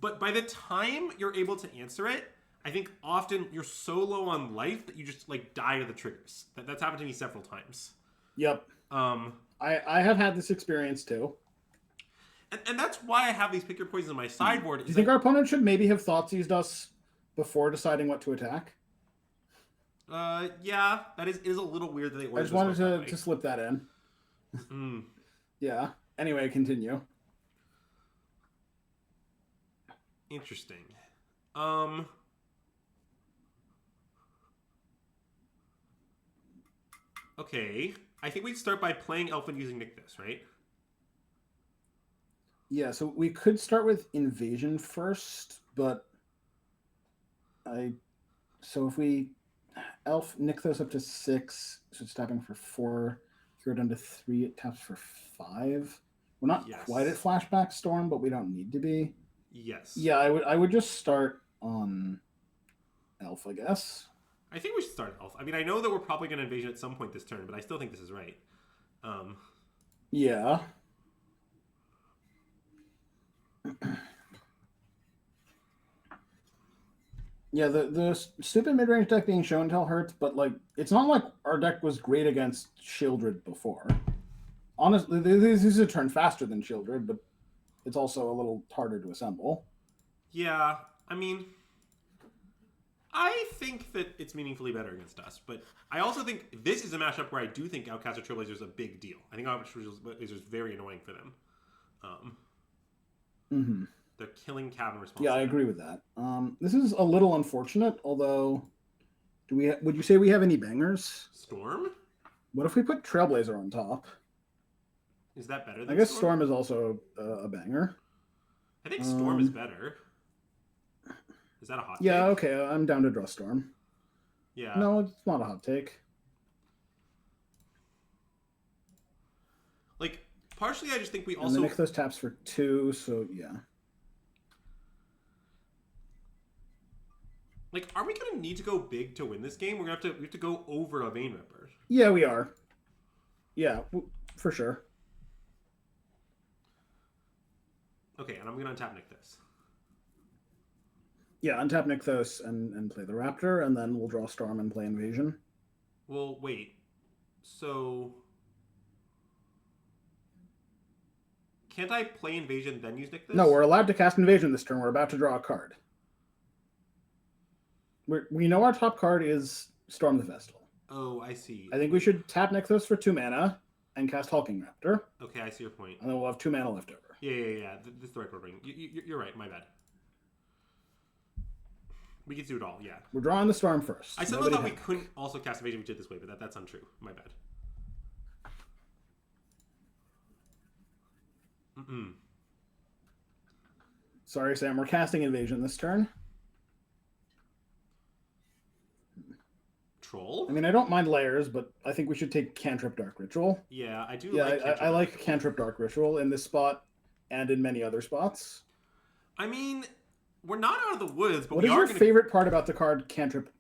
But by the time you're able to answer it, I think often you're so low on life that you just, like, die to the triggers. That's happened to me several times. Yep. I have had this experience, too. And that's why I have these pick your poisons on my sideboard. Do you think our opponent should maybe have Thoughtseized us before deciding what to attack? Yeah, that is a little weird that they ordered. I just wanted to slip that in. Yeah. Anyway, continue. Interesting. Okay. I think we'd start by playing Elf and using Nykthos, right? Yeah, so we could start with Invasion first, but so if we Elf Nykthos up to 6, so it's tapping for 4, throw it down to 3, it taps for 5. We're not quite at Flashback Storm, but we don't need to be. Yes. Yeah, I would just start on Elf, I guess. I think we should start Elf. I mean, I know that we're probably going to Invasion at some point this turn, but I still think this is right. Yeah. Yeah, the stupid mid-range deck being shown tell hurts, but like it's not like our deck was great against Shieldred before. Honestly, this is a turn faster than Shieldred, but it's also a little harder to assemble. Yeah, I mean, I think that it's meaningfully better against us, but I also think this is a matchup where I do think Outcaster Trailblazer is a big deal. I think Outcaster Trailblazer is very annoying for them. They're killing Cav in response. Yeah, I agree with that. This is a little unfortunate, although would you say we have any bangers? Storm? What if we put Trailblazer on top? Is that better I than guess Storm? Storm is also a banger. I think Storm is better. Is that a hot Yeah, take? okay, I'm down to draw Storm. Yeah. No, it's not a hot take. Like, partially I just think we And the also... Nixos taps for 2, so yeah. Like, are we going to need to go big to win this game? We have to go over a Vein Ripper. Yeah, we are. Yeah, for sure. Okay, and I'm going to untap Nixos. Yeah, untap Nixos and play the Raptor, and then we'll draw Storm and play Invasion. Well, wait. So... Can't I play Invasion then use Nixos? No, we're allowed to cast Invasion this turn. We're about to draw a card. We know our top card is Storm the Vestal. Oh, I see. I think we should tap Nixos for 2 mana and cast Hulking Raptor. Okay, I see your point. And then we'll have 2 mana left over. Yeah. This is the right ordering. You're right. My bad. We can do it all. Yeah. We're drawing the Storm first. I somehow thought we couldn't also cast Evasion if we did this way, but that's untrue. My bad. Sorry, Sam. We're casting Invasion this turn. Troll? I mean, I don't mind layers, but I think we should take Cantrip Dark Ritual. Yeah, I do. Yeah, I like Cantrip Dark Ritual in this spot and in many other spots. I mean, we're not out of the woods, but what is your favorite part about the card Cantrip?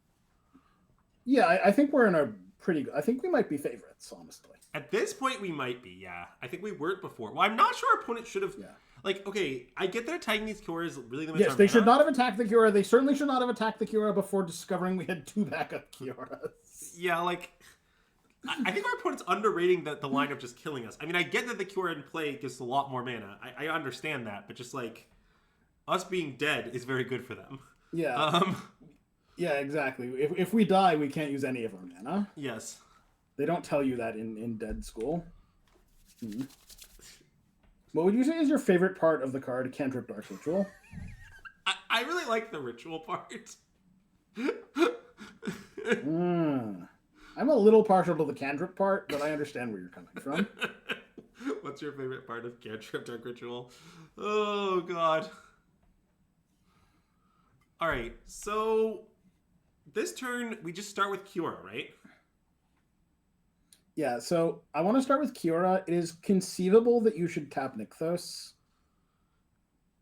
Yeah, I think we're in a pretty... I think we might be favorites, honestly. At this point, we might be, yeah. I think we weren't before. Well, I'm not sure our opponent should have... Yeah. Like, okay, I get that attacking these Cures really limits Yes, they should not have attacked the Kiora. They certainly should not have attacked the Kiora before discovering we had 2 backup Kioras. Yeah, like... I think our opponent's underrating the line of just killing us. I mean, I get that the Kiora in play gives a lot more mana. I understand that, but just, like... Us being dead is very good for them. Yeah. Yeah, exactly. If we die, we can't use any of our mana. Yes. They don't tell you that in Dead School. What would you say is your favorite part of the card Cantrip Dark Ritual? I really like the ritual part. I'm a little partial to the Cantrip part, but I understand where you're coming from. What's your favorite part of Cantrip Dark Ritual? Oh, God. All right, so this turn, we just start with Kiora, right? Yeah, so I want to start with Kiora. It is conceivable that you should tap Nixos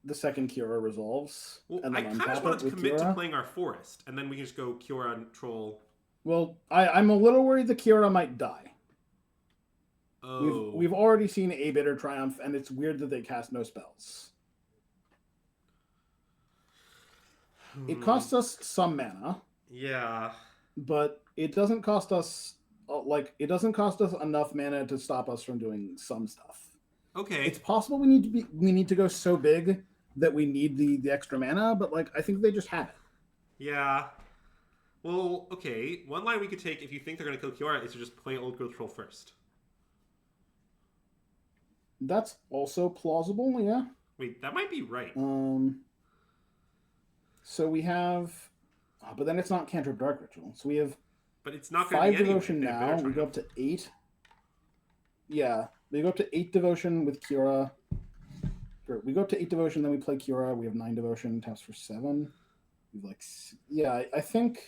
the second Kiora resolves. Well, and I then kind of untap wanted to it with commit to Kiora. playing our Forest, and then we can just go Kiora and Troll. Well, I'm a little worried the Kiora might die. Oh. We've already seen a Bitter Triumph, and it's weird that they cast no spells. It costs us some mana. Yeah. But it doesn't cost us it doesn't cost us enough mana to stop us from doing some stuff. Okay. It's possible we need to go so big that we need the extra mana, but like I think they just have it. Yeah. Well, okay. One line we could take if you think they're going to kill Kiora is to just play Old Growth Troll first. That's also plausible, yeah. Wait, that might be right. So we have, but then it's not Cantrip Dark Ritual. So we have, but it's not going to be 5 devotion now. We go up to 8. Yeah, we go up to 8 devotion with Kiora. We go up to 8 devotion, then we play Kiora. We have 9 devotion, taps for 7. We've like, yeah, I think,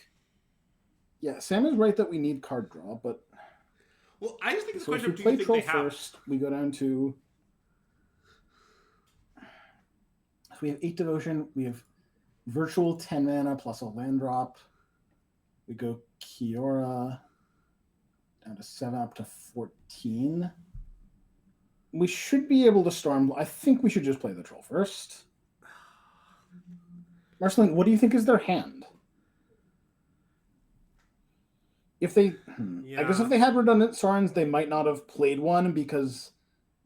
yeah, Sam is right that we need card draw, but. Well, I just think it's a So if question we of do play you think Troll they have... first, we go down to. So we have 8 devotion. We have virtual 10 mana plus a land drop. We go Kiora down to 7 up to 14. We should be able to storm. I think we should just play the Troll first. Marceline, what do you think is their hand? If they, I guess if they had redundant Sarns, they might not have played one because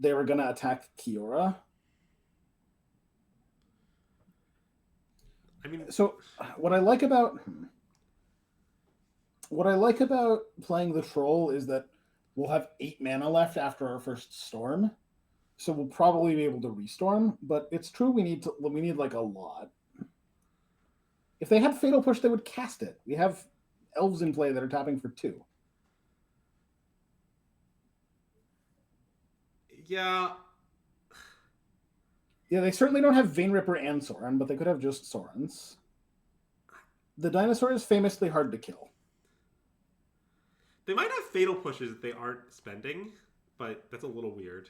they were going to attack Kiora. I mean, so what I like about playing the Troll is that we'll have 8 mana left after our first storm, so we'll probably be able to restorm. But it's true we need like a lot. If they had Fatal Push, they would cast it. We have elves in play that are tapping for 2. Yeah. Yeah, they certainly don't have Vein Ripper and Soren, but they could have just Sorens. The dinosaur is famously hard to kill. They might have fatal pushes that they aren't spending, but that's a little weird.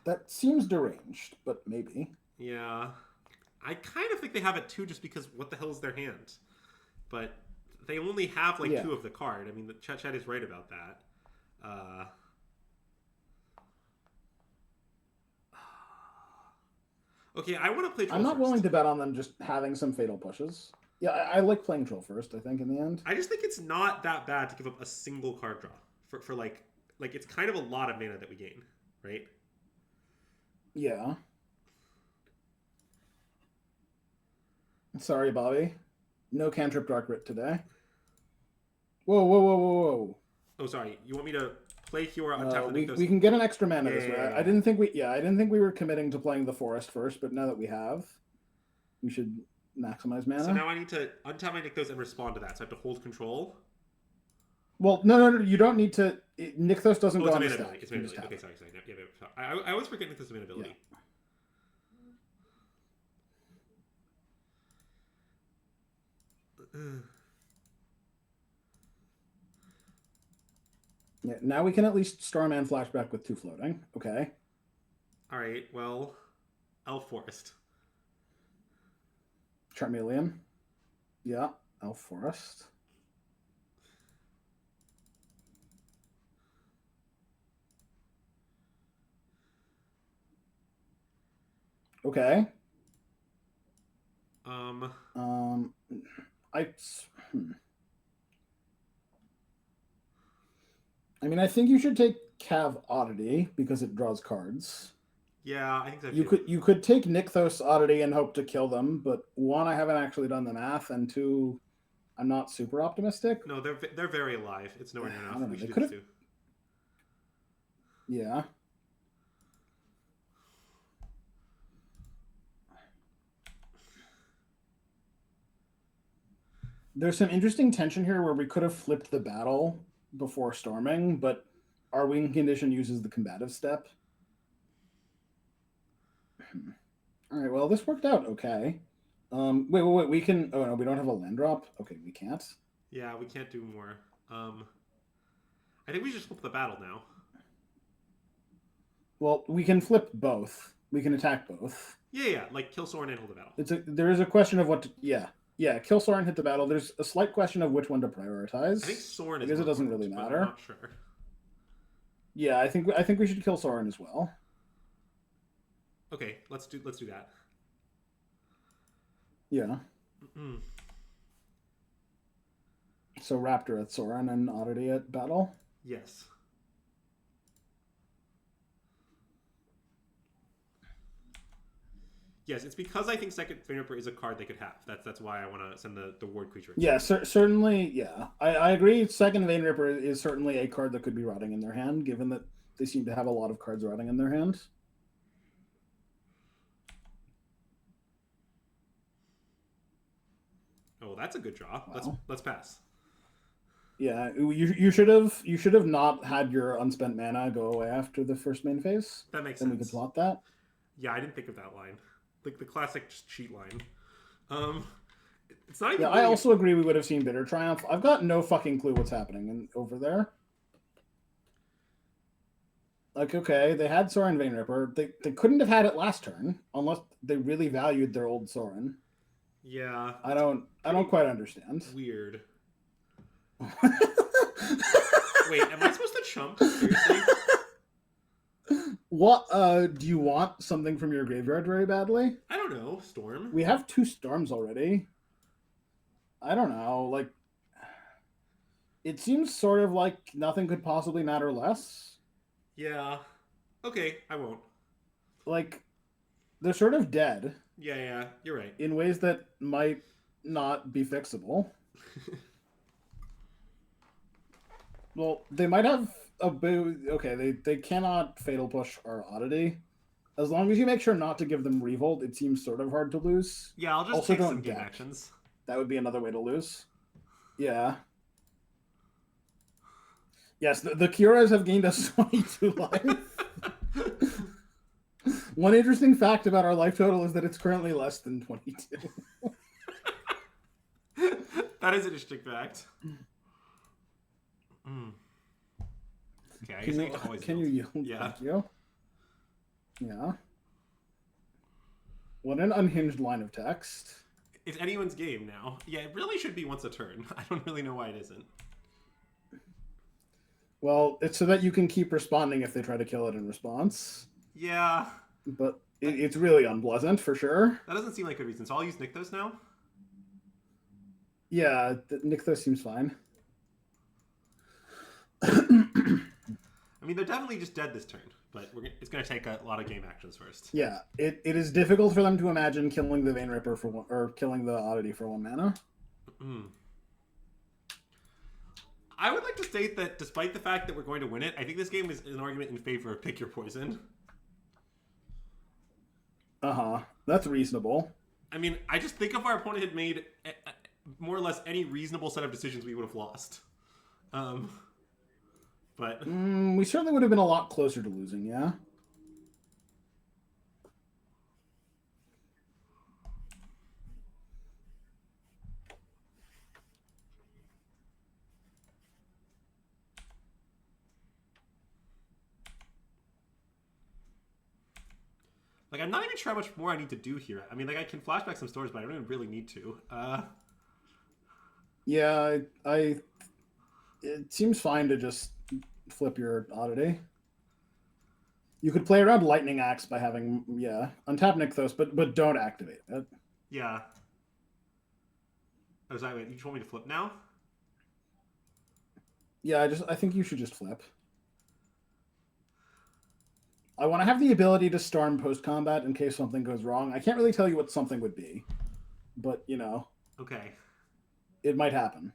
That seems deranged, but maybe. Yeah. I kind of think they have it too just because what the hell is their hand? But they only have like Yeah. two of the card. I mean, the chat is right about that. Okay, I want to play Troll I'm not first. willing to bet on them just having some fatal pushes. Yeah, I like playing Troll first, I think, in the end. I just think it's not that bad to give up a single card draw for like it's kind of a lot of mana that we gain, right? Yeah. Sorry, Bobby. No cantrip Dark Writ today. Whoa, whoa, whoa, whoa, whoa. Oh, sorry. You want me to play Kiora untap the we can get an extra mana Yeah, this way. yeah, yeah. I didn't think we were committing to playing the forest first, but now that we have, we should maximize mana. So now I need to untap my Nykthos and respond to that. So I have to hold control. Well, no, you don't need to. Nykthos doesn't go It's on a the mana stack. ability. It's mana ability. Okay, sorry. Yeah, I always forget Nykthos is a mana ability. Yeah, now we can at least Starman flashback with 2 floating. Okay. All right. Well, Elf Forest. Charmeleon. Yeah, Elf Forest. Okay. I mean, I think you should take Cav Oddity because it draws cards. Yeah, I think so. You could take Nykthos Oddity and hope to kill them, but 1, I haven't actually done the math, and 2, I'm not super optimistic. No, they're very alive. It's nowhere near enough. We should They do this too. Yeah. There's some interesting tension here where we could have flipped the battle before storming, but our win condition uses the combative step. All right, well, this worked out okay. Wait. We can... Oh, no, we don't have a land drop? Okay, we can't. Yeah, we can't do more. I think we just flip the battle now. Well, we can flip both. We can attack both. Yeah, like kill Soren and hold the battle. There is a question of what to... Yeah, kill Soren, hit the battle. There's a slight question of which one to prioritize. I think Soren is... Because it doesn't really matter. I'm not sure. Yeah, I think we should kill Soren as well. Okay, let's do that. Yeah. Mm-mm. So Raptor at Soren and Oddity at battle? Yes. Yes, it's because I think second Vein Ripper is a card they could have. That's why I want to send the ward creature. Yeah, certainly, yeah. I agree. Second Vein Ripper is certainly a card that could be rotting in their hand, given that they seem to have a lot of cards rotting in their hand. Oh, that's a good draw. Wow. Let's pass. Yeah, you should have not had your unspent mana go away after the first main phase. That makes sense. Then we could plot that. Yeah, I didn't think of that line. Like the classic just cheat line. It's not even. Yeah, I also agree we would have seen Bitter Triumph. I've got no fucking clue what's happening over there. Like, okay, they had Soren Vein Ripper. They couldn't have had it last turn unless they really valued their old Soren. Yeah. I don't quite understand. Weird. Wait, am I supposed to chump? Seriously? What do you want something from your graveyard very badly? I don't know. Storm. We have 2 storms already. I don't know. Like, it seems sort of like nothing could possibly matter less. Yeah. Okay, I won't. Like, they're sort of dead. Yeah, you're right. In ways that might not be fixable. Well, they might have a boo. Okay, they cannot fatal push our Oddity. As long as you make sure not to give them Revolt, it seems sort of hard to lose. Yeah, I'll just also take don't some game deck. actions. That would be another way to lose. Yeah. Yes, the Kyoras have gained us 22 life. One interesting fact about our life total is that it's currently less than 22. That is an interesting fact. Okay, I guess I always can you yield? Yeah. Thank you. Yeah. What an unhinged line of text. It's anyone's game now. Yeah, it really should be once a turn. I don't really know why it isn't. Well, it's so that you can keep responding if they try to kill it in response. Yeah. But it's really unpleasant, for sure. That doesn't seem like a reason, so I'll use Nykthos now. Yeah, Nykthos seems fine. I mean, they're definitely just dead this turn, but it's going to take a lot of game actions first. Yeah, it is difficult for them to imagine killing the Vein Ripper for one, or killing the Oddity for 1 mana. I would like to state that despite the fact that we're going to win it, I think this game is an argument in favor of pick your poison. That's reasonable. I mean, I just think if our opponent had made more or less any reasonable set of decisions, we would have lost. But we certainly would have been a lot closer to losing, yeah? like, I'm not even sure how much more I need to do here. I mean, like, I can flashback some stores, but I don't even really need to. Yeah, it seems fine to just flip your Oddity. You could play around Lightning Axe by having, untap Nykthos, but don't activate it. Yeah. Oh, is that wait? You just want me to flip now? Yeah, I think you should just flip. I want to have the ability to storm post-combat in case something goes wrong. I can't really tell you what something would be, but, Okay. It might happen.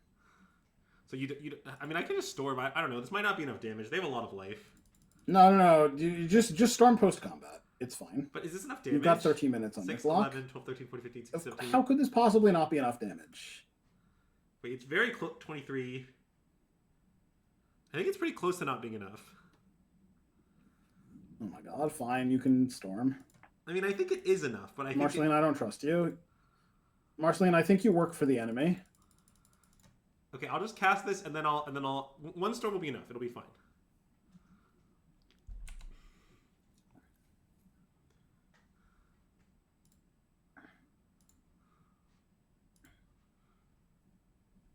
So I mean, I can just storm. I don't know. This might not be enough damage. They have a lot of life. No. You just storm post-combat. It's fine. But is this enough damage? You've got 13 minutes on 6, this block. 11, 12, 13, 14, 15, 16, 17. How could this possibly not be enough damage? Wait, it's very close. 23. I think it's pretty close to not being enough. Oh my god, fine. You can storm. I mean, I think it is enough, but I think Marceline, I don't trust you. Marceline, I think you work for the enemy. Okay, I'll just cast this, and then I'll one storm will be enough. It'll be fine.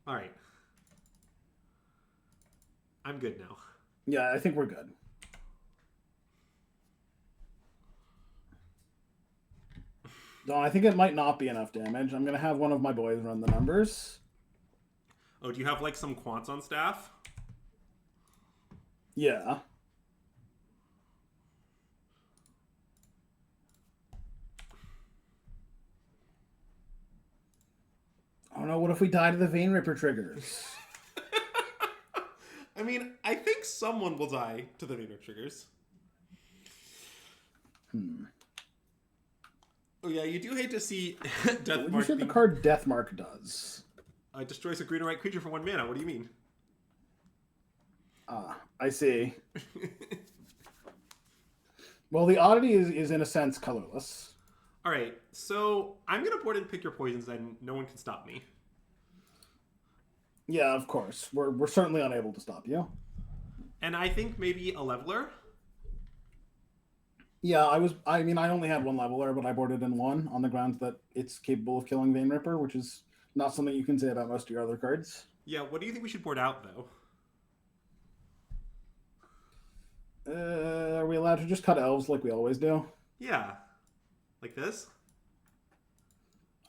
All right. I'm good now. Yeah, I think we're good. No, I think it might not be enough damage. I'm going to have one of my boys run the numbers. Oh, do you have, like, some quants on staff? Yeah. Oh no, what if we die to the Vein Ripper triggers? I mean, I think someone will die to the Vein Ripper triggers. Oh yeah, you do hate to see Deathmark. What do you say the card Deathmark does? Destroys a green or white creature for 1 mana. What do you mean? I see. Well, the Oddity is in a sense colorless. All right, so I'm gonna board and pick your poisons, and no one can stop me. Yeah, of course. We're certainly unable to stop you. And I think maybe a leveler. Yeah, I only had one leveler, but I boarded in one on the grounds that it's capable of killing Vein Ripper, which is not something you can say about most of your other cards. Yeah, what do you think we should board out, though? Are we allowed to just cut elves like we always do? Yeah. Like this?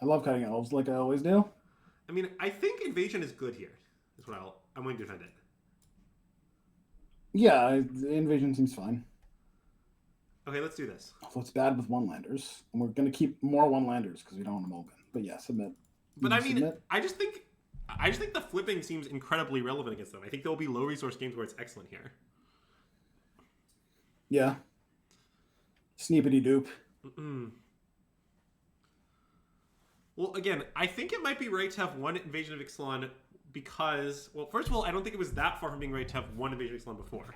I love cutting elves like I always do. I mean, I think invasion is good here. Is what I'm going to defend it. Yeah, invasion seems fine. Okay, let's do this. Although it's bad with one-landers. And we're going to keep more one-landers because we don't want them open. But yeah, submit. But I mean, submit. I just think the flipping seems incredibly relevant against them. I think there will be low resource games where it's excellent here. Yeah. Sneepity doop. Well, again, I think it might be right to have one Invasion of Ixalan because, well, first of all, I don't think it was that far from being right to have one Invasion of Ixalan before.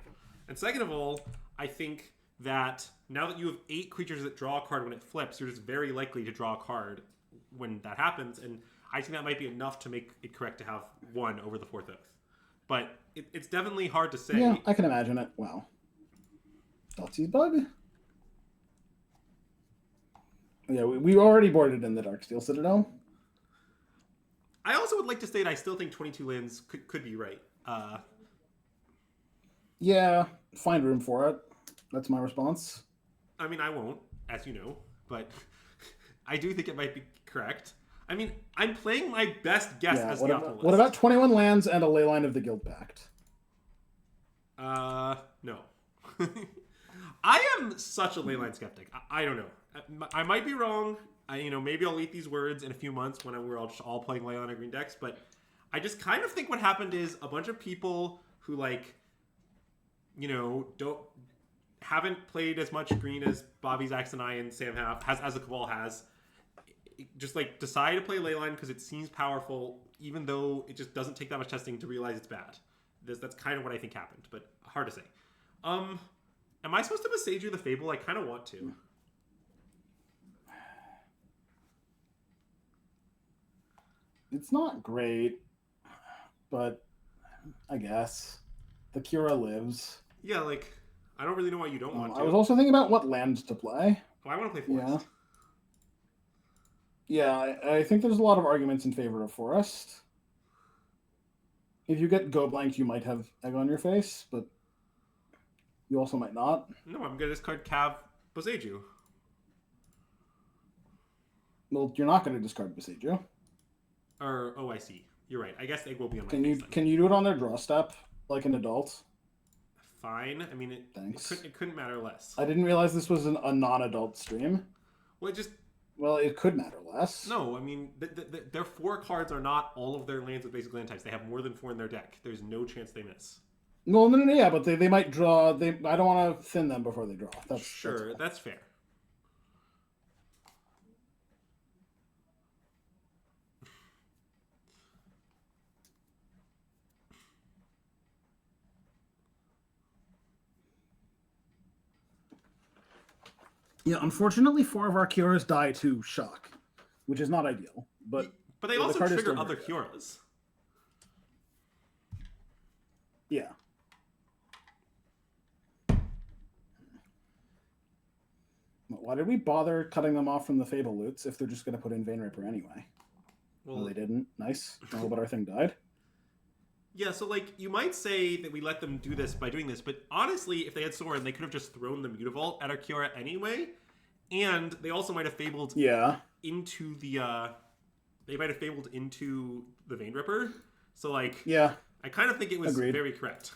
And second of all, I think that now that you have 8 creatures that draw a card when it flips, you're just very likely to draw a card when that happens. And I think that might be enough to make it correct to have 1 over the 4th Oath. But it's definitely hard to say. Yeah, I can imagine it. Wow. Dotsie's bug? Yeah, we already boarded in the Darksteel Citadel. I also would like to state I still think 22 lands could be right. Yeah, find room for it. That's my response. I mean, I won't, as you know, but I do think it might be correct. I mean, I'm playing my best guess as the upper list. What about 21 lands and a Leyline of the Guildpact? No. I am such a Leyline skeptic. I don't know. I might be wrong. Maybe I'll eat these words in a few months when we're all playing Leyline or green decks, but I just kind of think what happened is a bunch of people who haven't played as much green as Bobby, Zax, and I and Sam have, as the Cabal has, just decide to play Leyline because it seems powerful, even though it just doesn't take that much testing to realize it's bad. That's kind of what I think happened, but hard to say. Am I supposed to Besage You the Fable? I kind of want to. It's not great, but I guess the Kira lives. Yeah, I don't really know why you don't want to. I was also thinking about what land to play. Oh, I want to play Forest. Yeah, I think there's a lot of arguments in favor of Forest. If you get Go Blank, you might have Egg on your face, but you also might not. No, I'm going to discard Cav Besage You. Well, you're not going to discard Besage You. I see. You're right. I guess Egg will be on my face. Can you do it on their draw step, like an adult? Fine. I mean, it couldn't matter less. I didn't realize this was a non-adult stream. Well, it could matter less. No, I mean, their 4 cards are not all of their lands with basic land types. They have more than 4 in their deck. There's no chance they miss. No, yeah, but they might draw. I don't want to thin them before they draw. That's fair. Yeah, unfortunately, 4 of our Kioras die to shock, which is not ideal. But they also trigger other Kioras. Yeah. Why did we bother cutting them off from the Fable Loots if they're just going to put in Vein Ripper anyway? Well, they didn't. Nice. Oh, but our thing died. Yeah, so you might say that we let them do this by doing this, but honestly, if they had Sorin, they could have just thrown the Mutavault at our Kiora anyway, and they also might have fabled into the Vein Ripper. So I kind of think it was very correct.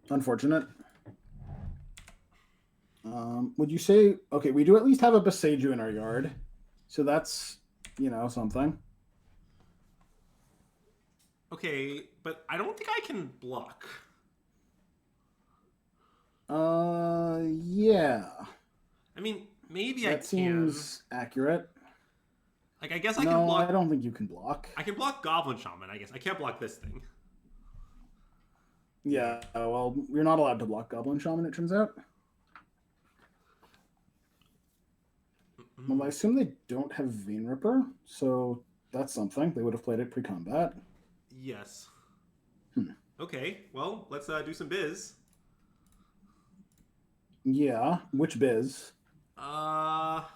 Unfortunate. Would you say, okay, we do at least have a Besage You in our yard, so that's, something. Okay, but I don't think I can block. Yeah. I mean, maybe that seems accurate. I guess I can block. I don't think you can block. I can block Goblin Shaman, I guess. I can't block this thing. Yeah, well, you're not allowed to block Goblin Shaman, it turns out. Well, I assume they don't have Vein Ripper, so that's something. They would have played it pre-combat. Yes. Okay, well, let's do some biz. Yeah, which biz? Well,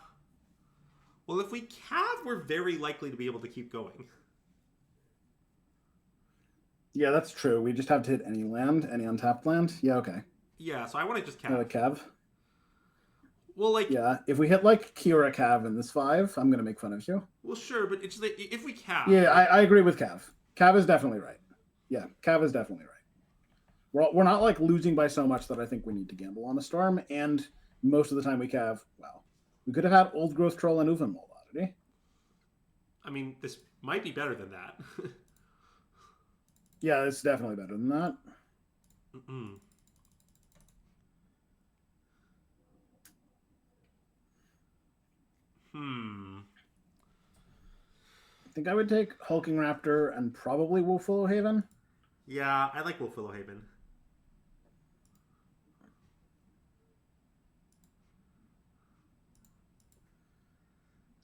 if we Cav, we're very likely to be able to keep going. Yeah, that's true. We just have to hit any land, any untapped land. Yeah, okay. Yeah, so I want to just Cav. Cav. Well, yeah, if we hit Kiora Cav in this 5, I'm gonna make fun of you. Well, sure, but it's just if we Cav. Yeah, I agree with Cav. Cav is definitely right. Yeah, Cav is definitely right. We're not losing by so much that I think we need to gamble on a storm, and most of the time we Cav. Well, we could have had Old Growth Troll and Uven Mold already. I mean, this might be better than that. Yeah, it's definitely better than that. think I would take Hulking Raptor and probably Wolfwillow Haven. Yeah, I like Wolf Haven.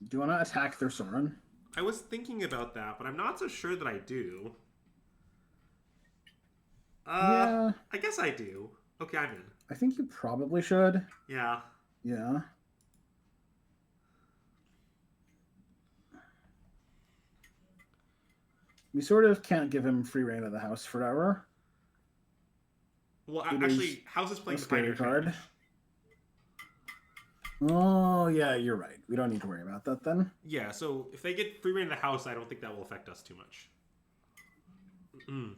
Do you want to attack their Soren? I was thinking about that, but I'm not so sure that I do. Yeah. I guess I do. Okay, I'm in. I think you probably should. Yeah. Yeah. We sort of can't give him free reign of the house forever. Well, It actually, House is playing a the scary Pioneer card. Challenge. Oh, yeah, you're right. We don't need to worry about that then. Yeah, so if they get free reign of the house, I don't think that will affect us too much. Mm.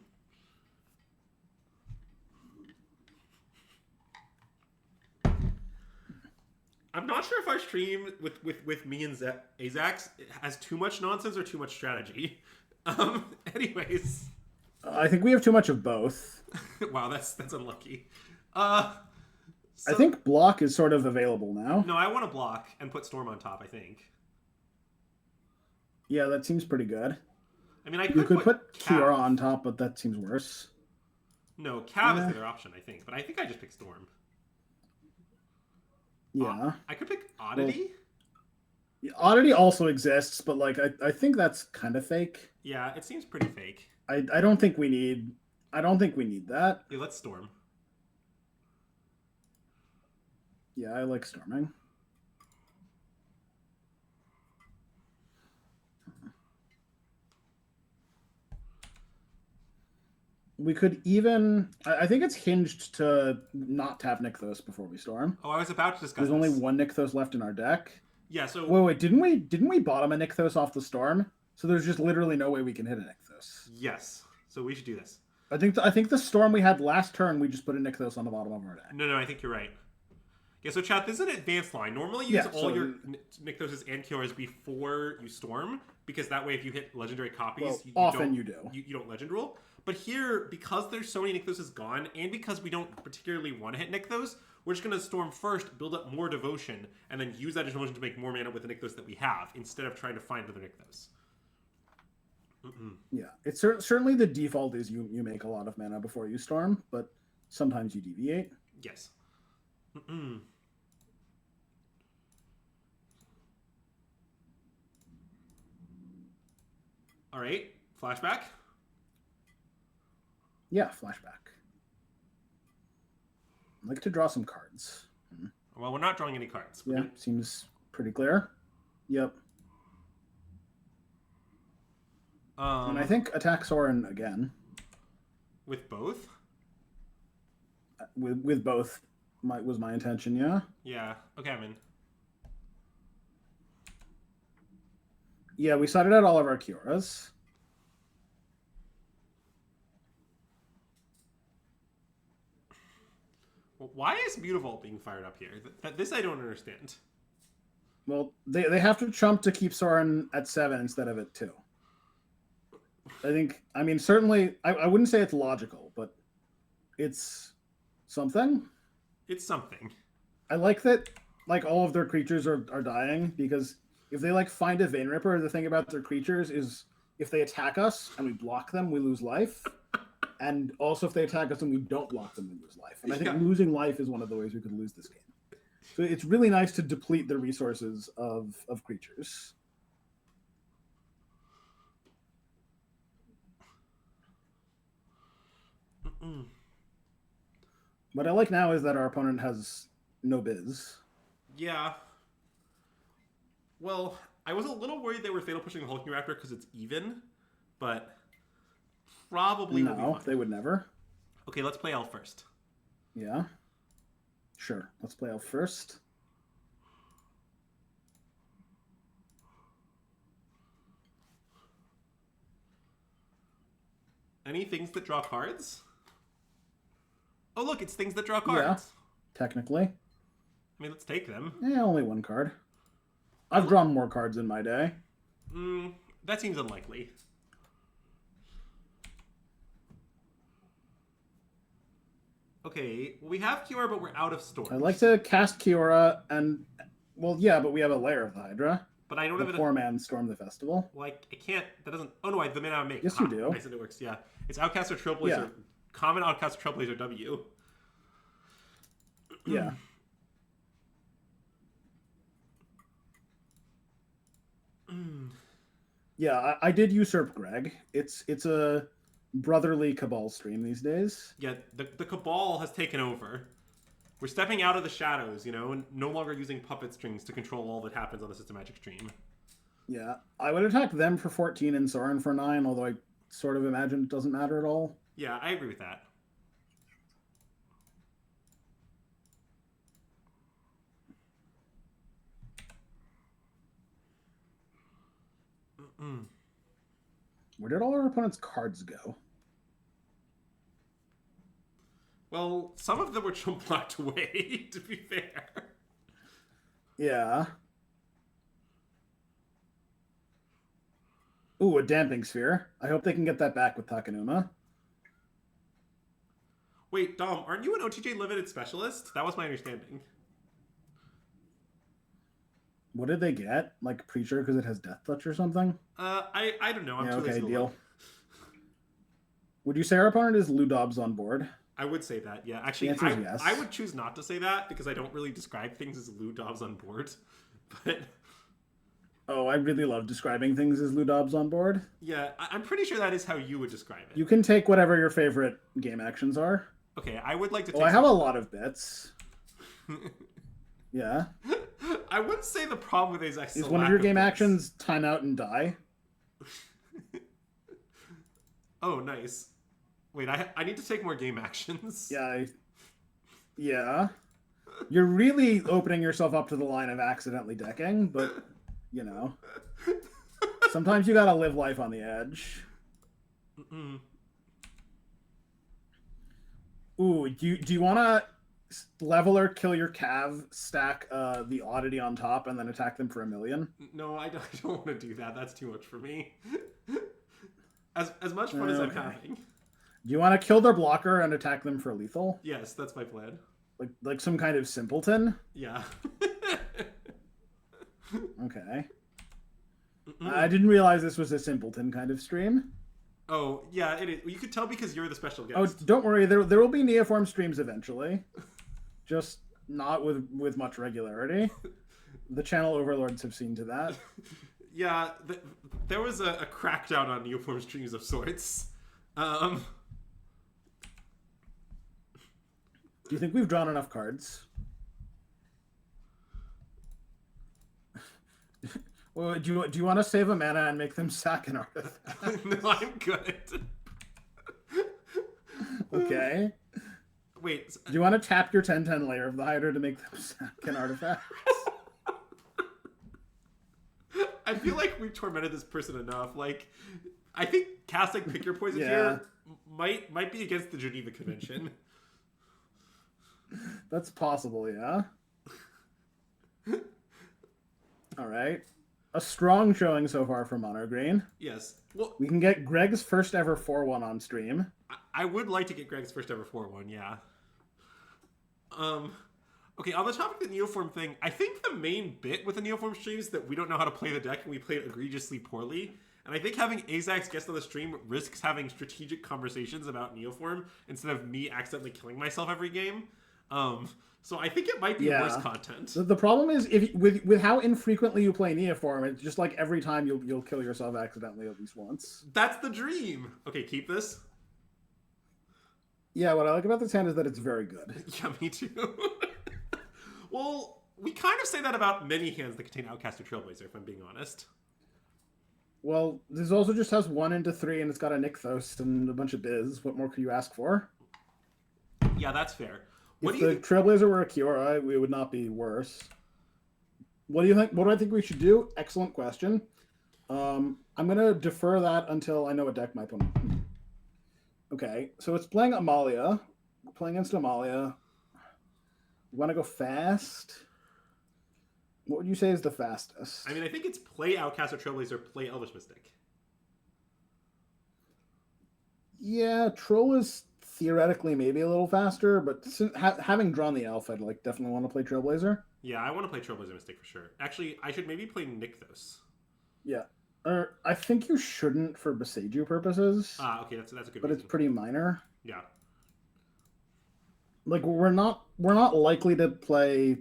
I'm not sure if our stream with me and Zax has too much nonsense or too much strategy. Anyways. I think we have too much of both. Wow, that's unlucky. So, I think block is sort of available now. No, I want to block and put Storm on top, I think. Yeah, that seems pretty good. I mean, You could put Cav. Kiora on top, but that seems worse. No, Cav is the other option, I think. But I think I just pick Storm. Yeah. I could pick Oddity. Well, Oddity also exists, but like I think that's kind of fake. Yeah, it seems pretty fake. I don't think we need that. Yeah, let's Storm. Yeah, I like storming. We could even... I think it's hinged to not tap Nykthos before we storm. Oh, I was about to discuss There's only this. one Nykthos left in our deck. Yeah, so... Wait, didn't we bottom a Nykthos off the storm? So there's just literally no way we can hit a Nykthos. Yes. So we should do this. I think the storm we had last turn, we just put a Nykthos on the bottom of our deck. No, I think you're right. Yeah, so chat, this is an advanced line. Normally you use all your Nykthoses and Kioras before you storm, because that way if you hit legendary copies, you don't legend rule. But here, because there's so many Nykthoses gone, and because we don't particularly want to hit Nykthos, we're just going to storm first, build up more devotion, and then use that devotion to make more mana with the Nykthos that we have, instead of trying to find another Nykthos. Yeah, it's certainly the default is you make a lot of mana before you storm, but sometimes you deviate. Yes. All right, flashback. Yeah, flashback. I'd like to draw some cards. Well, we're not drawing any cards. Yeah, seems pretty clear. Yep. And I think attack Soren again. With both? With both was my intention, yeah? Yeah. Okay, I'm in. Yeah, we sorted out all of our Kioras. Well, why is Mutavault being fired up here? This I don't understand. Well, they have to trump to keep Soren at 7 instead of at 2. I mean, certainly, I wouldn't say it's logical, but it's something. It's something. I like that, like, all of their creatures are dying, because if they, like, find a Vein Ripper, the thing about their creatures is if they attack us and we block them, we lose life. And also if they attack us and we don't block them, we lose life. And I think losing life is one of the ways we could lose this game. So it's really nice to deplete the resources of creatures. What I like now is that our opponent has no biz. Yeah. Well, I was a little worried they were fatal pushing the Hulking Raptor because it's even, but probably no, they would never. Okay, let's play Elf first. Yeah. Sure. Let's play Elf first. Any things that draw cards? Oh, look, it's things that draw cards. Yeah, technically. I mean, let's take them. Yeah, only one card. I've drawn more cards in my day. That seems unlikely. Okay, well, we have Kiora, but we're out of storage. I'd like to cast Kiora and... Well, yeah, but we have a layer of the Hydra. but I don't The have it. poor man stormed the festival. Well, I can't. That doesn't. Oh no, the mana I make. Yes, you do. Nice, and it works. Yeah, it's Outcast or Trailblazer. Yeah. Common Outcast or Trailblazer W. Yeah. Yeah, I did usurp Greg. It's a brotherly Cabal stream these days. Yeah, the Cabal has taken over. We're stepping out of the shadows, and no longer using puppet strings to control all that happens on the systematic stream. Yeah, I would attack them for 14 and Sorin for 9, although I sort of imagine it doesn't matter at all. Yeah, I agree with that. Where did all our opponents' cards go? Well, some of them were chump blocked away, to be fair. Yeah. Ooh, a Damping Sphere. I hope they can get that back with Takenuma. Wait, Dom, aren't you an OTJ Limited Specialist? That was my understanding. What did they get? Like Preacher because it has Death Touch or something? I don't know. I'm too okay, lazy to deal. look. Would you say our opponent is Ludob's on board? I would say that, yeah. Actually, yes. I would choose not to say that because I don't really describe things as Ludobs on board. But oh, I really love describing things as Ludob's on board. Yeah, I'm pretty sure that is how you would describe it. You can take whatever your favorite game actions are. Okay, I would like to take... I have a lot of bits. Yeah. I wouldn't say the problem with Azax is one of your game actions time out and die? Oh, nice. Wait, I need to take more game actions. Yeah. Yeah. You're really opening yourself up to the line of accidentally decking, but, sometimes you gotta live life on the edge. Mm-mm. Ooh, do you want to level or kill your Cav, stack the Oddity on top, and then attack them for 1,000,000? No, I don't want to do that. That's too much for me. As much fun as I'm having. Do you want to kill their blocker and attack them for lethal? Yes, that's my plan. Like some kind of simpleton? Yeah. Okay. I didn't realize this was a simpleton kind of stream. Oh, yeah, it is. You could tell because you're the special guest. Oh, don't worry. There will be Neoform streams eventually. Just not with much regularity. The channel overlords have seen to that. Yeah, there was a crackdown on Neoform streams of sorts. Do you think we've drawn enough cards? Well, do you want to save a mana and make them sack an artifact? No, I'm good. Okay. Wait. Do you want to tap your 10/10 Layer of the Hider to make them sack an artifact? I feel like we've tormented this person enough. Like, I think casting Pick Your Poison here might be against the Geneva Convention. That's possible, yeah. All right. A strong showing so far from Mono Green. Yes. Well, we can get Greg's first ever 4-1 on stream. I would like to get Greg's first ever 4-1, yeah. Okay, on the topic of the Neoform thing, I think the main bit with the Neoform stream is that we don't know how to play the deck and we play it egregiously poorly. And I think having Azax guest on the stream risks having strategic conversations about Neoform instead of me accidentally killing myself every game. So I think it might be worse content. The problem is with how infrequently you play Neoform, it's just like every time you'll kill yourself accidentally at least once. That's the dream. Okay, keep this. Yeah, what I like about this hand is that it's very good. Yeah, me too. Well, we kind of say that about many hands that contain Outcast or Trailblazer, if I'm being honest. Well, this also just has 1 into 3, and it's got a Nykthos and a bunch of biz. What more could you ask for? Yeah, that's fair. If the Trailblazer were a Kiora, we would not be worse. What do you think? What do I think we should do? Excellent question. I'm going to defer that until I know what deck my opponent... Okay, so it's playing Amalia. We're playing against Amalia. You want to go fast? What would you say is the fastest? I mean, I think it's play Outcast or Trailblazer, play Elvish Mystic. Yeah, Troll is theoretically maybe a little faster, but having drawn the elf, I'd like definitely want to play Trailblazer. Yeah, I want to play Trailblazer Mystic for sure. Actually, I should maybe play Nykthos. Yeah. I think you shouldn't for Boseiju purposes. Okay, that's a good but reason. It's pretty minor. Yeah. Like we're not likely to play.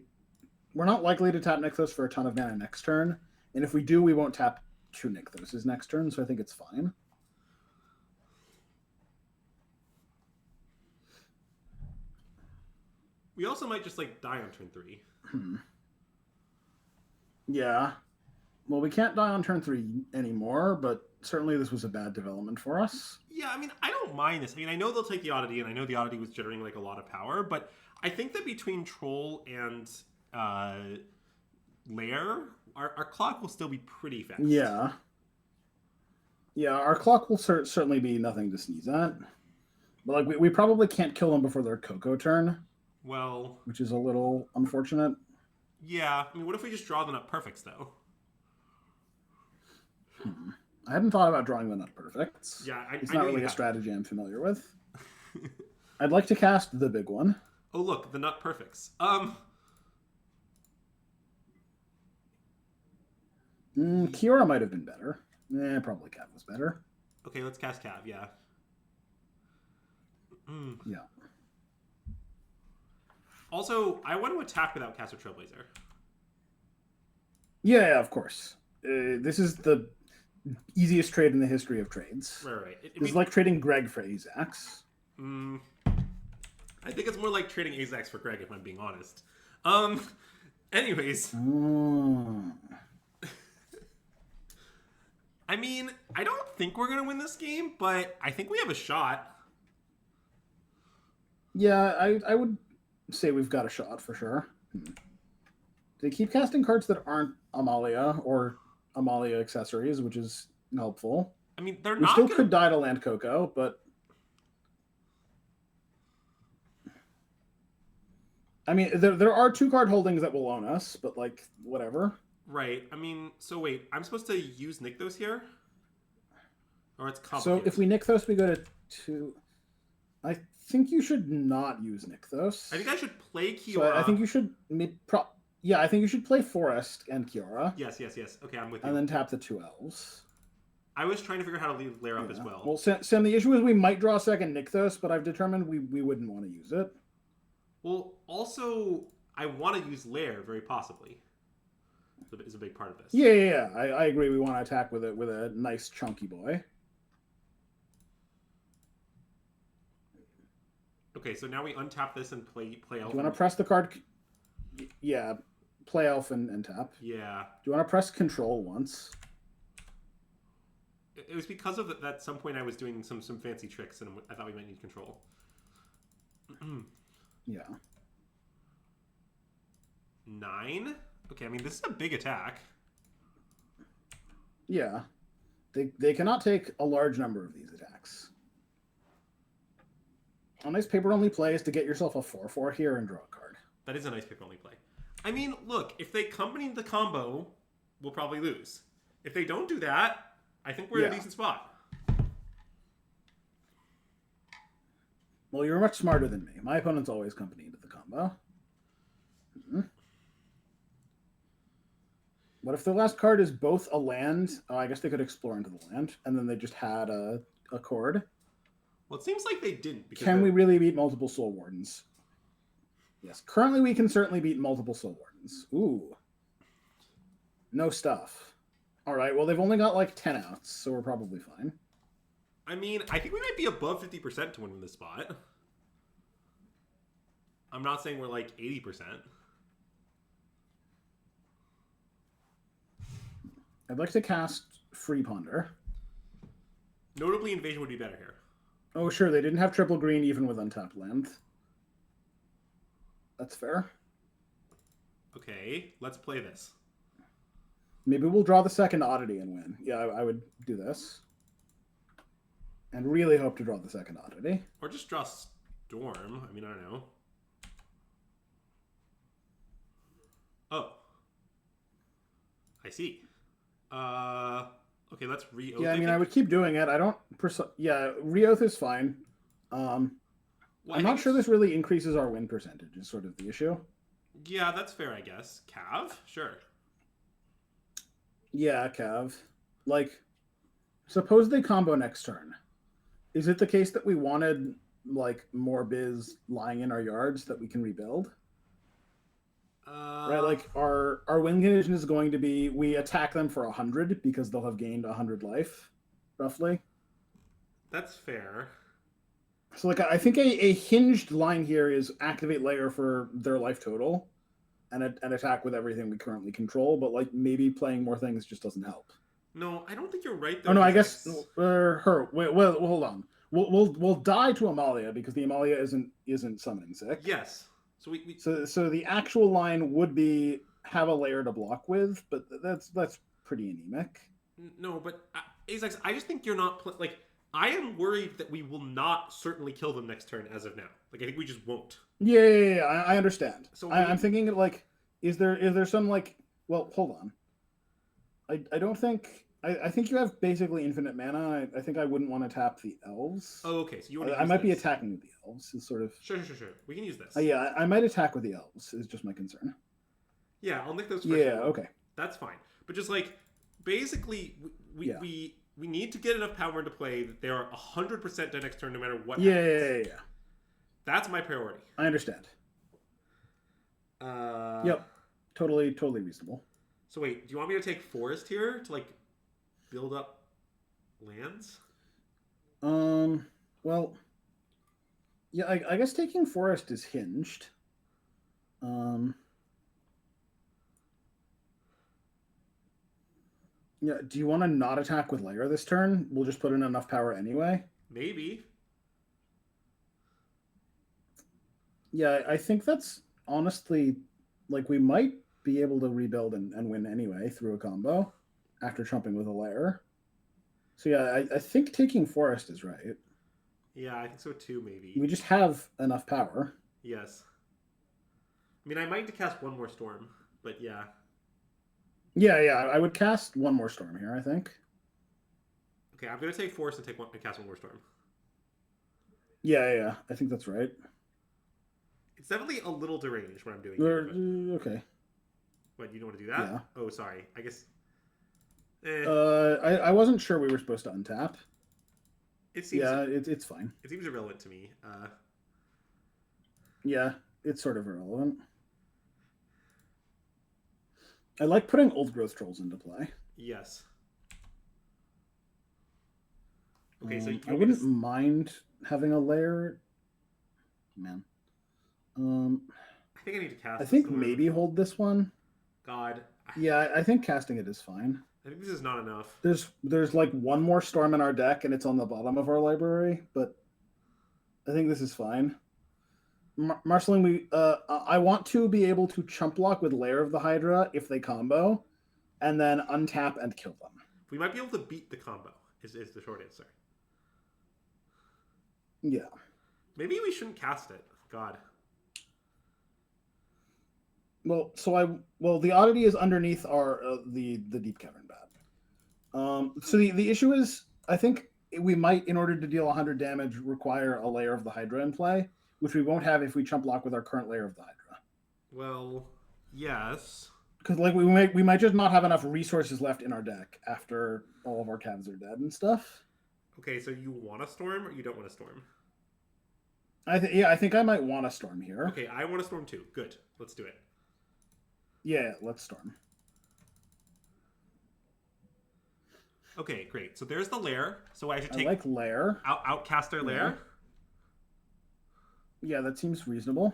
We're not likely to tap Nykthos for a ton of mana next turn, and if we do, we won't tap 2 Nykthoses next turn. So I think it's fine. We also might just like die on turn 3. Yeah. Well, we can't die on turn 3 anymore, but certainly this was a bad development for us. Yeah, I mean, I don't mind this. I mean, I know they'll take the Oddity, and I know the Oddity was generating like a lot of power, but I think that between Troll and Lair, our clock will still be pretty fast. Yeah. Yeah, our clock will certainly be nothing to sneeze at. But like we probably can't kill them before their Coco turn. Well, which is a little unfortunate. Yeah, I mean, what if we just draw the Nut Perfects though? I hadn't thought about drawing the Nut Perfects. Yeah, it's not really a strategy I'm familiar with. I'd like to cast the big one. Oh look, the Nut Perfects. Kiora might have been better. Probably Cav was better. Okay, let's cast Cav. Yeah. Yeah. Also, I want to attack without Cast of Trailblazer. Yeah, of course. This is the easiest trade in the history of trades. Right. This is like trading Greg for Azax. I think it's more like trading Azax for Greg, if I'm being honest. Anyways. I mean, I don't think we're going to win this game, but I think we have a shot. Yeah, I would say we've got a shot for sure. They keep casting cards that aren't Amalia or Amalia accessories, which is helpful. I mean, they're we not still could die to land Coco, but I mean, there are 2 card holdings that will own us, but like whatever. Right. I mean, so wait, I'm supposed to use Nykthos here, or it's complicated. So if we Nykthos, we go to 2. I think you should not use Nykthos. I think I should play Kiora. So I think you should yeah, I think you should play Forest and Kiora. Yes. Okay, I'm with you. And then tap the 2 elves. I was trying to figure out how to leave Lair up as well. Well, Sam, the issue is we might draw a second Nykthos, but I've determined we wouldn't want to use it. Well, also, I want to use Lair, very possibly. Is a big part of this. Yeah. I agree. We want to attack with a nice chunky boy. Okay, so now we untap this and play elf. Do you want to press the card? Yeah, play elf and tap. Yeah. Do you want to press control once? It was because of that. At some point, I was doing some fancy tricks, and I thought we might need control. Yeah. 9. Okay, I mean this is a big attack. Yeah, they cannot take a large number of these attacks. A nice paper-only play is to get yourself a 4/4 here and draw a card. That is a nice paper-only play. I mean, look, if they accompany the combo, we'll probably lose. If they don't do that, I think we're in a decent spot. Well, you're much smarter than me. My opponent's always accompanied the combo. What if the last card is both a land? Oh, I guess they could explore into the land, and then they just had a chord. Well, it seems like they didn't. Can we really beat multiple Soul Wardens? Yes. Currently, we can certainly beat multiple Soul Wardens. Ooh. No stuff. All right. Well, they've only got like 10 outs, so we're probably fine. I mean, I think we might be above 50% to win this spot. I'm not saying we're like 80%. I'd like to cast Free Ponder. Notably, Invasion would be better here. Oh, sure. They didn't have triple green even with untapped land. That's fair. Okay, let's play this. Maybe we'll draw the second Oddity and win. Yeah, I would do this. And really hope to draw the second Oddity. Or just draw Storm. I mean, I don't know. Oh. I see. Okay, let's re-oath. Yeah, I mean, I would keep doing it. I don't... Yeah, re-oath is fine. Well, I'm not sure this really increases our win percentage. Is sort of the issue. Yeah, that's fair, I guess. Cav, sure. Yeah, Cav. Like, suppose they combo next turn. Is it the case that we wanted like more biz lying in our yards that we can rebuild? Right, like our win condition is going to be we attack them for 100 because they'll have gained 100 life, roughly. That's fair. So like I think a hinged line here is activate layer for their life total, and attack with everything we currently control. But like maybe playing more things just doesn't help. No, I don't think you're right Oh there. no, I guess her. Wait, well, hold on. We'll die to Amalia because the Amalia isn't summoning sick. Yes. So we so the actual line would be have a layer to block with, but that's pretty anemic. No, but Azax, I just think you're not like. I am worried that we will not certainly kill them next turn as of now. Like I think we just won't. Yeah, I understand. So I'm thinking like, is there some like? Well, hold on. I don't think. I think you have basically infinite mana. I think I wouldn't want to tap the elves. Oh, okay. So you want to I might be attacking with the elves. Is sort of. Sure. We can use this. Yeah, I might attack with the elves. Is just my concern. Yeah, I'll make those. Yeah, okay. That's fine. But just like basically, we need to get enough power into play that they are 100% dead next turn, no matter what. Yeah. That's my priority. I understand. Yep. Totally reasonable. So wait, do you want me to take forest here to like build up lands? Well, yeah, I guess taking forest is hinged. Yeah, do you want to not attack with layer this turn? We'll just put in enough power anyway. Maybe. Yeah, I think that's honestly like we might be able to rebuild and win anyway through a combo after trumping with a layer. So yeah, I think taking forest is right. Yeah, I think so too, maybe. We just have enough power. Yes. I mean, I might cast one more storm, but yeah. Yeah, I would cast one more storm here, I think. Okay, I'm gonna take force and cast one more storm. Yeah, I think that's right. It's definitely a little deranged what I'm doing here. Okay. What, you don't want to do that? Yeah. Oh, sorry. I guess. I wasn't sure we were supposed to untap. It seems. Yeah, it's fine. It seems irrelevant to me. Yeah, it's sort of irrelevant. I like putting old growth trolls into play. Yes. Okay, so I wouldn't mind having a layer. Man. I think I need to cast. I think maybe hold this one. God. Yeah, I think casting it is fine. I think this is not enough. There's like one more storm in our deck, and it's on the bottom of our library, but I think this is fine. Marceline, I want to be able to chump block with Lair of the Hydra if they combo, and then untap and kill them. We might be able to beat the combo. Is the short answer. Yeah. Maybe we shouldn't cast it. God. Well, the oddity is underneath our the deep cavern bat. So the issue is, I think we might, in order to deal 100 damage, require a Lair of the Hydra in play, which we won't have if we chump block with our current Lair of the Hydra. Well, yes. Because like we might just not have enough resources left in our deck after all of our calves are dead and stuff. Okay, so you want a storm or you don't want a storm? I think I might want a storm here. Okay, I want a storm too. Good, let's do it. Yeah, let's storm. Okay, great. So there's the lair. So I should take like lair. Outcast our lair. Yeah, that seems reasonable.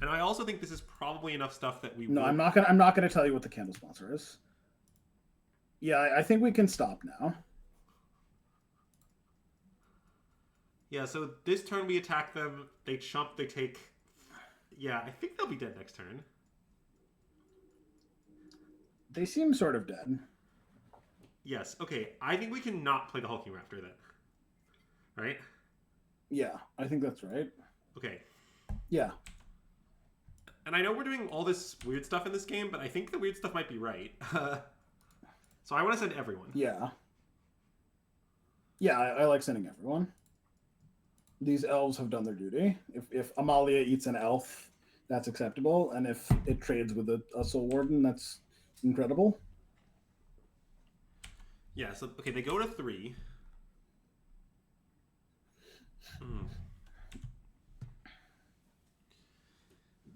And I also think this is probably enough stuff that we. No, I'm not gonna tell you what the candle sponsor is. Yeah, I think we can stop now. Yeah, so this turn we attack them. They chump. They take. Yeah, I think they'll be dead next turn. They seem sort of dead. Yes. Okay. I think we can not play the Hulking Raptor then. Right? Yeah, I think that's right. Okay. Yeah. And I know we're doing all this weird stuff in this game, but I think the weird stuff might be right. So I want to send everyone. Yeah. Yeah, I like sending everyone. These elves have done their duty. If Amalia eats an elf, that's acceptable. And if it trades with a Soul Warden, that's incredible. Yeah, so, okay, they go to 3.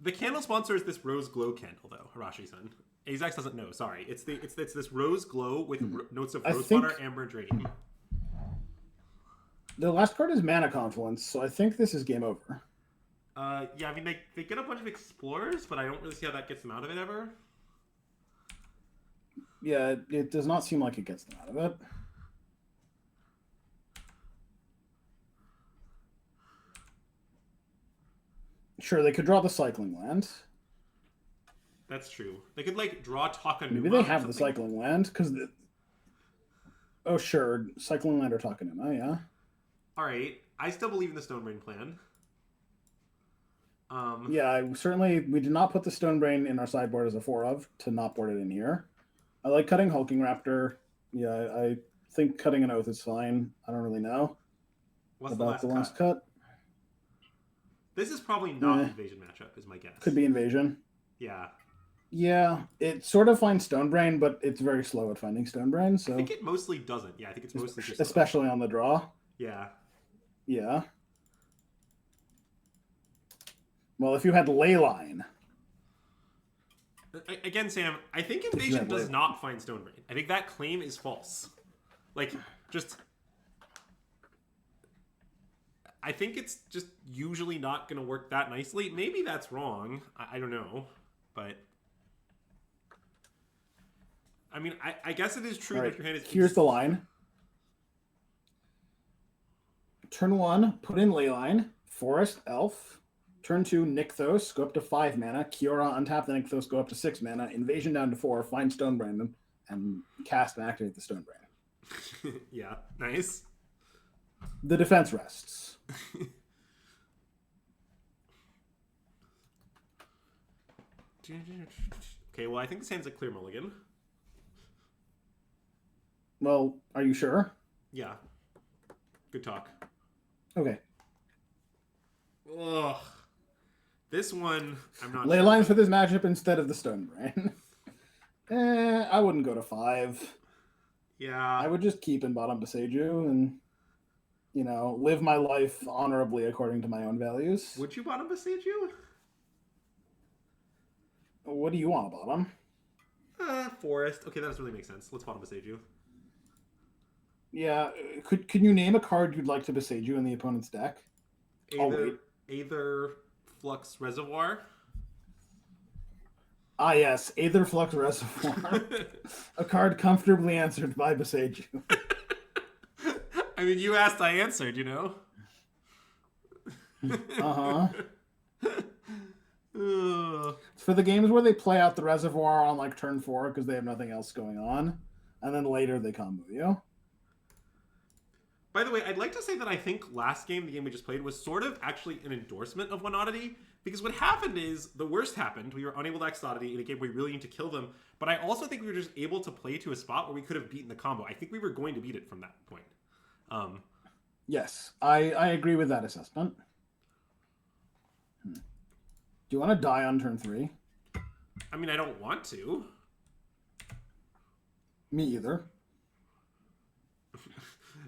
The candle sponsor is this rose glow candle, though, Harashi-san. Azax doesn't know, sorry. It's this rose glow with notes of rosewater, amber, and geranium. The last card is Mana Confluence, so I think this is game over. Yeah, I mean, they get a bunch of explorers, but I don't really see how that gets them out of it ever. Yeah, it does not seem like it gets them out of it. Sure, they could draw the cycling land. That's true. They could, like, draw Takanuma. Maybe they have the cycling land, because... Oh, sure. Cycling land or Takanuma, yeah. Alright. I still believe in the Stone Brain plan. Yeah, we did not put the Stone Brain in our sideboard as a 4 of, to not board it in here. I like cutting Hulking Raptor. Yeah, I think cutting an Oath is fine. I don't really know about the last cut. This is probably not an invasion matchup, is my guess. Could be invasion. Yeah. Yeah, it sort of finds Stone Brain, but it's very slow at finding Stone Brain. So I think it mostly doesn't. Yeah, I think it's mostly just especially on the draw. Yeah. Yeah. Well, if you had Leyline. Again, Sam, I think invasion does not find Stone Brain. I think that claim is false. Like, just... I think it's just usually not going to work that nicely. Maybe that's wrong. I don't know. But... I mean, I guess it is true that your hand is... Here's the line. Turn 1, put in Leyline, Forest, Elf. Turn 2, Nykthos, go up to 5 mana. Kiora, untap the Nykthos, go up to 6 mana. Invasion down to 4, find Stone Brain, and cast and activate the Stone Brain. Yeah, nice. The defense rests. Okay, well, I think this hand's a clear mulligan. Well, are you sure? Yeah. Good talk. Okay. Ugh. This one, I'm not Leyline sure. for this matchup instead of the Stone Brain. I wouldn't go to 5. Yeah. I would just keep in bottom Beseju and, live my life honorably according to my own values. Would you bottom Beseju? What do you want to bottom? Forest. Okay, that doesn't really make sense. Let's bottom Beseju. Yeah. Can you name a card you'd like to Beseju in the opponent's deck? Aether Flux Reservoir. Ah, yes. Aether Flux Reservoir. A card comfortably answered by Beseju. I mean, you asked, I answered, Uh-huh. It's for the games where they play out the Reservoir on, turn 4 because they have nothing else going on. And then later they combo you. By the way, I'd like to say that I think last game, the game we just played, was sort of actually an endorsement of One Oddity, because what happened is, the worst happened. We were unable to X Oddity in a game where we really need to kill them, but I also think we were just able to play to a spot where we could have beaten the combo. I think we were going to beat it from that point. Yes, I agree with that assessment. Do you want to die on turn 3? I mean, I don't want to. Me either.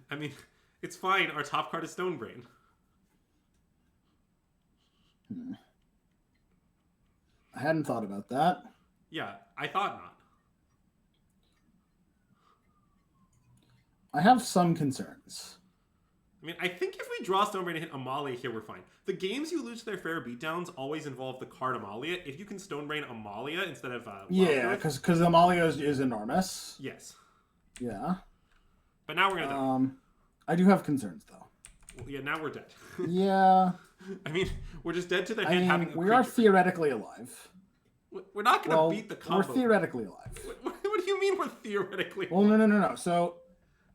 I mean... It's fine. Our top card is Stone Brain. I hadn't thought about that. Yeah, I thought not. I have some concerns. I mean, I think if we draw Stone Brain and hit Amalia here, we're fine. The games you lose to their fair beatdowns always involve the card Amalia. If you can Stone Brain Amalia instead of... yeah, because Amalia is enormous. Yes. Yeah. But now we're going to die. I do have concerns, though. Well, yeah, now we're dead. Yeah. I mean, we're just dead to their hand having a we are theoretically alive. We're not going to beat the combo. We're theoretically alive. What do you mean we're theoretically alive? Well, no. So,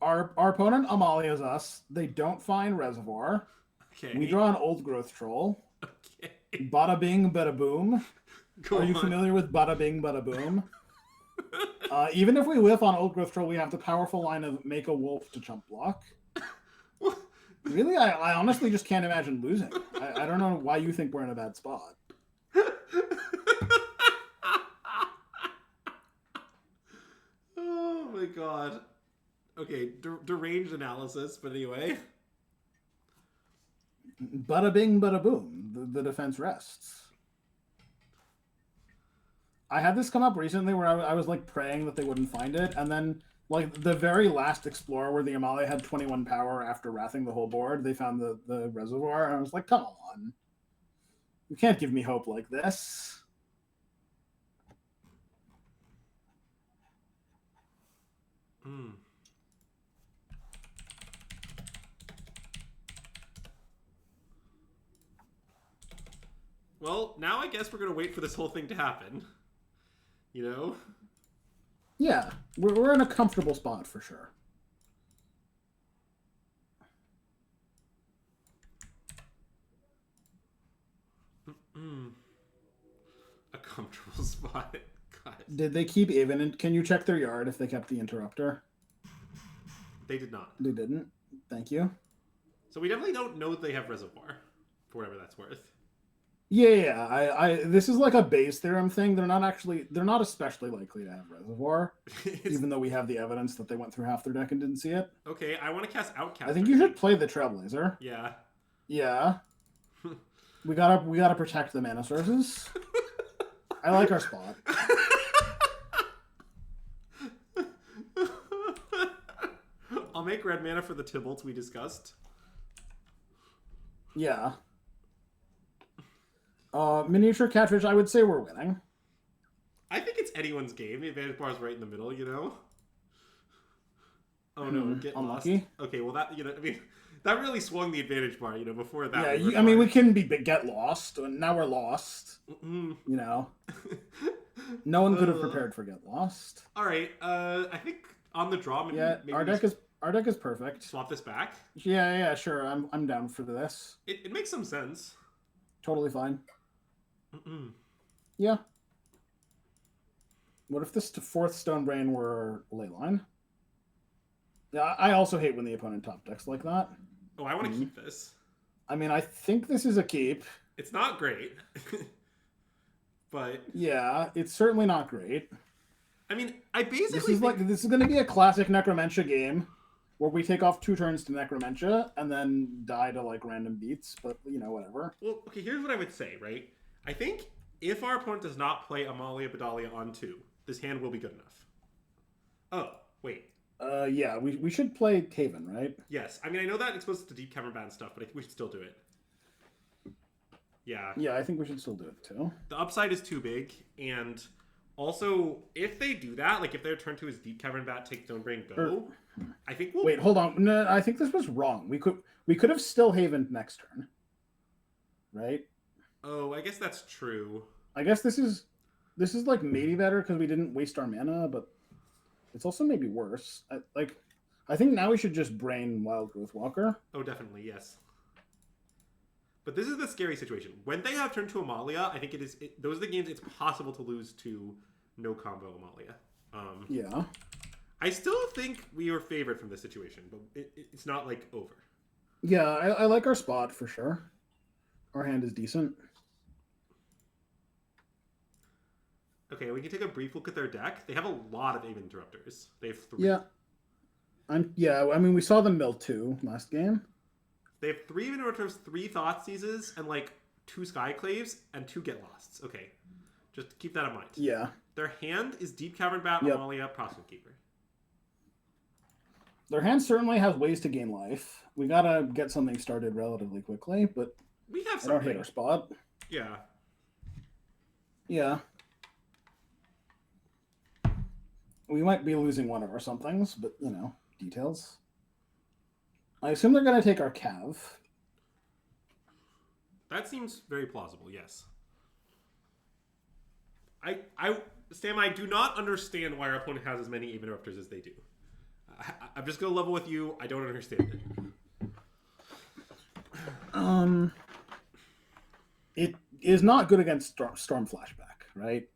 our opponent Amalia's us. They don't find Reservoir. Okay. We draw an Old Growth Troll. Okay. Bada bing, bada boom. Are you familiar with Bada bing, bada boom? Even if we whiff on Old Growth Troll, we have the powerful line of make a wolf to chump block. Really? I honestly just can't imagine losing. I don't know why you think we're in a bad spot. Oh my god. Okay, deranged analysis, but anyway. Bada bing, bada boom. The defense rests. I had this come up recently where I was like praying that they wouldn't find it, and then like the very last Explorer where the Amalia had 21 power after wrathing the whole board, they found the reservoir, and I was like, come on. You can't give me hope like this. Hmm. Well, now I guess we're going to wait for this whole thing to happen. You know? Yeah, we're in a comfortable spot for sure. A comfortable spot. God. Did they keep even? And can you check their yard if they kept the interrupter? They did not. They didn't. Thank you. So we definitely don't know that they have reservoir, for whatever that's worth. Yeah. This is like a base theorem thing. They're not especially likely to have reservoir, even though we have the evidence that they went through half their deck and didn't see it. Okay, I want to cast Outcast. I think you should play the Trailblazer. Yeah. Yeah. we gotta protect the mana sources. I like our spot. I'll make red mana for the Tybalts we discussed. Yeah. Miniature Catfish, I would say we're winning. I think it's anyone's game. The advantage bar is right in the middle, you know? Oh no, get unlucky. Lost. Okay, well that, I mean, that really swung the advantage bar, before that. Yeah, I mean, we couldn't get lost, and now we're lost. Mm-mm. No one could have prepared for get lost. Alright, I think on the draw, maybe our deck is perfect. Swap this back? Yeah, sure. I'm down for this. It makes some sense. Totally fine. Mm-mm. Yeah. What if this fourth Stone Brain were Leyline? Yeah, I also hate when the opponent top decks like that. Oh, I want to keep this. I mean, I think this is a keep. It's not great. But... yeah, it's certainly not great. I mean, I basically this is going to be a classic Necromentia game where we take off 2 turns to Necromentia and then die to, like, random beats, but, whatever. Well, okay, here's what I would say, right? I think if our opponent does not play Amalia Bedalia on 2, this hand will be good enough. Oh, wait. Yeah, we should play Haven, right? Yes. I mean, I know that exposes to deep cavern ban stuff, but I think we should still do it. Yeah. Yeah, I think we should still do it, too. The upside is too big, and also, if they do that, like if their turn 2 is deep cavern bat, take Stonebrain, go, I think we'll... Wait, hold on. No, I think this was wrong. We could have still Havened next turn. Right? Oh, I guess that's true. I guess this is like maybe better because we didn't waste our mana, but it's also maybe worse. I think now we should just brain Wild Growth Walker. Oh, definitely, yes. But this is the scary situation. When they have turn 2 Amalia, I think those are the games it's possible to lose to no combo Amalia. Yeah. I still think we are favored from this situation, but it's not like over. Yeah, I like our spot for sure. Our hand is decent. Okay, we can take a brief look at their deck. They have a lot of Aven Interrupters. They have 3. Yeah. I mean, we saw them mill 2 last game. They have 3 Aven Interrupters, 3 Thoughtseizes, and like 2 Skyclaves, and 2 Get Losts. Okay, just keep that in mind. Yeah. Their hand is Deep Cavern Bat, Amalia, Prospect Keeper. Their hand certainly has ways to gain life. We gotta get something started relatively quickly, but we have something. I don't hate our spot. Yeah. Yeah. We might be losing one of our somethings, but, details. I assume they're going to take our Cav. That seems very plausible, yes. Sam, I do not understand why our opponent has as many Aven Interrupters as they do. I'm just going to level with you. I don't understand it. It is not good against Storm Flashback, right?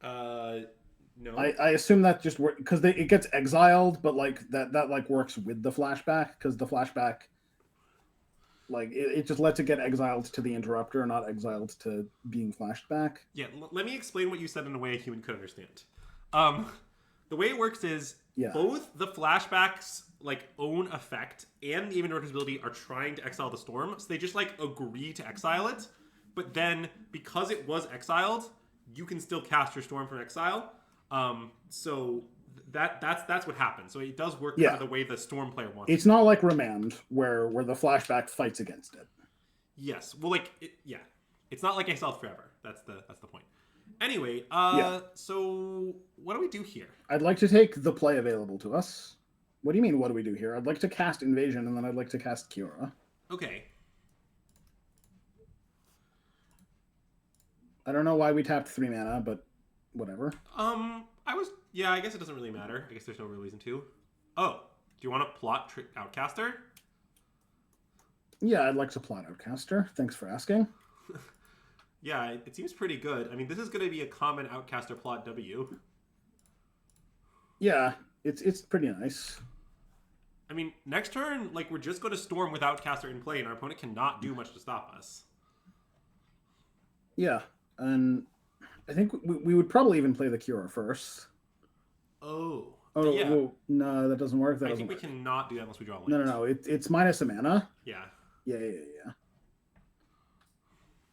No. I assume that just because it gets exiled, but like that like works with the flashback because the flashback like it just lets it get exiled to the interrupter, not exiled to being flashed back. Yeah, let me explain what you said in a way a human could understand. Um, the way it works is Yeah. both the flashbacks like own effect and the even interrupter's ability are trying to exile the storm, so they just like agree to exile it. But then because it was exiled, you can still cast your storm from exile. So that's what happens. So it does work kind of the way the storm player wants. It's not like Remand where the flashback fights against it. Yes. Well, like yeah, it's not like exiled forever. That's the point. Anyway, so what do we do here? I'd like to take the play available to us. What do you mean? What do we do here? I'd like to cast Invasion, and then I'd like to cast Kiora. Okay. I don't know why we tapped 3 mana, but whatever. I guess it doesn't really matter. I guess there's no real reason to. Oh, do you want to plot Outcaster? Yeah, I'd like to plot Outcaster. Thanks for asking. Yeah, it seems pretty good. I mean, this is going to be a common Outcaster plot W. Yeah, it's pretty nice. I mean, next turn, like, we're just going to Storm with Outcaster in play, and our opponent cannot do much to stop us. Yeah, and I think we would probably even play the Kiora first. Oh. Oh, yeah. Well, no, that doesn't work. I think we cannot do that unless we draw land. No. It's minus a mana. Yeah. Yeah.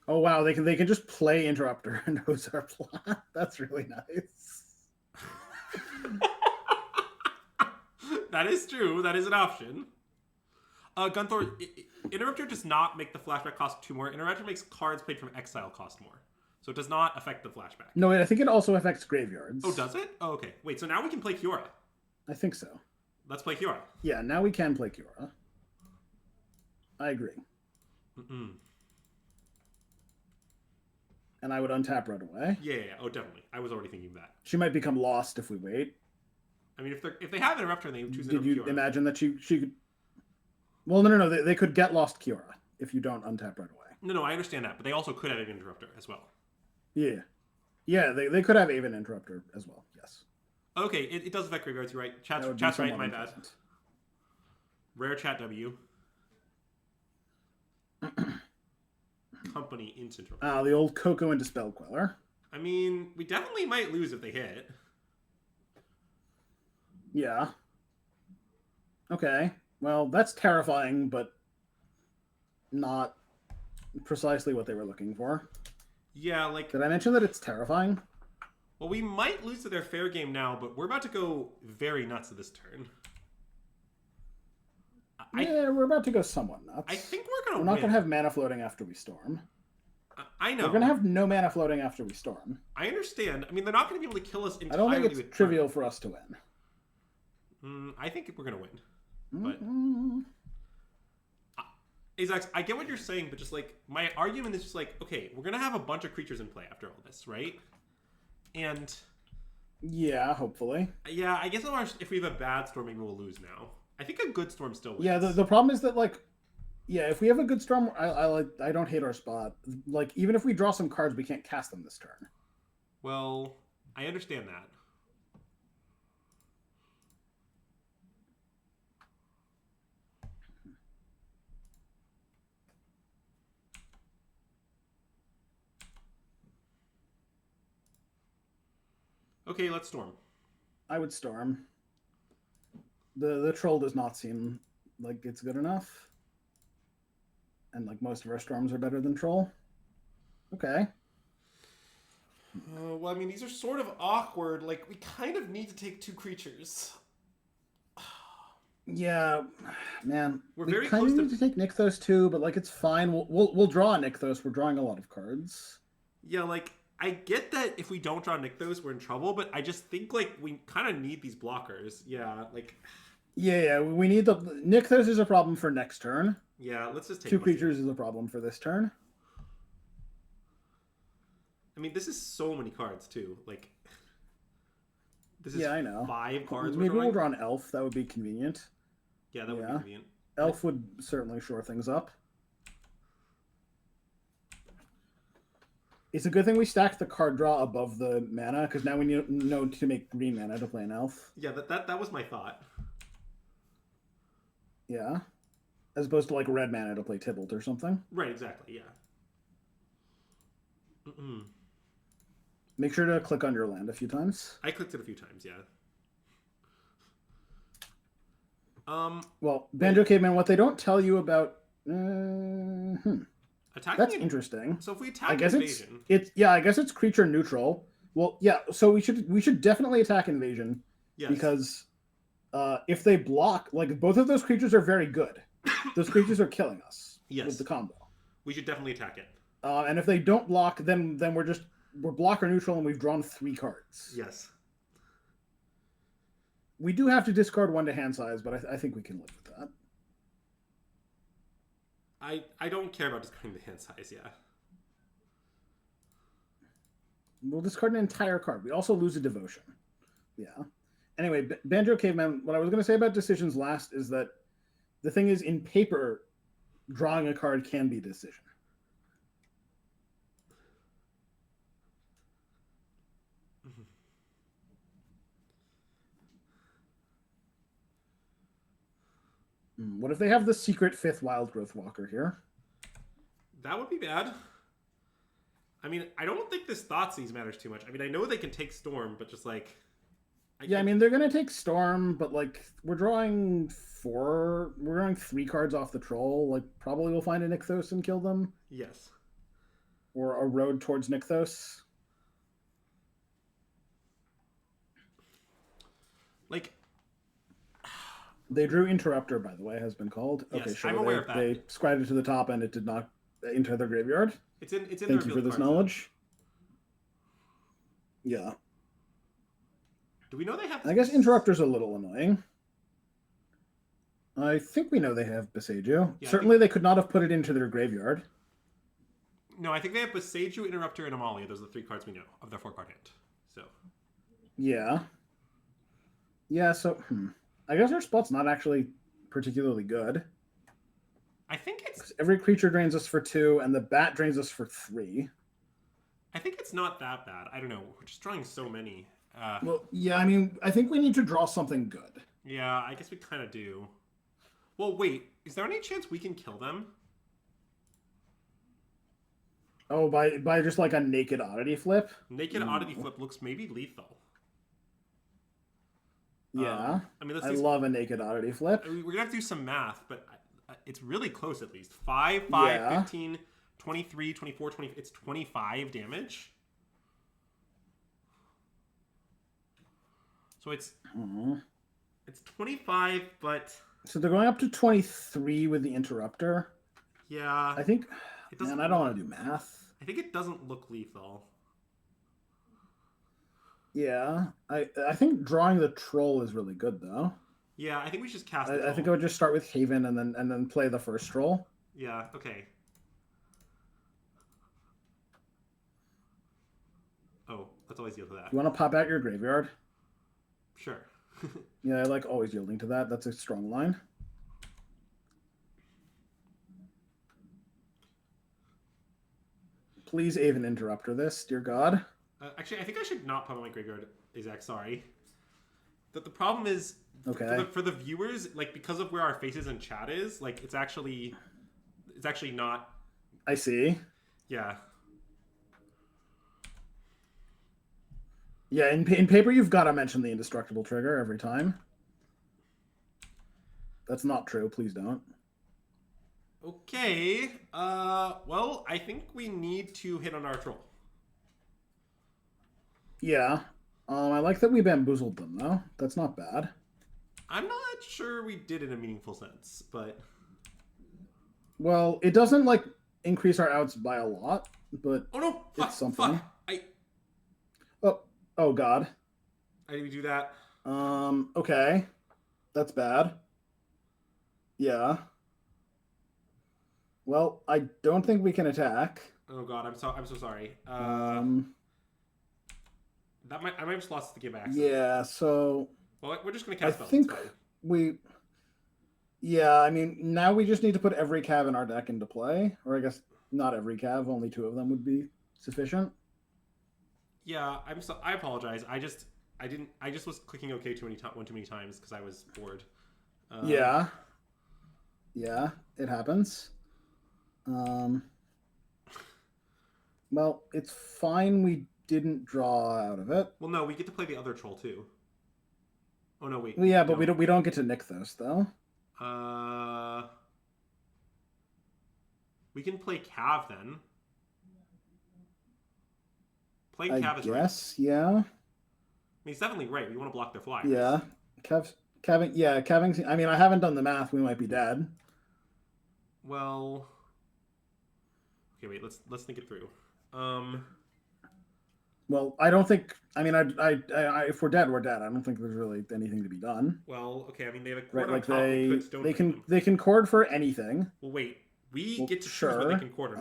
Oh wow, they can just play Interrupter and knows our plot. That's really nice. That is true. That is an option. Gunthor, Interrupter does not make the flashback cost 2 more. Interrupter makes cards played from exile cost more. So it does not affect the flashback. No, wait, I think it also affects graveyards. Oh, does it? Oh, okay. Wait, so now we can play Kiora. I think so. Let's play Kiora. Yeah, now we can play Kiora. I agree. Mm-mm. And I would untap right away. Yeah. Oh, definitely. I was already thinking that. She might become lost if we wait. I mean, if they have Interrupter and they choose Did you Kiora. imagine that she could... Well, no. They could get lost Kiora if you don't untap right away. No, I understand that. But they also could have an Interrupter as well. Yeah. Yeah, they could have Aven Interrupter as well, yes. Okay, it does affect graveyards, you're right. Chat's right, my bad. Rare chat W. Company instant. The old Coco into Spell Queller. I mean, we definitely might lose if they hit. Yeah. Okay. Well, that's terrifying, but not precisely what they were looking for. Yeah, like... Did I mention that it's terrifying? Well, we might lose to their fair game now, but we're about to go very nuts this turn. Yeah, we're about to go somewhat nuts. I think we're going to win. We're not going to have mana floating after we storm. I know. We're going to have no mana floating after we storm. I understand. I mean, they're not going to be able to kill us entirely. I don't think it's trivial for us to win. I think we're going to win. But... Zax, I get what you're saying, but just like, my argument is just like, okay, we're going to have a bunch of creatures in play after all this, right? And... Yeah, hopefully. Yeah, I guess if we have a bad storm, maybe we'll lose now. I think a good storm still wins. Yeah, the problem is that, like, yeah, if we have a good storm, I don't hate our spot. Like, even if we draw some cards, we can't cast them this turn. Well, I understand that. Okay, let's storm. I would storm. The troll does not seem like it's good enough. And like most of our storms are better than troll. Okay. Well, I mean, these are sort of awkward. Like, we kind of need to take 2 creatures. Yeah, man. We're very kind close of need to take Nykthos too, but like it's fine. We'll draw a Nykthos. We're drawing a lot of cards. Yeah, like I get that if we don't draw Nykthos, we're in trouble, but I just think like we kind of need these blockers. Yeah, like. Yeah, we need the Nykthos is a problem for next turn. Yeah, let's just take 2 creatures is a problem for this turn. I mean, this is so many cards too. Like, this is I know. 5 cards. Maybe we'll draw an elf. That would be convenient. Yeah, that would be convenient. Elf would certainly shore things up. It's a good thing we stacked the card draw above the mana, because now we know to make green mana to play an elf. Yeah, that was my thought. Yeah. As opposed to like red mana to play Tybalt or something. Right, exactly, yeah. Mm-mm. Make sure to click on your land a few times. I clicked it a few times, yeah. Well, Banjo Caveman, what they don't tell you about... Attacking That's interesting. So if we attack I guess invasion... I guess it's creature neutral. Well, yeah, so we should definitely attack invasion. Yes. Because if they block, like both of those creatures are very good. Those creatures are killing us with the combo. We should definitely attack it. And if they don't block, then we're blocker neutral and we've drawn 3 cards. Yes. We do have to discard 1 to hand size, but I think we can live with that. I don't care about discarding the hand size, yeah. We'll discard an entire card. We also lose a devotion. Yeah. Anyway, Banjo Caveman, what I was going to say about decisions last is that the thing is, in paper, drawing a card can be a decision. What if they have the secret 5th Wildgrowth Walker here? That would be bad. I mean, I don't think this Thoughtseize matters too much. I mean, I know they can take Storm, but just like... I mean, they're going to take Storm, but like, we're drawing 3 cards off the Troll. Like, probably we'll find a Nykthos and kill them. Yes. Or a road towards Nykthos. Like... They drew Interrupter, by the way, has been called. Yes, okay, sure. I'm aware of that. They scried it to the top and it did not enter their graveyard. It's in Thank you for this knowledge. Yeah. Do we know they have... I guess Interrupter's a little annoying. I think we know they have Boseiju. Yeah, Certainly they could not have put it into their graveyard. No, I think they have Boseiju, Interrupter, and Amalia. Those are the 3 cards we know of their 4-card hand. So. Yeah. Yeah, so... I guess our spot's not actually particularly good. I think it's... Every creature drains us for 2, and the bat drains us for 3. I think it's not that bad. I don't know. We're just drawing so many. Well, yeah, I mean, I think we need to draw something good. Yeah, I guess we kind of do. Well, wait. Is there any chance we can kill them? Oh, by just like a Naked Oddity flip? Naked Oddity flip looks maybe lethal. Yeah. I mean, I love a Naked Oddity flip. We're going to have to do some math, but it's really close at least. 5, 15, 23, 24, 20. It's 25 damage. So it's 25, but... So they're going up to 23 with the Interrupter. Yeah. I think... Man, I don't want to do math. I think it doesn't look lethal. Yeah, I think drawing the Troll is really good though. Yeah, I think we should cast. I think I would just start with Haven and then play the first Troll. Yeah. Okay. Oh, let's always yield to that. You want to pop out your graveyard? Sure. Yeah, I like always yielding to that. That's a strong line. Please, Haven Interrupter this, dear God. Actually, I think I should not put on my graveyard, Zax. Sorry. The problem is, for the viewers, like because of where our faces in chat is, like it's actually not. I see. Yeah. Yeah, in paper you've got to mention the indestructible trigger every time. That's not true. Please don't. Okay. Well, I think we need to hit on our Troll. Yeah. I like that we bamboozled them, though. That's not bad. I'm not sure we did in a meaningful sense, but... Well, it doesn't, like, increase our outs by a lot, but oh, no! It's something. Fuck. Oh, God. I didn't do that. Okay. That's bad. Yeah. Well, I don't think we can attack. Oh, God, I'm so sorry. I might have just lost the game by accident. Yeah, so... Well, we're just going to cast spells. I think we... Yeah, I mean, now we just need to put every Cav in our deck into play. Or I guess not every Cav, only 2 of them would be sufficient? Yeah, I apologize. I just was clicking OK one too many times because I was bored. Yeah. Yeah, it happens. Well, it's fine we didn't draw out of it. Well, no, we get to play the other troll too. Oh no, wait. Well, yeah, but we don't get to nick those though. We can play Cav then. Playing I Cav is guess, right. yeah. I mean, he's definitely right. We want to block their flyers. Yeah. Calving. I mean, I haven't done the math. We might be dead. Well, okay, wait. Let's think it through. Well, I don't think. I mean, if we're dead, we're dead. I don't think there's really anything to be done. Well, okay. I mean, they have a cord Right? on Like top. they can cord for anything. Well, wait. We get to choose what they can cord.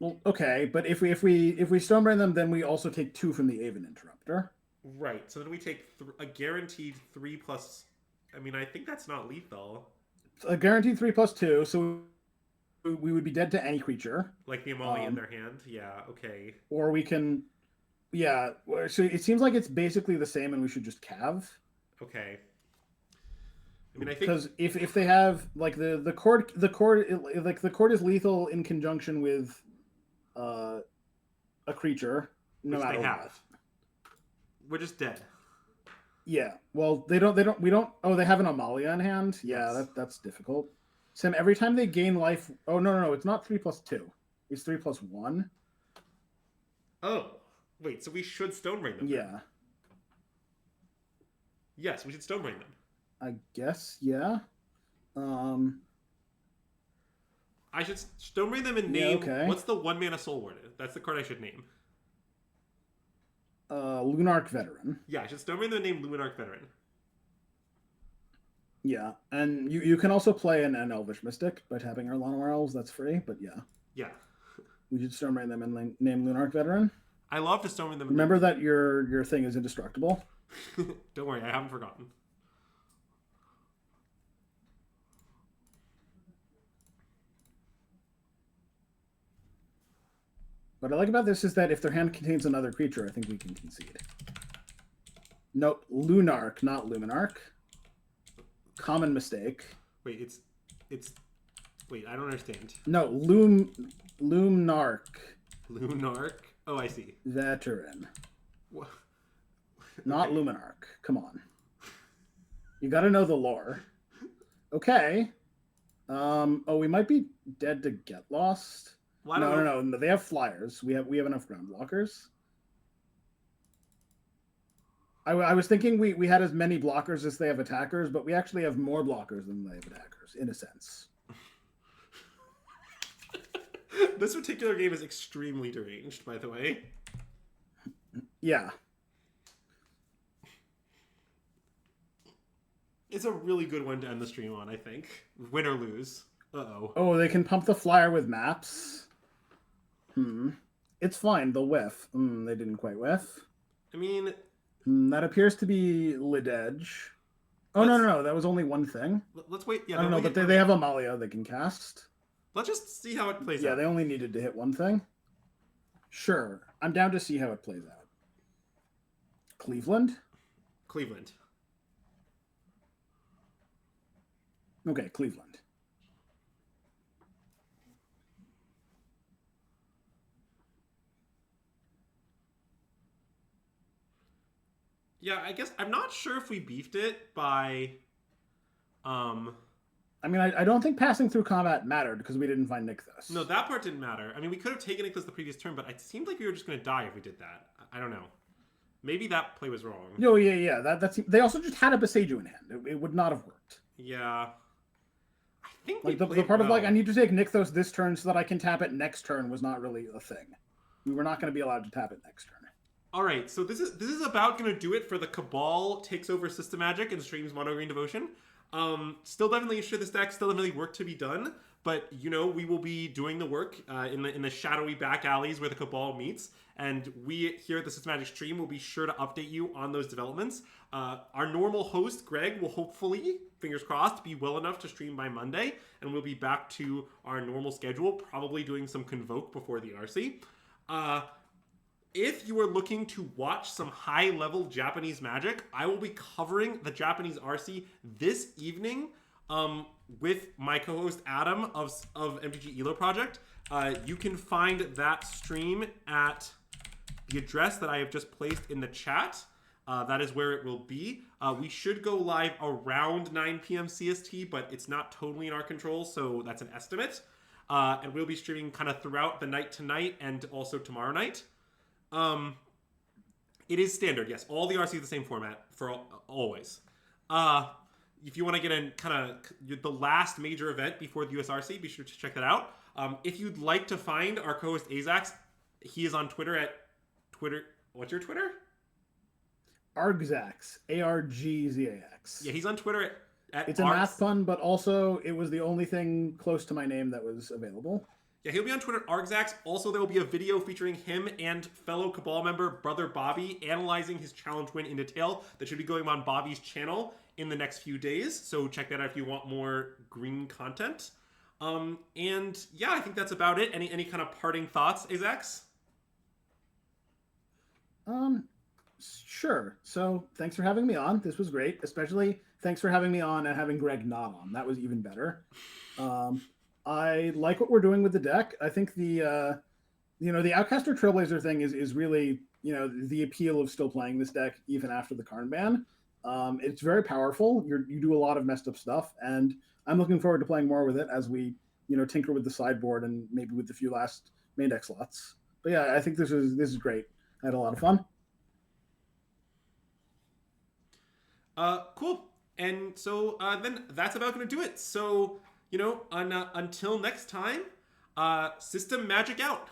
Well, okay, but if we stonebrain them, then we also take 2 from the Aven Interrupter. Right. So then we take a guaranteed 3+. I mean, I think that's not lethal. A guaranteed 3+2, so we would be dead to any creature. Like the Amali in their hand. Yeah. Okay. Or we can, yeah. So it seems like it's basically the same, and we should just cav. Okay. I mean, I think because if they have like the cord like the cord is lethal in conjunction with a creature, no matter what. We're just dead. Yeah. Well, we don't. Oh, they have an Amalia in hand. Yeah, Yes. that's difficult. Sam, every time they gain life. Oh no, it's not 3+2. It's 3+1. Oh, wait. So we should stonebrain them. Yeah. Yes, we should stonebrain them. I guess. Yeah. I should stonebrain them and name. Yeah, okay. What's the 1-mana Soul Warden? That's the card I should name. Lunarch Veteran. Yeah, I should stonebrain them and name Lunarch Veteran. Yeah, and you can also play an Elvish Mystic by tapping our Llanowar Elves. That's free, but yeah. Yeah. We should stonebrain them and name Lunarch Veteran. I love to stonebrain them. Remember that your thing is indestructible. Don't worry, I haven't forgotten. What I like about this is that if their hand contains another creature, I think we can concede. Nope, Lunarch, not Luminarch. Common mistake. Wait, it's. Wait, I don't understand. No, Lumnarch. Lunarch. Oh, I see. Veteran. What? Not Luminarch. Come on. You got to know the lore. Okay. Oh, we might be dead to get lost. Well, no. They have flyers. We have enough ground blockers. I was thinking we had as many blockers as they have attackers, but we actually have more blockers than they have attackers, in a sense. This particular game is extremely deranged, by the way. Yeah. It's a really good one to end the stream on, I think. Win or lose. Uh-oh. Oh, they can pump the flyer with maps. It's fine. They'll whiff. They didn't quite whiff. I mean... that appears to be Lid Edge. Oh, no. That was only one thing. Let's wait. Yeah, I don't know, but they have Amalia they can cast. Let's just see how it plays out. Yeah, they only needed to hit one thing. Sure. I'm down to see how it plays out. Cleveland? Cleveland. Okay, Cleveland. Yeah, I guess I'm not sure if we beefed it by I mean, I don't think passing through combat mattered because we didn't find Nykthos. No, that part didn't matter. I mean, we could have taken Nykthos the previous turn, but it seemed like we were just going to die if we did that. I don't know. Maybe that play was wrong. No, yeah. That's they also just had a Beseiju in hand. It would not have worked. Yeah. I think like the part of like I need to take Nykthos this turn so that I can tap it next turn was not really a thing. We were not going to be allowed to tap it next turn. All right, so this is about going to do it for the Cabal takes over System Magic and streams Mono Green Devotion. Still definitely issue this deck. Still definitely work to be done. But we will be doing the work in the shadowy back alleys where the cabal meets, and we here at the Systematic Stream will be sure to update you on those developments. Our normal host Greg will hopefully, fingers crossed, be well enough to stream by Monday, and we'll be back to our normal schedule, probably doing some Convoke before the RC. If you are looking to watch some high-level Japanese Magic, I will be covering the Japanese RC this evening with my co-host Adam of MTG Elo Project. You can find that stream at the address that I have just placed in the chat. That is where it will be. We should go live around 9 p.m. CST, but it's not totally in our control, so that's an estimate. And we'll be streaming kind of throughout the night tonight and also tomorrow night. It is standard, yes. All the RC is the same format for always. If you want to get in kind of the last major event before the USRC, be sure to check that out. If you'd like to find our co-host Azax, he is on Twitter at Twitter. What's your Twitter? Argzax, Argzax. Yeah, he's on Twitter at It's a math pun, but also it was the only thing close to my name that was available. Yeah, he'll be on Twitter at Argzax. Also, there will be a video featuring him and fellow Cabal member Brother Bobby analyzing his challenge win in detail. That should be going on Bobby's channel in the next few days. So check that out if you want more green content. And yeah, I think that's about it. Any kind of parting thoughts, Azax? Sure. So thanks for having me on. This was great. Especially thanks for having me on and having Greg not on. That was even better. I like what we're doing with the deck. I think the Outcaster Trailblazer thing is really, the appeal of still playing this deck even after the Karn ban. It's very powerful. You do a lot of messed up stuff, and I'm looking forward to playing more with it as we, tinker with the sideboard and maybe with the few last main deck slots. But yeah, I think this is great. I had a lot of fun. Cool. And so then that's about going to do it. So, until next time, System Magic out.